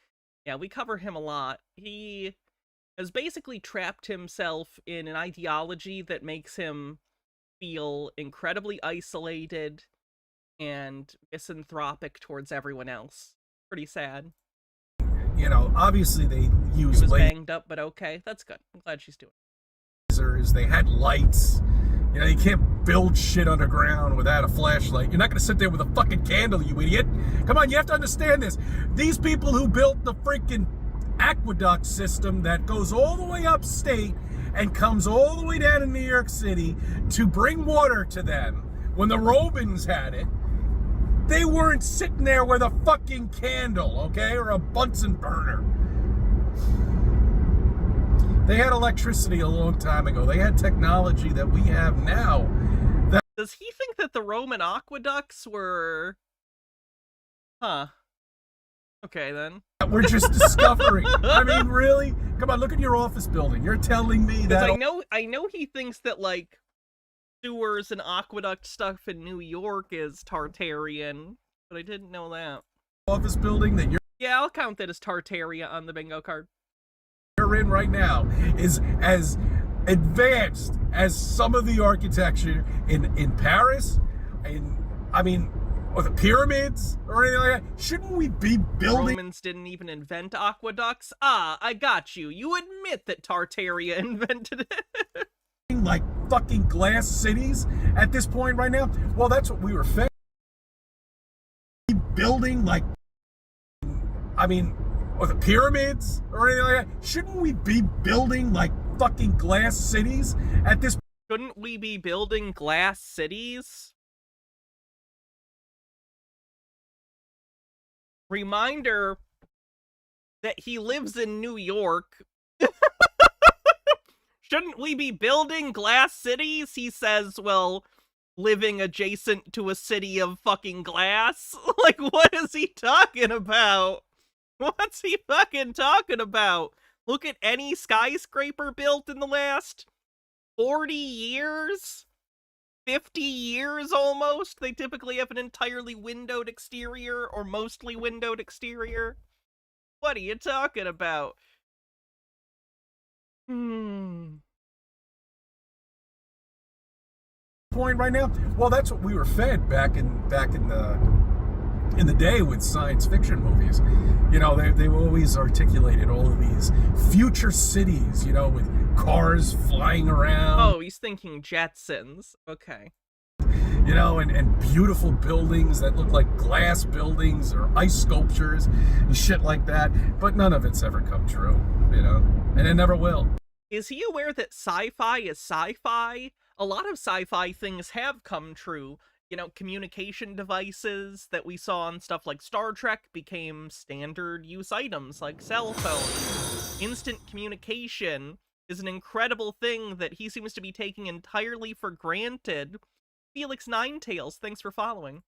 Yeah, we cover him a lot. He has basically trapped himself in an ideology that makes him feel incredibly isolated and misanthropic towards everyone else. Pretty sad. You know, obviously they use She was banged up, but okay. That's good. I'm glad she's doing it. They had lights. You know, you can't build shit underground without a flashlight. You're not going to sit there with a fucking candle, you idiot. Come on, you have to understand this. These people who built the freaking aqueduct system that goes all the way upstate and comes all the way down to New York City to bring water to them, when the Romans had it, they weren't sitting there with a fucking candle, okay, or a Bunsen burner. They had electricity a long time ago. They had technology that we have now. Does he think that the Roman aqueducts were... Huh. Okay, then. We're just discovering. I mean, really? Come on, look at your office building. You're telling me that... I know he thinks that, like, sewers and aqueduct stuff in New York is Tartarian, but I didn't know that. Office building that you're... Yeah, I'll count that as Tartaria on the bingo card. You're in right now is as advanced as some of the architecture in Paris, or the pyramids or anything like that. Shouldn't we be building? Romans didn't even invent aqueducts. Ah, I got you. You admit that Tartaria invented it. Like fucking glass cities at this point right now. Well, that's what we were fed. Building like, or the pyramids or anything like that. Shouldn't we be building like fucking glass cities at this? Shouldn't we be building glass cities? Reminder that he lives in New York. Shouldn't we be building glass cities? He says, well, living adjacent to a city of fucking glass. Like, what is he talking about? What's he fucking talking about? Look at any skyscraper built in the last 40 years? 50 years almost? They typically have an entirely windowed exterior, or mostly windowed exterior. What are you talking about? Point right now? Well, that's what we were fed back in the day with science fiction movies. You know, they always articulated all of these future cities, you know, with cars flying around. Oh, he's thinking Jetsons. Okay. You know, and beautiful buildings that look like glass buildings or ice sculptures and shit like that. But none of it's ever come true, you know, and it never will. Is he aware that sci-fi is sci-fi? A lot of sci-fi things have come true. You know, communication devices that we saw on stuff like Star Trek became standard use items like cell phones. Instant communication is an incredible thing that he seems to be taking entirely for granted. Felix Ninetails, thanks for following.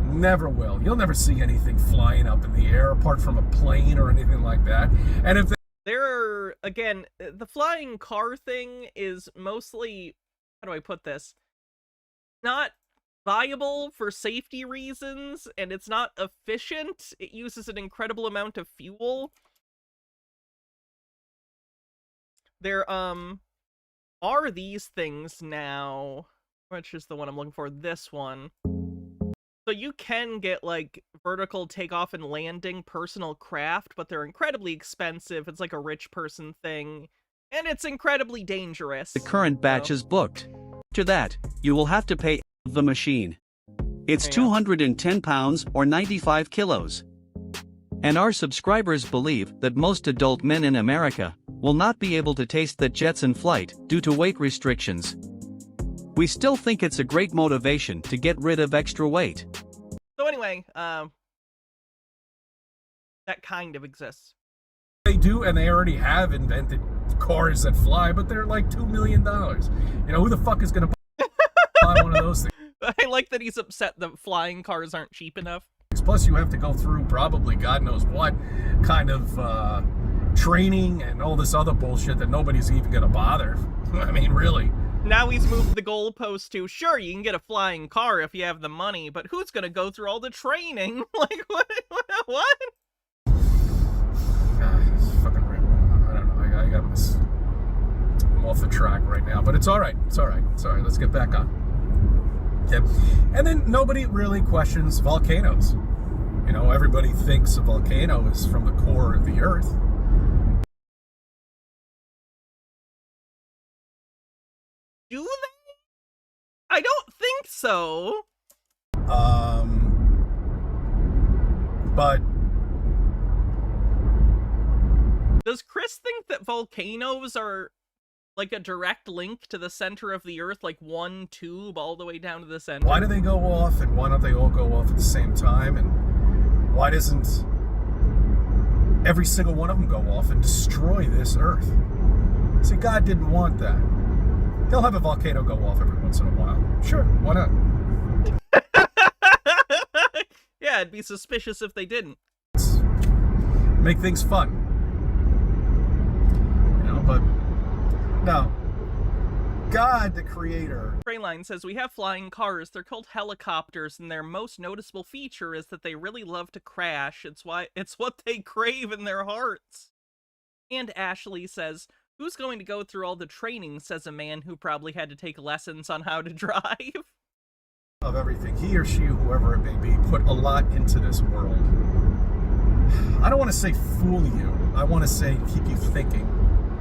Never will. You'll never see anything flying up in the air apart from a plane or anything like that. And if there are, again, the flying car thing is mostly, how do I put this? Not viable for safety reasons, and it's not efficient. It uses an incredible amount of fuel. There, are these things now. Which is the one I'm looking for? This one. So you can get, like, vertical takeoff and landing personal craft, but they're incredibly expensive. It's like a rich person thing, and it's incredibly dangerous. The current batch is booked. After that, you will have to pay the machine. It's 210 pounds or 95 kilos. And our subscribers believe that most adult men in America will not be able to taste the jets in flight due to weight restrictions. We still think it's a great motivation to get rid of extra weight. So anyway, that kind of exists. They do, and they already have invented cars that fly, but they're like $2 million. You know, who the fuck is going to buy one of those things? I like that he's upset that flying cars aren't cheap enough. Plus, you have to go through probably God knows what kind of training and all this other bullshit that nobody's even going to bother. I mean, really. Now he's moved the goalpost to, sure, you can get a flying car if you have the money, but who's going to go through all the training? Like, what? Fucking random. I don't know. I got this. I'm off the track right now, but it's all right. It's all right. It's all right. Let's get back on. Yep. And then nobody really questions volcanoes. You know, everybody thinks a volcano is from the core of the earth. Do they? I don't think so. But does Chris think that volcanoes are like a direct link to the center of the earth, like one tube all the way down to the center? why do they go off, and why don't they all go off at the same time? And why doesn't every single one of them go off and destroy this earth? See, God didn't want that. He'll have a volcano go off every once in a while. Sure, why not? Yeah, it'd be suspicious if they didn't. Make things fun. You know, but no. God, the creator. Trainline says, we have flying cars. They're called helicopters, and their most noticeable feature is that they really love to crash. It's what they crave in their hearts. And Ashley says, who's going to go through all the training, says a man who probably had to take lessons on how to drive. Of everything. He or she, whoever it may be, put a lot into this world. I don't want to say fool you. I want to say keep you thinking.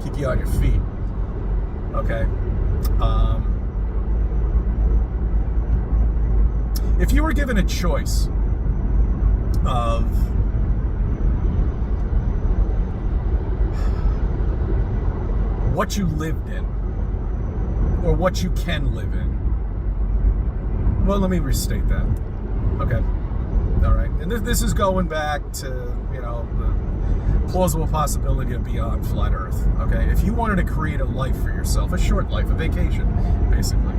Keep you on your feet. Okay? If you were given a choice of what you lived in or what you can live in, well, let me restate that. Okay? All right? And this is going back to, you know, the plausible possibility of beyond flat Earth. Okay? If you wanted to create a life for yourself, a short life, a vacation, basically,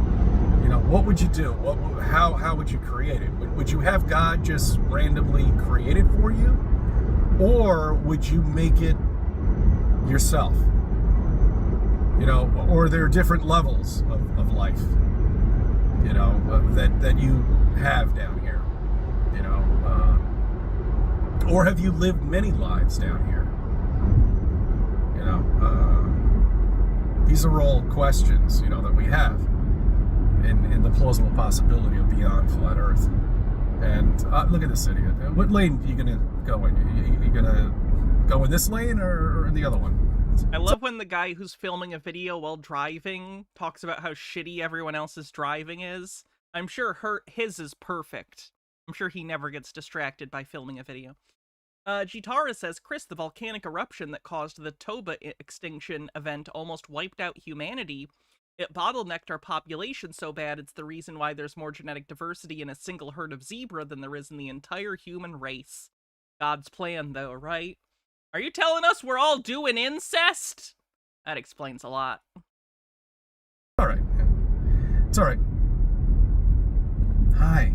you know, what would you do? How would you create it? Would you have God just randomly create it for you? Or would you make it yourself? You know, or there are different levels of life, you know, that you have down here, you know, or have you lived many lives down here? You know, these are all questions, you know, that we have in the plausible possibility of beyond flat Earth. And look at this idiot. What lane are you gonna go in? You gonna go in this lane or in the other one? I love when the guy who's filming a video while driving talks about how shitty everyone else's driving is. I'm sure his is perfect. I'm sure he never gets distracted by filming a video. Jitara says, Chris, the volcanic eruption that caused the Toba extinction event almost wiped out humanity. It bottlenecked our population so bad it's the reason why there's more genetic diversity in a single herd of zebra than there is in the entire human race. God's plan, though, right? Are you telling us we're all doing incest? That explains a lot. All right. It's all right. Hi.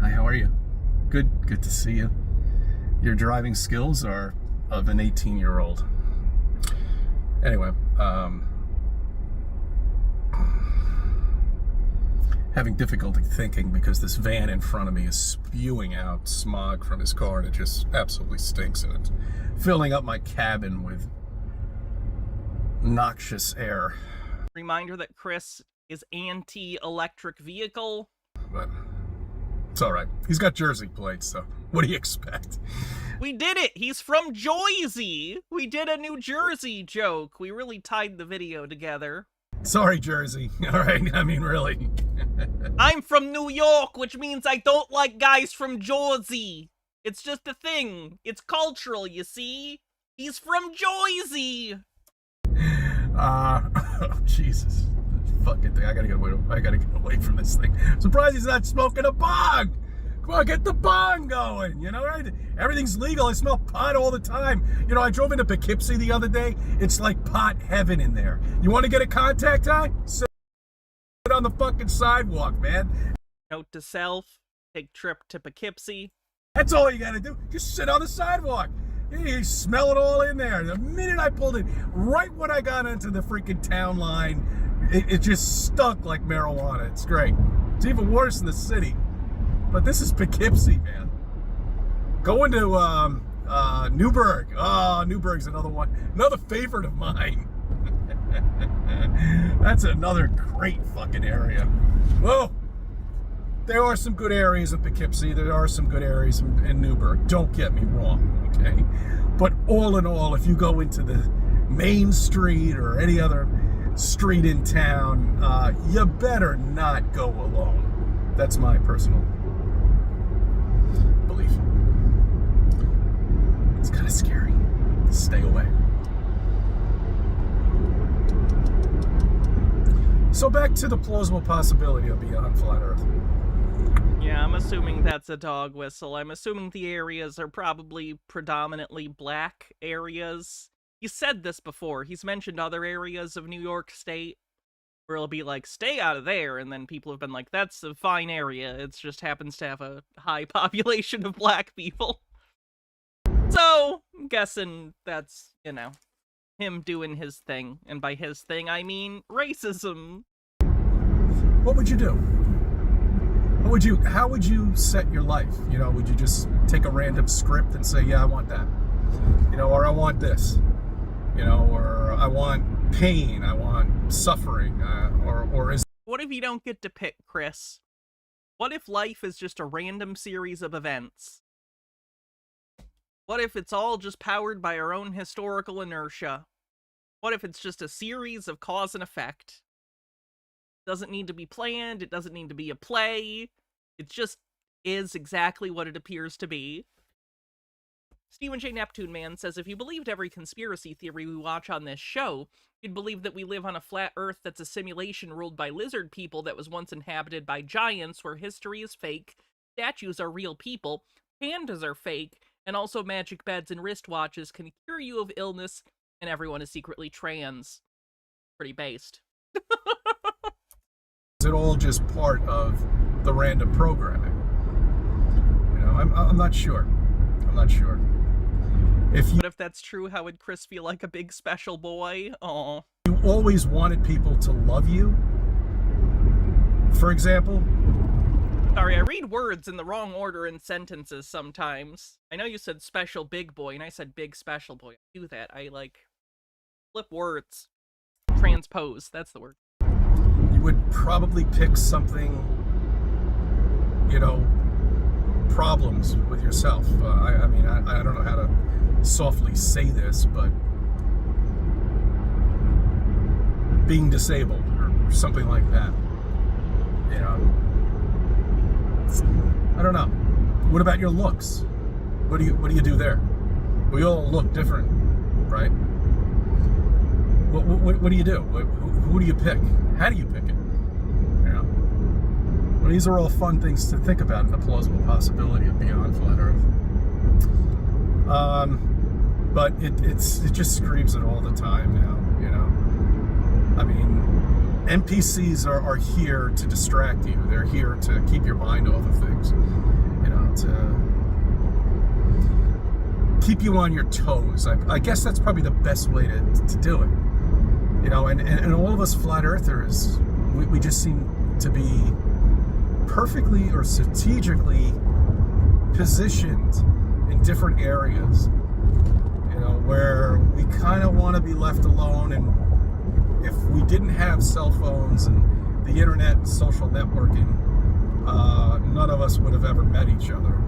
Hi, how are you? Good to see you. Your driving skills are of an 18-year-old. Anyway, having difficulty thinking because this van in front of me is spewing out smog from his car and it just absolutely stinks, and it's filling up my cabin with noxious air. Reminder that Chris is anti-electric vehicle. But It's all right. He's got Jersey plates, so what do you expect? We did it! He's from Jersey! We did a New Jersey joke. We really tied the video together. Sorry, Jersey. All right, I mean, really. I'm from New York, which means I don't like guys from Jersey. It's just a thing. It's cultural, you see? He's from Jersey! Oh, Jesus. Fucking thing. I gotta get away from this thing. Surprised he's not smoking a bong! Come on, get the bong going, you know, right? Everything's legal. I smell pot all the time. You know, I drove into Poughkeepsie the other day. It's like pot heaven in there. You want to get a contact high? Sit on the fucking sidewalk, man. Note to self, take trip to Poughkeepsie. That's all you gotta do. Just sit on the sidewalk. You smell it all in there. The minute I pulled it, right when I got into the freaking town line, it just stunk like marijuana. It's great. It's even worse in the city. But this is Poughkeepsie, man. Going to Newburgh. Oh, Newburgh's another one. Another favorite of mine. That's another great fucking area. Well, there are some good areas in Poughkeepsie. There are some good areas in Newburgh. Don't get me wrong, okay? But all in all, if you go into the main street or any other street in town, you better not go alone. That's my personal belief. It's kind of scary. Stay away. So back to the plausible possibility of beyond flat Earth. Yeah, I'm assuming that's a dog whistle. I'm assuming the areas are probably predominantly black areas. He said this before. He's mentioned other areas of New York State where it'll be like, stay out of there, and then people have been like, that's a fine area. It just happens to have a high population of black people. So, I'm guessing that's, you know, him doing his thing. And by his thing, I mean racism. What would you do? How would you set your life? You know, would you just take a random script and say, yeah, I want that? You know, or I want this. You know, or I want pain, I want suffering, or is... What if you don't get to pick, Chris? What if life is just a random series of events? What if it's all just powered by our own historical inertia? What if it's just a series of cause and effect? It doesn't need to be planned, it doesn't need to be a play, it just is exactly what it appears to be. Stephen J. Neptune Man says, if you believed every conspiracy theory we watch on this show, you'd believe that we live on a flat Earth that's a simulation ruled by lizard people that was once inhabited by giants, where history is fake, statues are real people, pandas are fake, and also magic beds and wristwatches can cure you of illness, and everyone is secretly trans. Pretty based. Is it all just part of the random programming? You know, I'm not sure. I'm not sure. But if that's true, how would Chris feel like a big special boy? Aw. You always wanted people to love you, for example? Sorry, I read words in the wrong order in sentences sometimes. I know you said special big boy, and I said big special boy. I do that. I, like, flip words. Transpose, that's the word. You would probably pick something, you know, problems with yourself. I mean, I don't know how to softly say this, but being disabled or something like that. You know, I don't know. What about your looks? What do you do there? We all look different, right? What do you do? Who do you pick? How do you pick it? You know, well, these are all fun things to think about in the plausible possibility of beyond flat Earth. But it just screams it all the time now. You know, I mean, NPCs are here to distract you. They're here to keep your mind off of things. You know, to keep you on your toes. I guess that's probably the best way to do it. You know, and all of us flat earthers, we just seem to be perfectly or strategically positioned in different areas, you know, where we kind of want to be left alone. And if we didn't have cell phones and the internet and social networking, none of us would have ever met each other.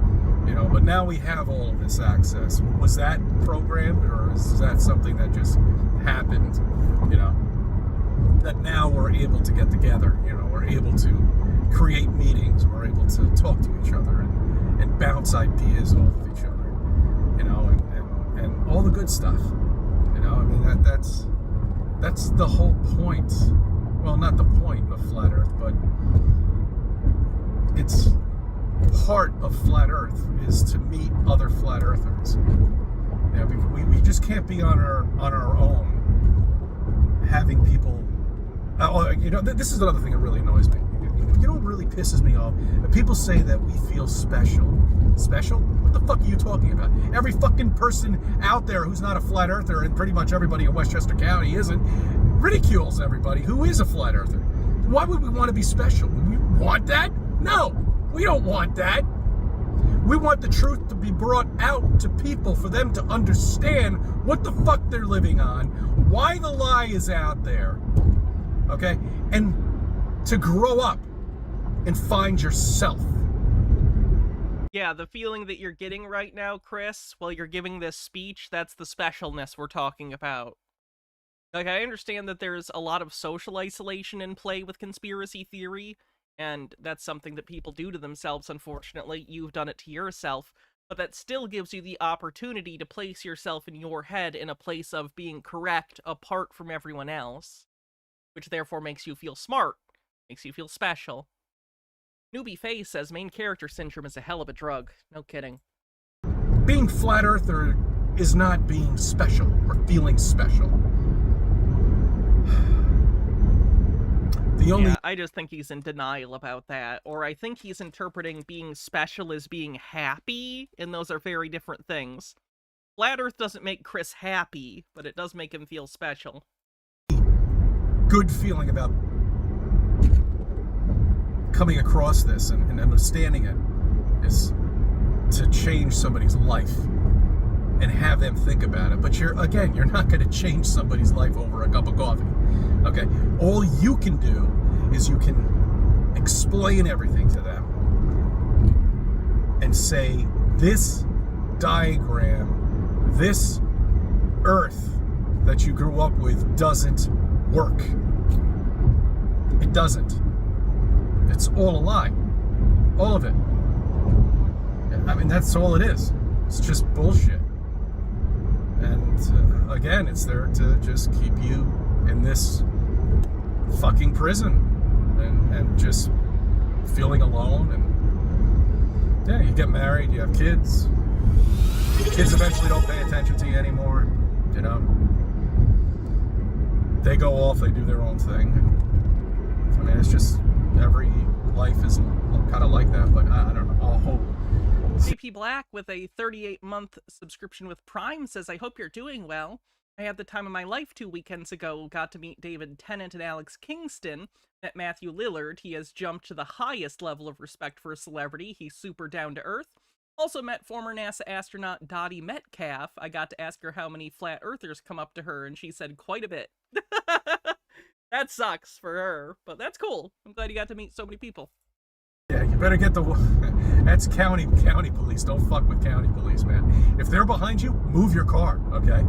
You know, but now we have all of this access. Was that programmed, or is that something that just happened, you know, that now we're able to get together, you know, we're able to create meetings, we're able to talk to each other and bounce ideas off of each other, you know, and all the good stuff, you know. I mean, that's the whole point. Well, not the point of Flat Earth, but it's part of Flat Earth is to meet other Flat Earthers. Yeah, we just can't be on our own having people. You know, this is another thing that really annoys me. You know what really pisses me off? People say that we feel special. Special? What the fuck are you talking about? Every fucking person out there who's not a Flat Earther, and pretty much everybody in Westchester County isn't, ridicules everybody who is a Flat Earther. Why would we want to be special? We want that? No, we don't want that. We want the truth to be brought out to people for them to understand what the fuck they're living on, why the lie is out there, okay? And to grow up and find yourself. Yeah, the feeling that you're getting right now, Chris, while you're giving this speech, that's the specialness we're talking about. Like, I understand that there's a lot of social isolation in play with conspiracy theory, and that's something that people do to themselves, unfortunately. You've done it to yourself, but that still gives you the opportunity to place yourself in your head in a place of being correct apart from everyone else, which therefore makes you feel smart, makes you feel special. Newbie Face says main character syndrome is a hell of a drug. No kidding. Being Flat Earther is not being special or feeling special. Yeah, I just think he's in denial about that, or I think he's interpreting being special as being happy, and those are very different things. Flat Earth doesn't make Chris happy, but it does make him feel special. Good feeling about coming across this and understanding it is to change somebody's life and have them think about it. But you're not going to change somebody's life over a cup of coffee. Okay, all you can do is you can explain everything to them and say, this diagram, this Earth that you grew up with doesn't work. It doesn't. It's all a lie. All of it. I mean, that's all it is. It's just bullshit. And again, it's there to just keep you in this fucking prison and just feeling alone. And yeah, you get married, you have kids. Kids eventually don't pay attention to you anymore, you know. They go off, they do their own thing. I mean, it's just, every life is kind of like that, but I don't know. I'll hope. CP Black with a 38-month subscription with Prime says, I hope you're doing well. I had the time of my life 2 weekends ago. Got to meet David Tennant and Alex Kingston. Met Matthew Lillard. He has jumped to the highest level of respect for a celebrity. He's super down to earth. Also met former NASA astronaut Dottie Metcalf. I got to ask her how many flat earthers come up to her, and she said quite a bit. That sucks for her, but that's cool. I'm glad you got to meet so many people. Yeah, you better get the... That's county police. Don't fuck with county police, man. If they're behind you, move your car, okay?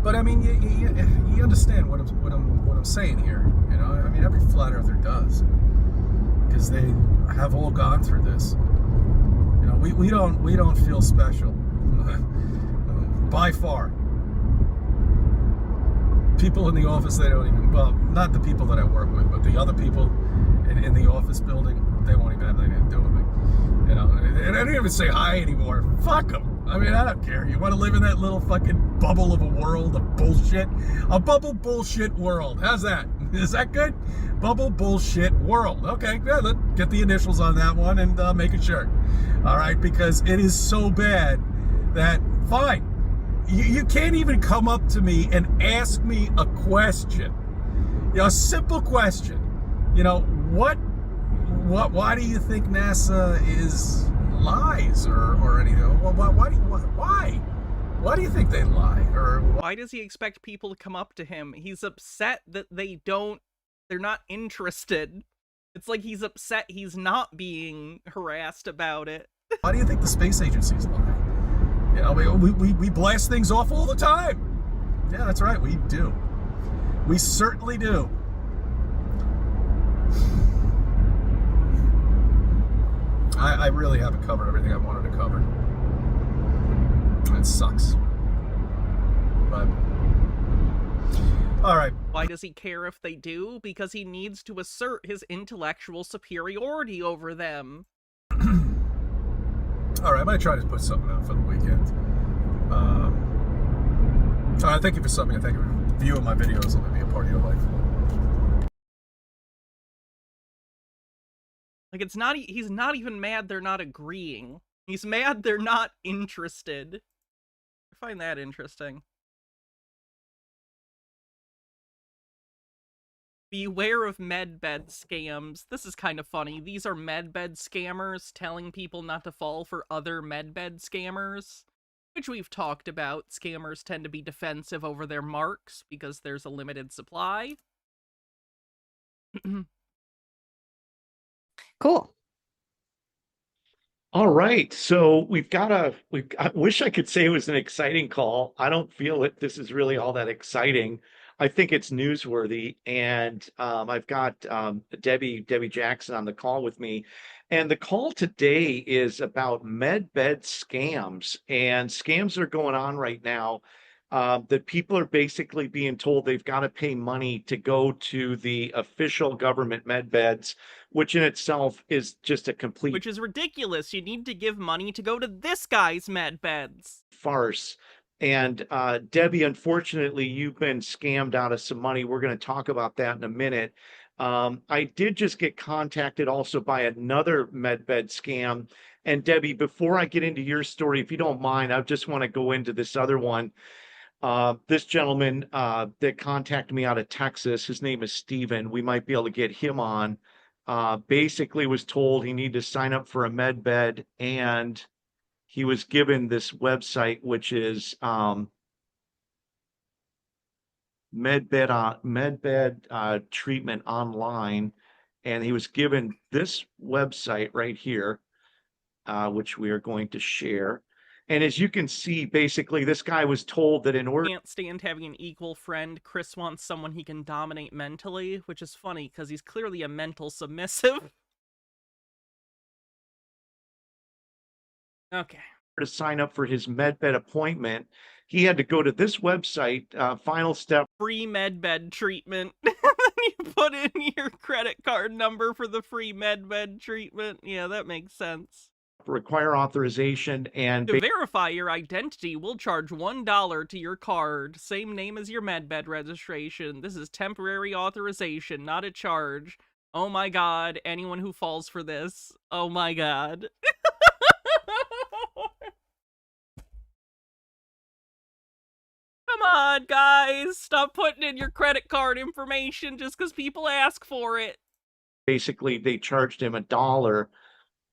But I mean, you understand what I'm saying here, you know? I mean, every flat earther does, because they have all gone through this. You know, we don't feel special by far. People in the office, they don't even, well, not the people that I work with, but the other people in the office building, they won't even have anything to do with me. You know, and I don't even say hi anymore. Fuck them. I mean, I don't care. You want to live in that little fucking bubble of a world of bullshit? A bubble bullshit world. How's that? Is that good? Bubble bullshit world. Okay, good. Let's get the initials on that one and make a shirt. All right, because it is so bad that, fine. You can't even come up to me and ask me a question. You know, a simple question. You know, why do you think NASA is lies or anything? Well, why do you think they lie? Or why does he expect people to come up to him? He's upset that they're not interested. It's like he's upset he's not being harassed about it. Why do you think the space agencies lie? You know, we blast things off all the time. Yeah, that's right, we do. We certainly do. I really haven't covered everything I wanted to cover. That sucks. But all right. Why does he care if they do? Because he needs to assert his intellectual superiority over them. All right, I might try to put something out for the weekend. All right, thank you for subbing. Thank you for viewing my videos. Let me be a part of your life. Like, it's not, he's not even mad they're not agreeing. He's mad they're not interested. I find that interesting. Beware of medbed scams. This is kind of funny. These are medbed scammers telling people not to fall for other medbed scammers, which we've talked about. Scammers tend to be defensive over their marks because there's a limited supply. Cool. All right, so I wish I could say it was an exciting call. I don't feel that this is really all that exciting. I think it's newsworthy, and I've got Debbie Jackson on the call with me. And the call today is about medbed scams, and scams are going on right now. That people are basically being told they've got to pay money to go to the official government medbeds, which in itself is just a complete Which is ridiculous. You need to give money to go to this guy's medbeds. farce. And Debbie, unfortunately, you've been scammed out of some money. We're going to talk about that in a minute. I did just get contacted also by another medbed scam. And Debbie, before I get into your story, if you don't mind, I just want to go into this other one. This gentleman that contacted me out of Texas, his name is Steven. We might be able to get him on. Basically was told he needed to sign up for a med bed, and he was given this website, which is medbed treatment online. And he was given this website right here, which we are going to share. And as you can see, basically, this guy was told that in order... Can't stand having an equal friend. Chris wants someone he can dominate mentally, which is funny because he's clearly a mental submissive. Okay. To sign up for his medbed appointment, he had to go to this website, final step. Free medbed treatment. You put in your credit card number for the free medbed treatment. Yeah, that makes sense. Require authorization and to verify your identity, we'll charge $1 to your card. Same name as your medbed registration. This is temporary authorization, not a charge. Oh my god, anyone who falls for this. Oh my god. Come on, guys. Stop putting in your credit card information just because people ask for it. Basically, they charged him $1.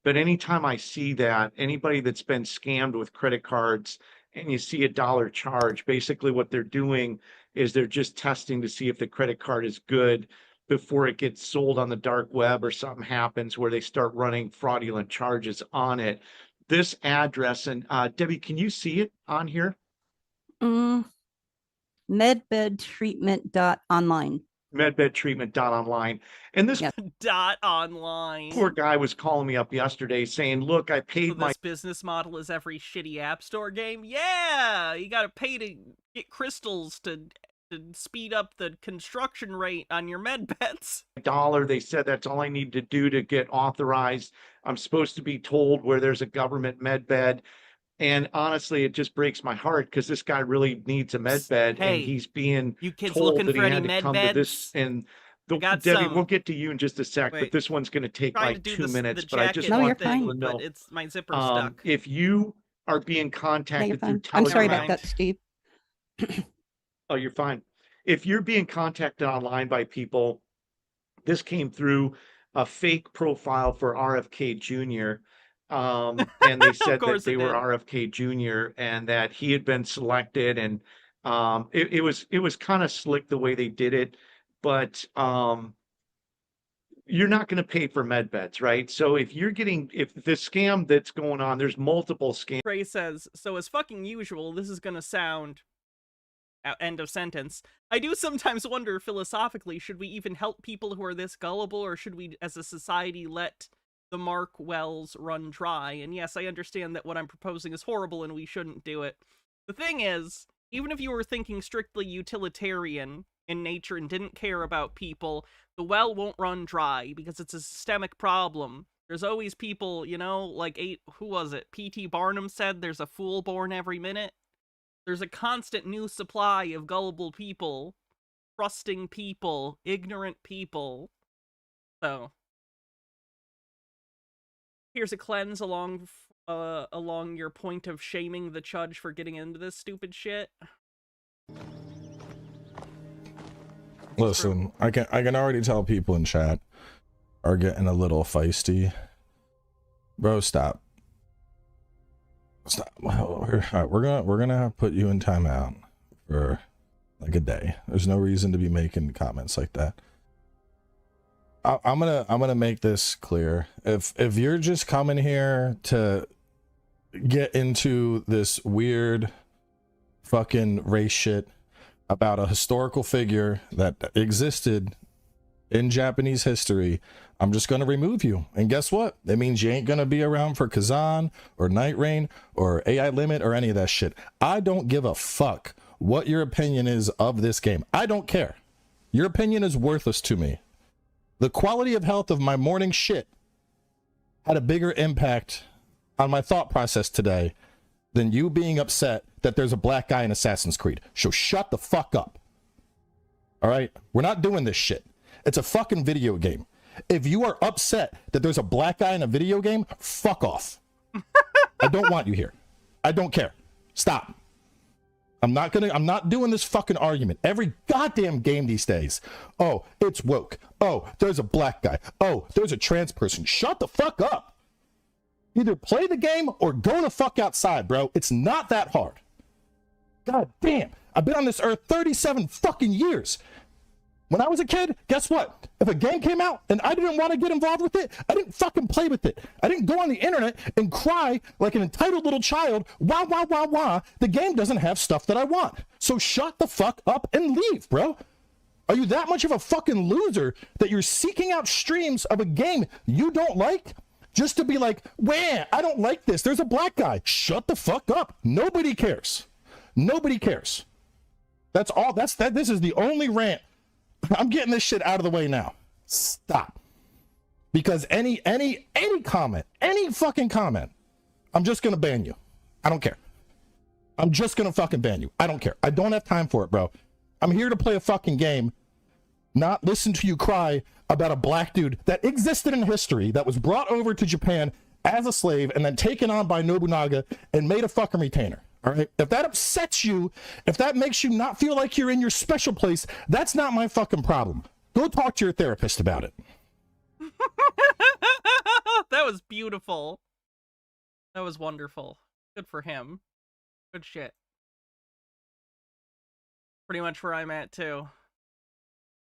But anytime I see that, anybody that's been scammed with credit cards and you see $1 charge, basically what they're doing is they're just testing to see if the credit card is good before it gets sold on the dark web or something happens where they start running fraudulent charges on it. This address, and Debbie, can you see it on here? Medbedtreatment.online. Medbedtreatment.online. And this .online. poor guy was calling me up yesterday saying, look, I paid so this business model is every shitty App Store game? Yeah! You gotta pay to get crystals to speed up the construction rate on your medbeds. $1. They said that's all I need to do to get authorized. I'm supposed to be told where there's a government medbed. And honestly, it just breaks my heart because this guy really needs a med bed, and he's being you kids told looking that he for had any to come to this. And Debbie, we'll get to you in just a sec, but this one's going to take like 2 minutes. But I just want people to know, but it's my zipper stuck. If you are being contacted through Telegram, I'm sorry about that, Steve. Oh, you're fine. If you're being contacted online by people, this came through a fake profile for RFK Jr. And they said that they were RFK Jr. and that he had been selected, and it was kind of slick the way they did it, but you're not going to pay for med beds, right? So if the scam that's going on, there's multiple scams. Trey says, so as fucking usual, this is gonna sound end of sentence. I do sometimes wonder philosophically, should we even help people who are this gullible, or should we as a society let the Mark wells run dry? And yes, I understand that what I'm proposing is horrible and we shouldn't do it. The thing is, even if you were thinking strictly utilitarian in nature and didn't care about people, the well won't run dry because it's a systemic problem. There's always people, you know, like who was it? P.T. Barnum said there's a fool born every minute. There's a constant new supply of gullible people, trusting people, ignorant people. So here's a cleanse along your point of shaming the Chudge for getting into this stupid shit. Listen, I can already tell people in chat are getting a little feisty. Bro, stop. Stop. We're gonna put you in timeout for like a day. There's no reason to be making comments like that. I'm gonna make this clear. If you're just coming here to get into this weird fucking race shit about a historical figure that existed in Japanese history, I'm just going to remove you. And guess what? That means you ain't going to be around for Kazan or Night Rain or AI Limit or any of that shit. I don't give a fuck what your opinion is of this game. I don't care. Your opinion is worthless to me. The quality of health of my morning shit had a bigger impact on my thought process today than you being upset that there's a black guy in Assassin's Creed. So shut the fuck up. All right? We're not doing this shit. It's a fucking video game. If you are upset that there's a black guy in a video game, fuck off. I don't want you here. I don't care. Stop. I'm not doing this fucking argument. Every goddamn game these days. Oh, it's woke. Oh, there's a black guy. Oh, there's a trans person. Shut the fuck up. Either play the game or go the fuck outside, bro. It's not that hard. God damn. I've been on this earth 37 fucking years. When I was a kid, guess what? If a game came out and I didn't want to get involved with it, I didn't fucking play with it. I didn't go on the internet and cry like an entitled little child. Wah, wah, wah, wah. The game doesn't have stuff that I want. So shut the fuck up and leave, bro. Are you that much of a fucking loser that you're seeking out streams of a game you don't like just to be like, wah, I don't like this. There's a black guy. Shut the fuck up. Nobody cares. Nobody cares. That's all. This is the only rant. I'm getting this shit out of the way now. Stop. Because any comment, any fucking comment, I'm just gonna ban you. I don't care. I'm just gonna fucking ban you. I don't care. I don't have time for it, bro. I'm here to play a fucking game, not listen to you cry about a black dude that existed in history, that was brought over to Japan as a slave and then taken on by Nobunaga and made a fucking retainer. All right. If that upsets you, if that makes you not feel like you're in your special place, that's not my fucking problem. Go talk to your therapist about it. That was beautiful. That was wonderful. Good for him. Good shit. Pretty much where I'm at too.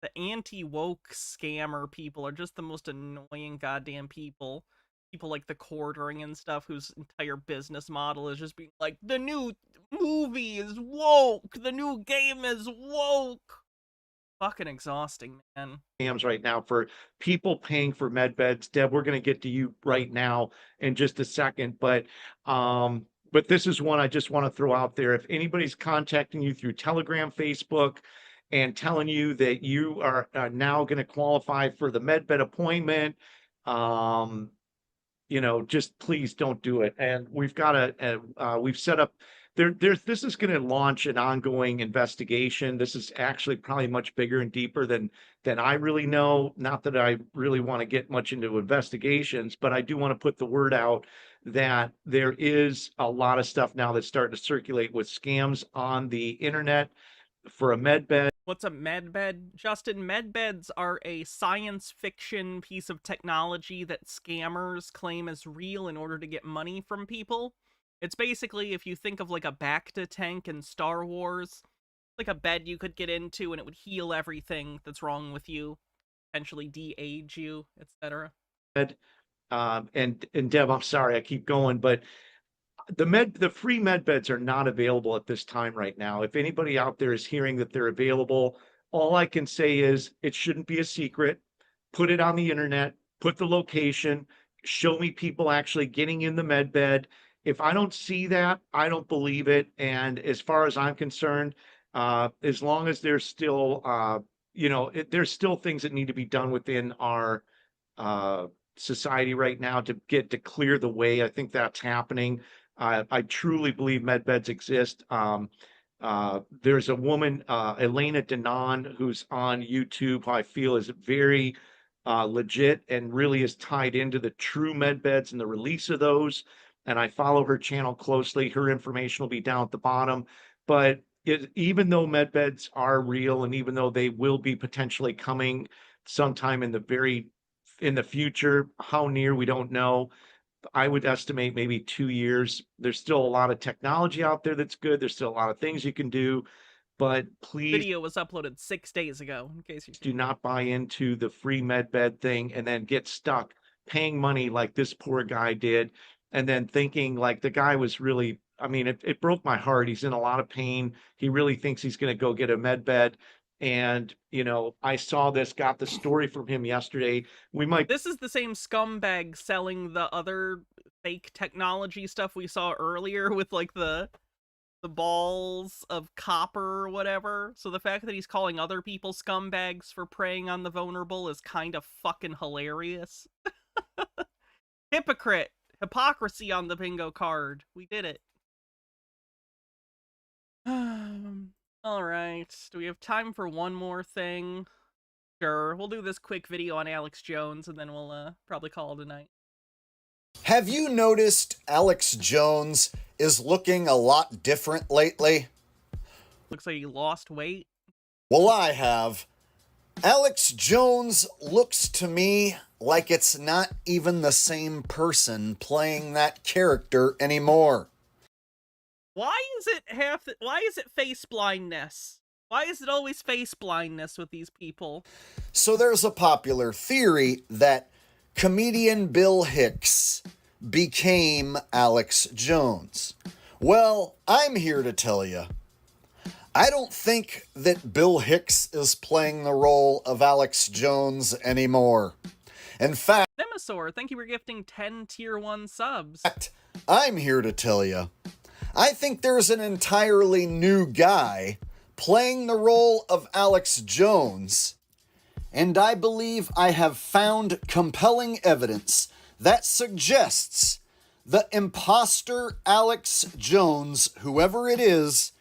The anti-woke scammer people are just the most annoying goddamn people. People like the quartering and stuff, whose entire business model is just being like, the new movie is woke, the new game is woke. Fucking exhausting, man. Scams right now for people paying for med beds. Deb, we're going to get to you right now in just a second, but this is one I just want to throw out there. If anybody's contacting you through Telegram, Facebook, and telling you that you are now going to qualify for the med bed appointment, just please don't do it. And we've got we've set up this is going to launch an ongoing investigation. This is actually probably much bigger and deeper than I really know. Not that I really want to get much into investigations, but I do want to put the word out that there is a lot of stuff now that's starting to circulate with scams on the internet for a med bed. What's a med bed? Justin, med beds are a science fiction piece of technology that scammers claim is real in order to get money from people. It's basically, if you think of like a Bacta tank in Star Wars, like a bed you could get into and it would heal everything that's wrong with you. potentially de-age you, etc. And Deb, I'm sorry, I keep going, but the free med beds are not available at this time right now. If anybody out there is hearing that they're available, all I can say is it shouldn't be a secret. Put it on the internet, put the location, show me people actually getting in the med bed. If I don't see that, I don't believe it. And as far as I'm concerned, as long as there's still, there's still things that need to be done within our society right now to clear the way. I think that's happening. I truly believe med beds exist. There's a woman, Elena Denon, who's on YouTube, who I feel is very legit and really is tied into the true med beds and the release of those. And I follow her channel closely. Her information will be down at the bottom. But even though med beds are real, and even though they will be potentially coming sometime in the future, how near, we don't know. I would estimate maybe 2 years. There's still a lot of technology out there that's good. There's still a lot of things you can do, but please. Video was uploaded 6 days ago, in case you do not buy into the free med bed thing and then get stuck paying money like this poor guy did, and then thinking like the guy was really, I mean, it broke my heart. He's in a lot of pain. He really thinks he's going to go get a med bed. And, I saw this, got the story from him yesterday. This is the same scumbag selling the other fake technology stuff we saw earlier with like the balls of copper or whatever. So the fact that he's calling other people scumbags for preying on the vulnerable is kind of fucking hilarious. Hypocrisy on the bingo card. We did it. All right, do we have time for one more thing? Sure, we'll do this quick video on Alex Jones, and then we'll probably call it a night. Have you noticed Alex Jones is looking a lot different lately? Looks like he lost weight. Well, I have. Alex Jones looks to me like it's not even the same person playing that character anymore. Why is it face blindness? Why is it always face blindness with these people? So there's a popular theory that comedian Bill Hicks became Alex Jones. Well, I'm here to tell you, I don't think that Bill Hicks is playing the role of Alex Jones anymore. In fact, Nemesaur, thank you for gifting 10 tier 1 subs. I'm here to tell you, I think there's an entirely new guy playing the role of Alex Jones, and I believe I have found compelling evidence that suggests the imposter Alex Jones, whoever it is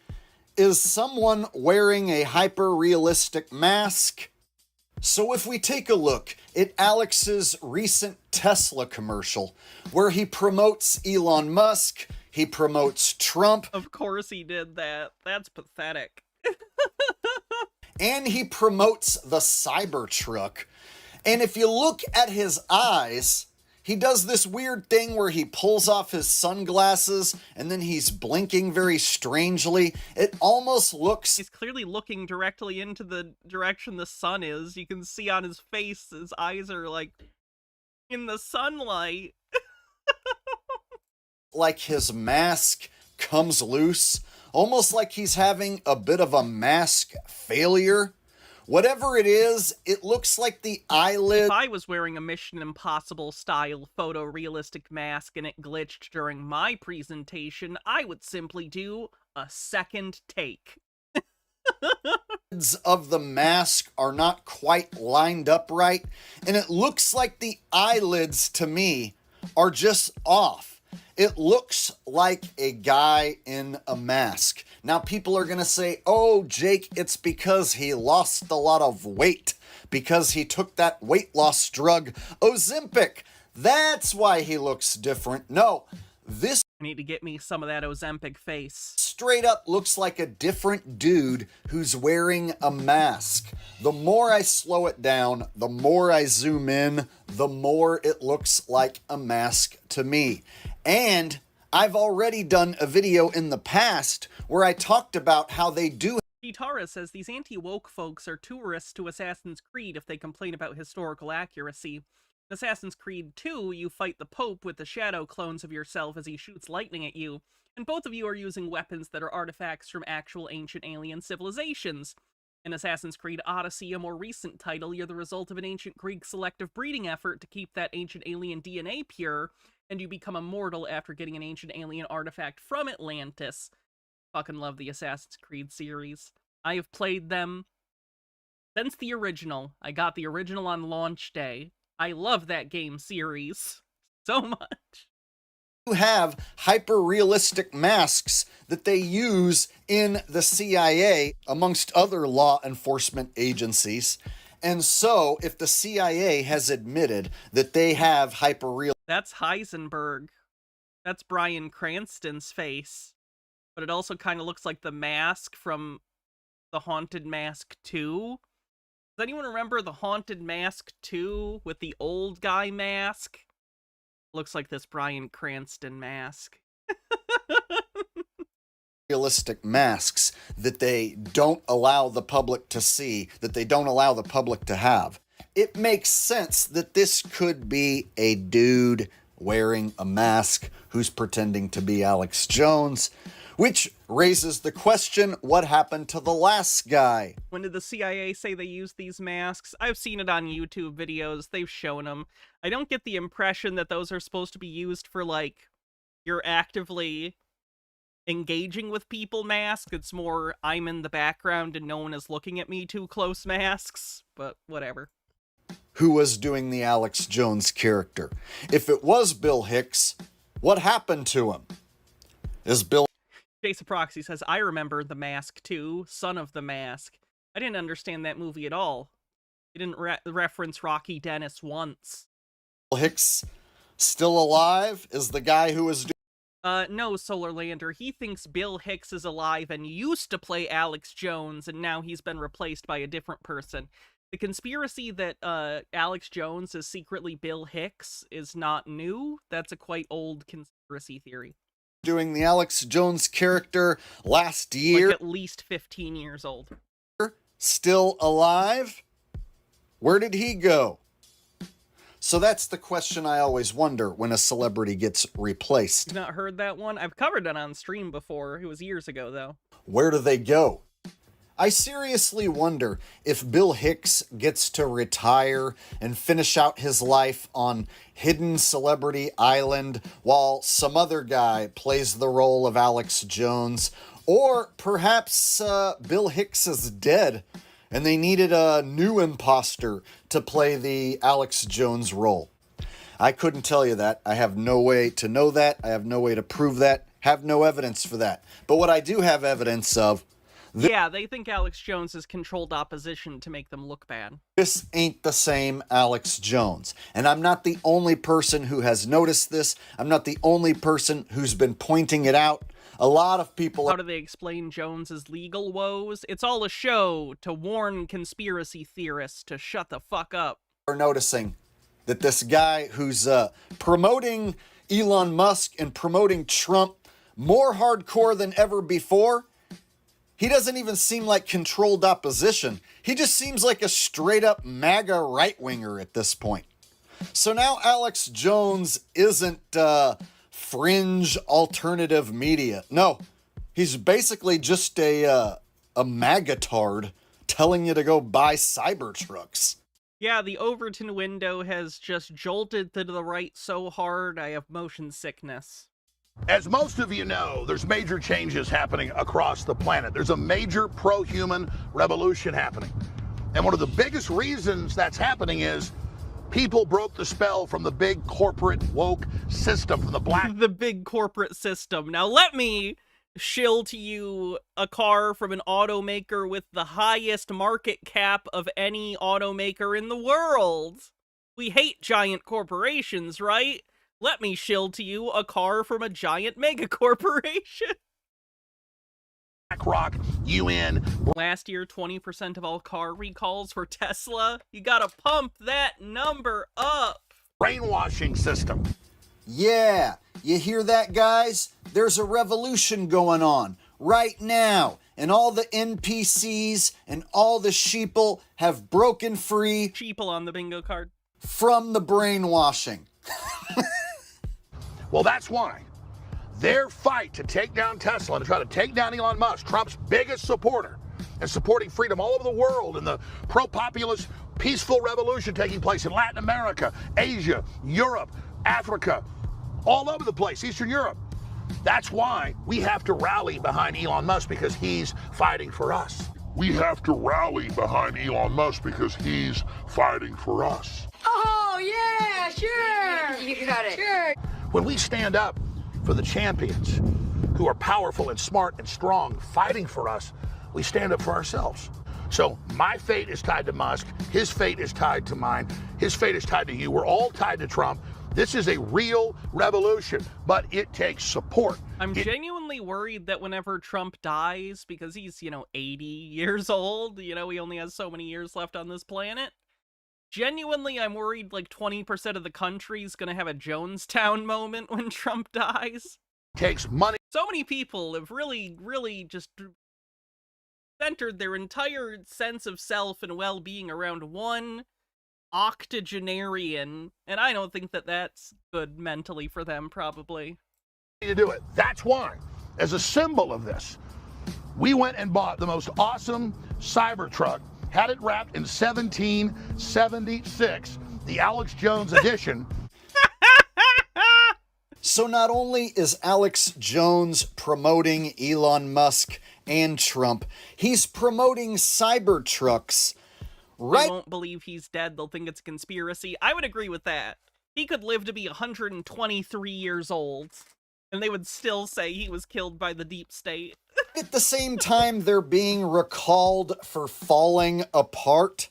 someone wearing a hyper-realistic mask. So if we take a look at Alex's recent Tesla commercial, where he promotes Elon Musk, he promotes Trump. Of course he did that. That's pathetic. And he promotes the Cybertruck. And if you look at his eyes, he does this weird thing where he pulls off his sunglasses and then he's blinking very strangely. It almost looks... He's clearly looking directly into the direction the sun is. You can see on his face, his eyes are like in the sunlight. Like his mask comes loose, almost like he's having a bit of a mask failure. Whatever it is, it looks like the eyelid... If I was wearing a Mission Impossible style photorealistic mask and it glitched during my presentation, I would simply do a second take. Of the mask are not quite lined up right, and it looks like the eyelids to me are just off. It looks like a guy in a mask. Now people are going to say, oh, Jake, it's because he lost a lot of weight, because he took that weight loss drug, Ozempic. That's why he looks different. No, this... I need to get me some of that Ozempic face. Straight up looks like a different dude who's wearing a mask. The more I slow it down, the more I zoom in, the more it looks like a mask to me. And I've already done a video in the past where I talked about how they do Chitara says these anti-woke folks are tourists to Assassin's Creed if they complain about historical accuracy. In Assassin's Creed 2, you fight the Pope with the shadow clones of yourself as he shoots lightning at you, and both of you are using weapons that are artifacts from actual ancient alien civilizations. In Assassin's Creed Odyssey, a more recent title, you're the result of an ancient Greek selective breeding effort to keep that ancient alien DNA pure, and you become immortal after getting an ancient alien artifact from Atlantis. Fucking love the Assassin's Creed series. I have played them since the original. I got the original on launch day. I love that game series so much. You have hyper-realistic masks that they use in the CIA, amongst other law enforcement agencies. And so, if the CIA has admitted that they have hyper-real... That's Heisenberg. That's Bryan Cranston's face. But it also kind of looks like the mask from The Haunted Mask 2. Does anyone remember The Haunted Mask 2 with the old guy mask? Looks like this Bryan Cranston mask. Realistic masks that they don't allow the public to see, that they don't allow the public to have. It makes sense that this could be a dude wearing a mask who's pretending to be Alex Jones, which raises the question, what happened to the last guy? When did the CIA say they used these masks? I've seen it on YouTube videos. They've shown them. I don't get the impression that those are supposed to be used for, like, you're actively engaging with people mask. It's more, I'm in the background and no one is looking at me too close masks. But whatever. Who was doing the Alex Jones character? If it was Bill Hicks, what happened to him? Is Bill... Jason Proxy says, I remember The Mask too, Son of the Mask. I didn't understand that movie at all. He didn't reference Rocky Dennis once. Hicks still alive? Is the guy who was no, Solar Lander. He thinks Bill Hicks is alive and used to play Alex Jones, and now he's been replaced by a different person. The conspiracy that Alex Jones is secretly Bill Hicks is not new. That's a quite old conspiracy theory. Doing the Alex Jones character last year. Like at least 15 years old. Still alive? Where did he go? So that's the question I always wonder when a celebrity gets replaced. You've not heard that one? I've covered it on stream before. It was years ago, though. Where do they go? I seriously wonder if Bill Hicks gets to retire and finish out his life on Hidden Celebrity Island while some other guy plays the role of Alex Jones. Or perhaps Bill Hicks is dead and they needed a new imposter to play the Alex Jones role. I couldn't tell you that. I have no way to know that. I have no way to prove that. Have no evidence for that. But what I do have evidence of... Yeah, they think Alex Jones is controlled opposition to make them look bad. This ain't the same Alex Jones. And I'm not the only person who has noticed this. I'm not the only person who's been pointing it out. A lot of people... How do they explain Jones's legal woes? It's all a show to warn conspiracy theorists to shut the fuck up. Are noticing that this guy who's promoting Elon Musk and promoting Trump more hardcore than ever before... He doesn't even seem like controlled opposition. He just seems like a straight-up MAGA right-winger at this point. So now Alex Jones isn't fringe alternative media. No, he's basically just a MAGA-tard telling you to go buy Cybertrucks. Yeah, the Overton window has just jolted to the right so hard I have motion sickness. As most of you know, there's major changes happening across the planet. There's a major pro-human revolution happening. And one of the biggest reasons that's happening is people broke the spell from the big corporate woke system, from the black... The big corporate system. Now let me shill to you a car from an automaker with the highest market cap of any automaker in the world. We hate giant corporations, right? Let me shill to you a car from a giant mega corporation. BlackRock, UN. Last year, 20% of all car recalls were Tesla. You gotta pump that number up. Brainwashing system. Yeah, you hear that, guys? There's a revolution going on right now. and all the NPCs and all the sheeple have broken free. Sheeple on the bingo card. From the brainwashing. Well, that's why their fight to take down Tesla and to try to take down Elon Musk, Trump's biggest supporter, and supporting freedom all over the world and the pro-populist peaceful revolution taking place in Latin America, Asia, Europe, Africa, all over the place, Eastern Europe. That's why we have to rally behind Elon Musk, because he's fighting for us. We have to rally behind Elon Musk because he's fighting for us. Oh, yeah, sure. You got it. Sure. When we stand up for the champions who are powerful and smart and strong fighting for us, we stand up for ourselves. So my fate is tied to Musk, his fate is tied to mine, his fate is tied to you. We're all tied to Trump. This is a real revolution, but it takes support. I'm genuinely worried that whenever Trump dies, because he's, 80 years old, he only has so many years left on this planet. Genuinely, I'm worried like 20% of the country's gonna have a Jonestown moment when Trump dies. Takes money. So many people have really, really just centered their entire sense of self and well-being around one octogenarian, and I don't think that that's good mentally for them, probably. To do it. That's why, as a symbol of this, we went and bought the most awesome Cybertruck, had it wrapped in 1776, the Alex Jones edition. So not only is Alex Jones promoting Elon Musk and Trump, he's promoting Cybertrucks. Right? They won't believe he's dead. They'll think it's a conspiracy. I would agree with that. He could live to be 123 years old, and they would still say he was killed by the deep state. At the same time, they're being recalled for falling apart.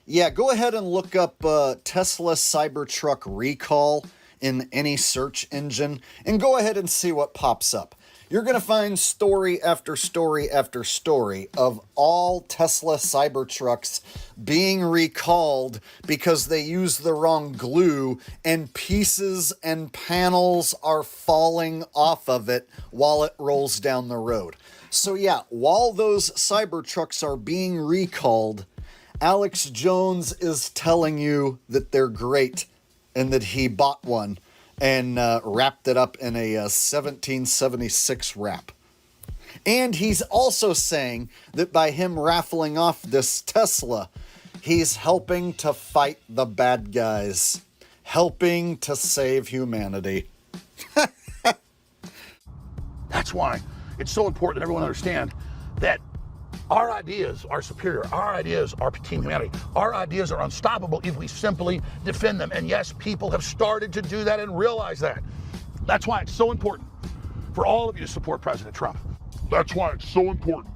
Yeah, go ahead and look up Tesla Cybertruck recall in any search engine, and go ahead and see what pops up. You're going to find story after story after story of all Tesla Cybertrucks being recalled because they used the wrong glue and pieces and panels are falling off of it while it rolls down the road. So yeah, while those Cybertrucks are being recalled, Alex Jones is telling you that they're great and that he bought one and wrapped it up in a 1776 wrap. And he's also saying that by him raffling off this Tesla, he's helping to fight the bad guys, helping to save humanity. That's why it's so important that everyone understand that our ideas are superior. Our ideas are team humanity. Our ideas are unstoppable if we simply defend them. And yes, people have started to do that and realize that. That's why it's so important for all of you to support President Trump. That's why it's so important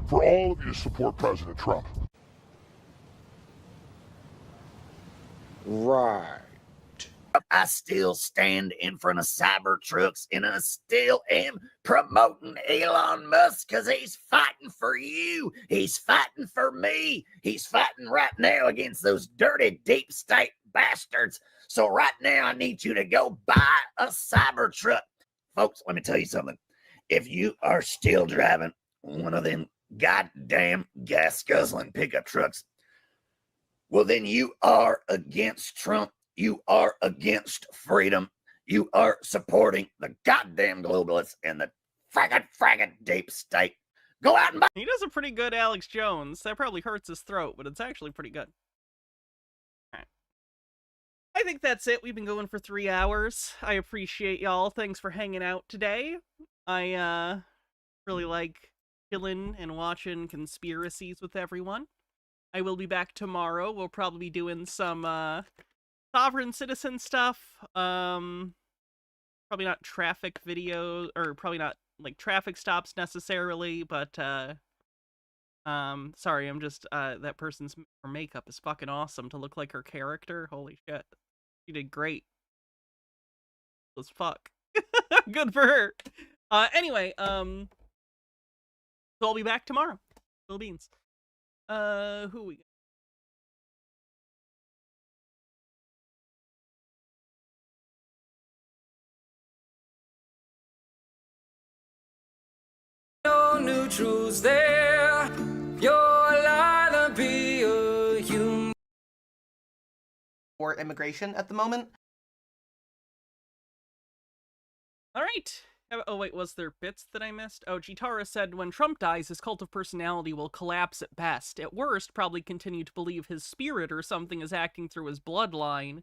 for all of you to support President Trump. Right. I still stand in front of Cybertrucks and I still am promoting Elon Musk because he's fighting for you. He's fighting for me. He's fighting right now against those dirty deep state bastards. So right now I need you to go buy a Cybertruck. Folks, let me tell you something. If you are still driving one of them goddamn gas guzzling pickup trucks, well then you are against Trump. You are against freedom. You are supporting the goddamn globalists and the fragging deep state. Go out and buy. He does a pretty good Alex Jones. That probably hurts his throat, but it's actually pretty good. All right. I think that's it. We've been going for 3 hours. I appreciate y'all. Thanks for hanging out today. I really like chilling and watching conspiracies with everyone. I will be back tomorrow. We'll probably be doing some sovereign citizen stuff. Probably not traffic videos, or probably not like traffic stops necessarily, but sorry, I'm just that person's makeup is fucking awesome to look like her character. Holy shit. She did great. As fuck. Good for her. Anyway, so I'll be back tomorrow. Bill Beans. Who we got? No new truths. for immigration at the moment. All right. Oh, wait, was there bits that I missed? Oh, Jitara said, when Trump dies, his cult of personality will collapse at best. At worst, probably continue to believe his spirit or something is acting through his bloodline.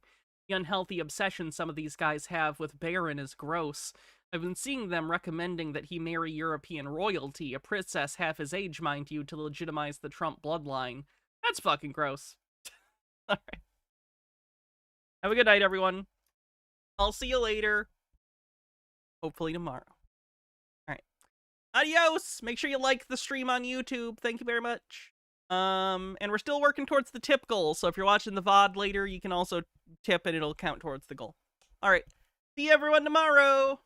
The unhealthy obsession some of these guys have with Baron is gross. I've been seeing them recommending that he marry European royalty, a princess half his age, mind you, to legitimize the Trump bloodline. That's fucking gross. All right. Have a good night, everyone. I'll see you later. Hopefully tomorrow. All right. Adios. Make sure you like the stream on YouTube. Thank you very much. And we're still working towards the tip goal. So if you're watching the VOD later, you can also tip and it'll count towards the goal. All right. See everyone tomorrow.